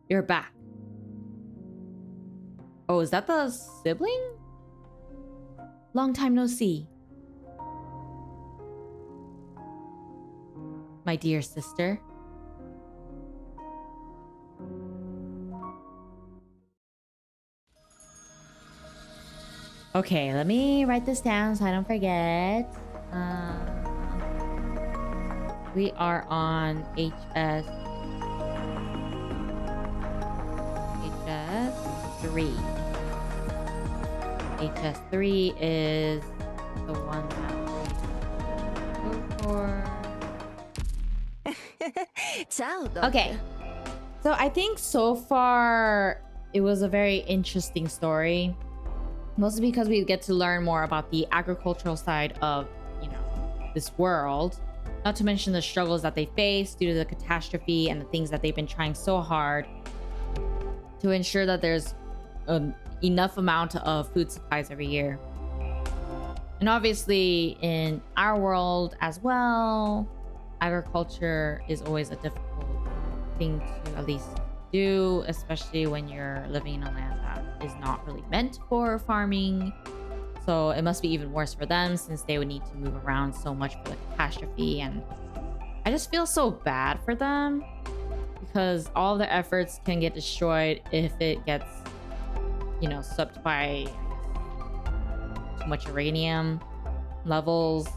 You're back. Oh, is that the sibling? Long time no see. My dear sister. Okay, let me write this down so I don't forget. We are on HS3. HS3 is the one that we go for. Ciao, Okay. So I think so far it was a very interesting story. Mostly because we get to learn more about the agricultural side of, this world. Not to mention the struggles that they face due to the catastrophe and the things that they've been trying so hard to ensure that there's enough amount of food supplies every year. And obviously in our world as well, agriculture is always a difficult thing to at least do, especially when you're living in a land that is not really meant for farming. So it must be even worse for them since they would need to move around so much for the catastrophe. And I just feel so bad for them because all their efforts can get destroyed if it gets, swept by too much uranium levels.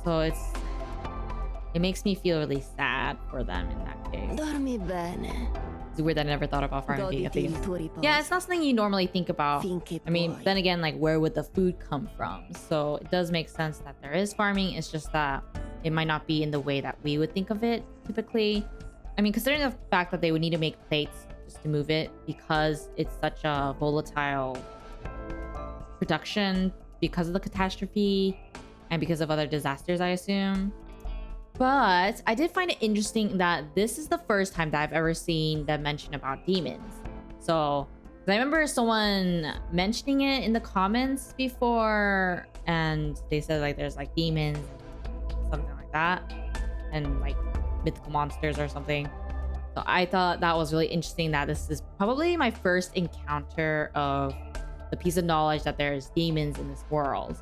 So it makes me feel really sad for them in that case. Dormi bene. It's weird that I never thought about farming being a thing. Yeah, it's not something you normally think about. I mean, then again, where would the food come from? So it does make sense that there is farming. It's just that it might not be in the way that we would think of it typically. I mean, considering the fact that they would need to make plates just to move it because it's such a volatile production because of the catastrophe and because of other disasters, I assume. But I did find it interesting that this is the first time that I've ever seen them mention about demons. So I remember someone mentioning it in the comments before, and they said like there's like demons, something like that, and like mythical monsters or something. So I thought that was really interesting that this is probably my first encounter of the piece of knowledge that there's demons in this world.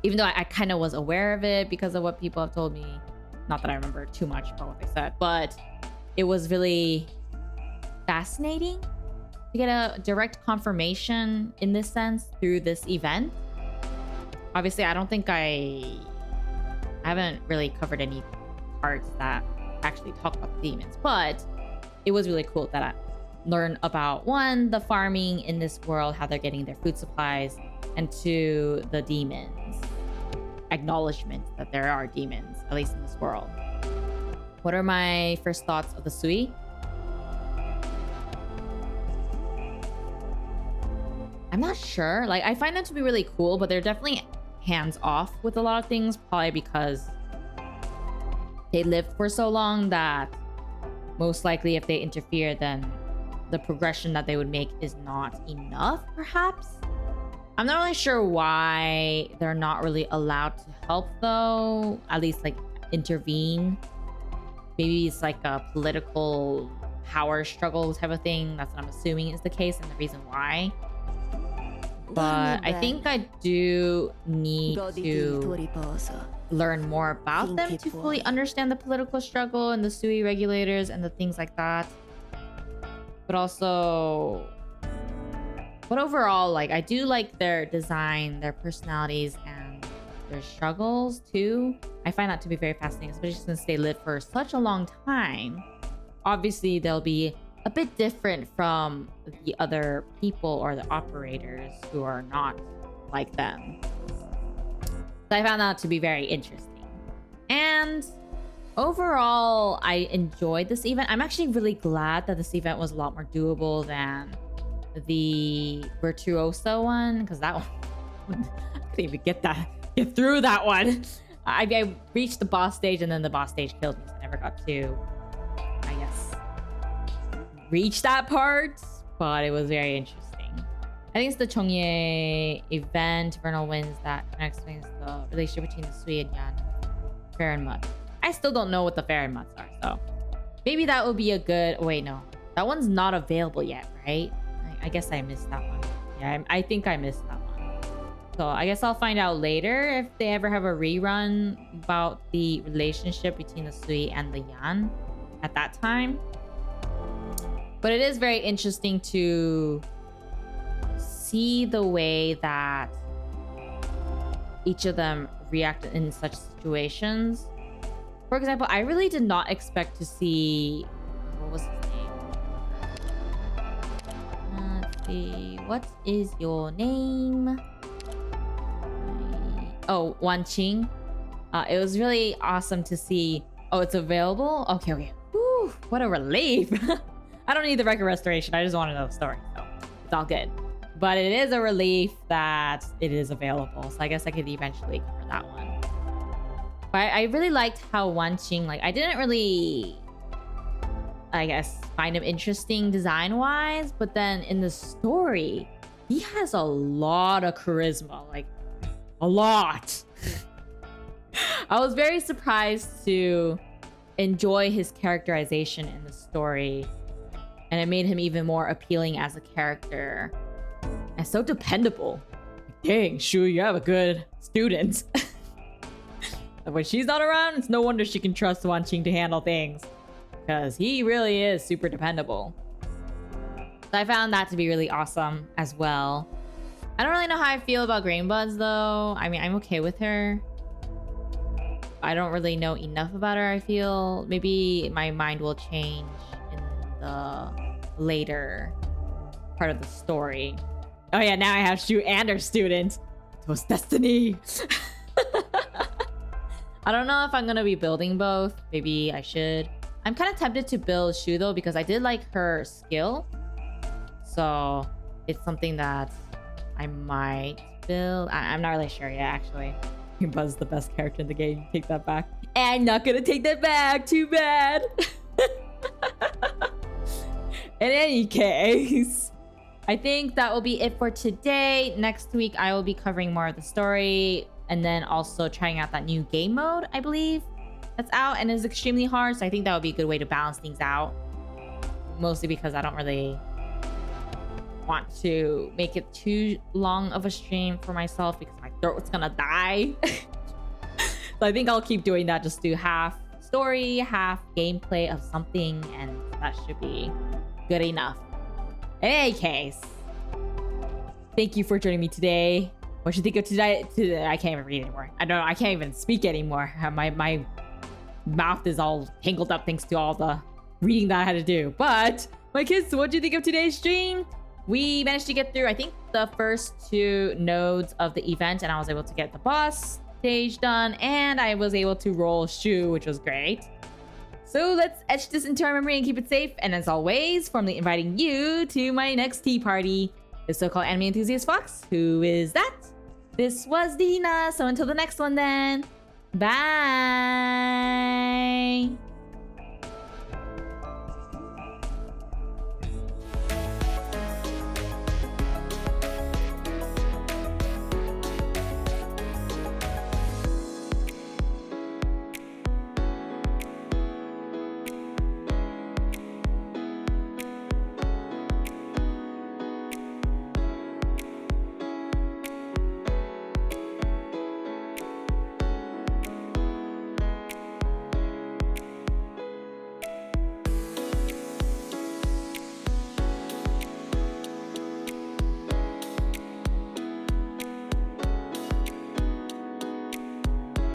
Even though I kind of was aware of it because of what people have told me. Not that I remember too much about what they said, but it was really fascinating to get a direct confirmation in this sense through this event. Obviously, I don't think I haven't really covered any parts that actually talk about the demons, but it was really cool that I learned about, one, the farming in this world, how they're getting their food supplies, and two, the demons. Acknowledgement that there are demons, at least in this world. What are my first thoughts of the Sui? I'm not sure. Like, I find them to be really cool, but they're definitely hands off with a lot of things, probably because they lived for so long that most likely if they interfere, then the progression that they would make is not enough, perhaps. I'm not really sure why they're not really allowed to help, though. At least, like, intervene. Maybe it's like a political power struggle type of thing. That's what I'm assuming is the case and the reason why. But I think I do need to learn more about them to fully understand the political struggle and the Sui Regulators and the things like that. But also... But overall, like, I do like their design, their personalities, and their struggles, too. I find that to be very fascinating, especially since they live for such a long time. Obviously, they'll be a bit different from the other people or the operators who are not like them. So I found that to be very interesting. And overall, I enjoyed this event. I'm actually really glad that this event was a lot more doable than the Virtuoso one, because that one I couldn't even get through that one. I reached the boss stage and then the boss stage killed me, so I never got to, I guess, reach that part, but it was very interesting. I think it's the Chongye event, Vernal Winds, that kind of explains the relationship between the Sui and Yan, Fair and Mud. I still don't know what the Fair and Muds are, so maybe that would be a good... Wait, no. That one's not available yet, right? I guess I missed that one. Yeah, I think I missed that one. So I guess I'll find out later if they ever have a rerun about the relationship between the Sui and the Yan at that time. But it is very interesting to see the way that each of them react in such situations. For example, I really did not expect to see... What was his name? Let's see. What is your name? Oh, Wan Qing. It was really awesome to see... Oh, it's available? Okay. Whew, what a relief. I don't need the record restoration. I just want to know the story. So it's all good. But it is a relief that it is available. So I guess I could eventually cover that one. But I really liked how Wan Qing, like, I didn't really, I guess, find him interesting design-wise. But then in the story, he has a lot of charisma. Like, a lot. I was very surprised to enjoy his characterization in the story. And it made him even more appealing as a character. And so dependable. Dang, Shu, you have a good student. When she's not around, it's no wonder she can trust Wan Qing to handle things. Because he really is super dependable. So I found that to be really awesome as well. I don't really know how I feel about Grainbuds though. I mean, I'm okay with her. I don't really know enough about her, I feel. Maybe my mind will change in the later part of the story. Oh yeah, now I have Shu and her student. It was destiny. I don't know if I'm gonna be building both. Maybe I should. I'm kind of tempted to build Shu though, because I did like her skill. So it's something that I might build... I'm not really sure yet, actually. Buzz is the best character in the game. Take that back. I'm not gonna take that back. Too bad. In any case, I think that will be it for today. Next week, I will be covering more of the story and then also trying out that new game mode, I believe, that's out and is extremely hard. So I think that would be a good way to balance things out. Mostly because I don't really want to make it too long of a stream for myself because my throat's gonna die. So I think I'll keep doing that. Just do half story, half gameplay of something, and that should be good enough. In any case, thank you for joining me today. What you think of today? I can't even read anymore. I can't even speak anymore. My mouth is all tangled up thanks to all the reading that I had to do. But my kids, what do you think of today's stream? We managed to get through, I think, the first 2 nodes of the event, and I was able to get the boss stage done, and I was able to roll Shu, which was great. So let's etch this into our memory and keep it safe. And as always, formally inviting you to my next tea party, the so-called anime enthusiast Fox. Who is that? This was Dina. So until the next one then, bye.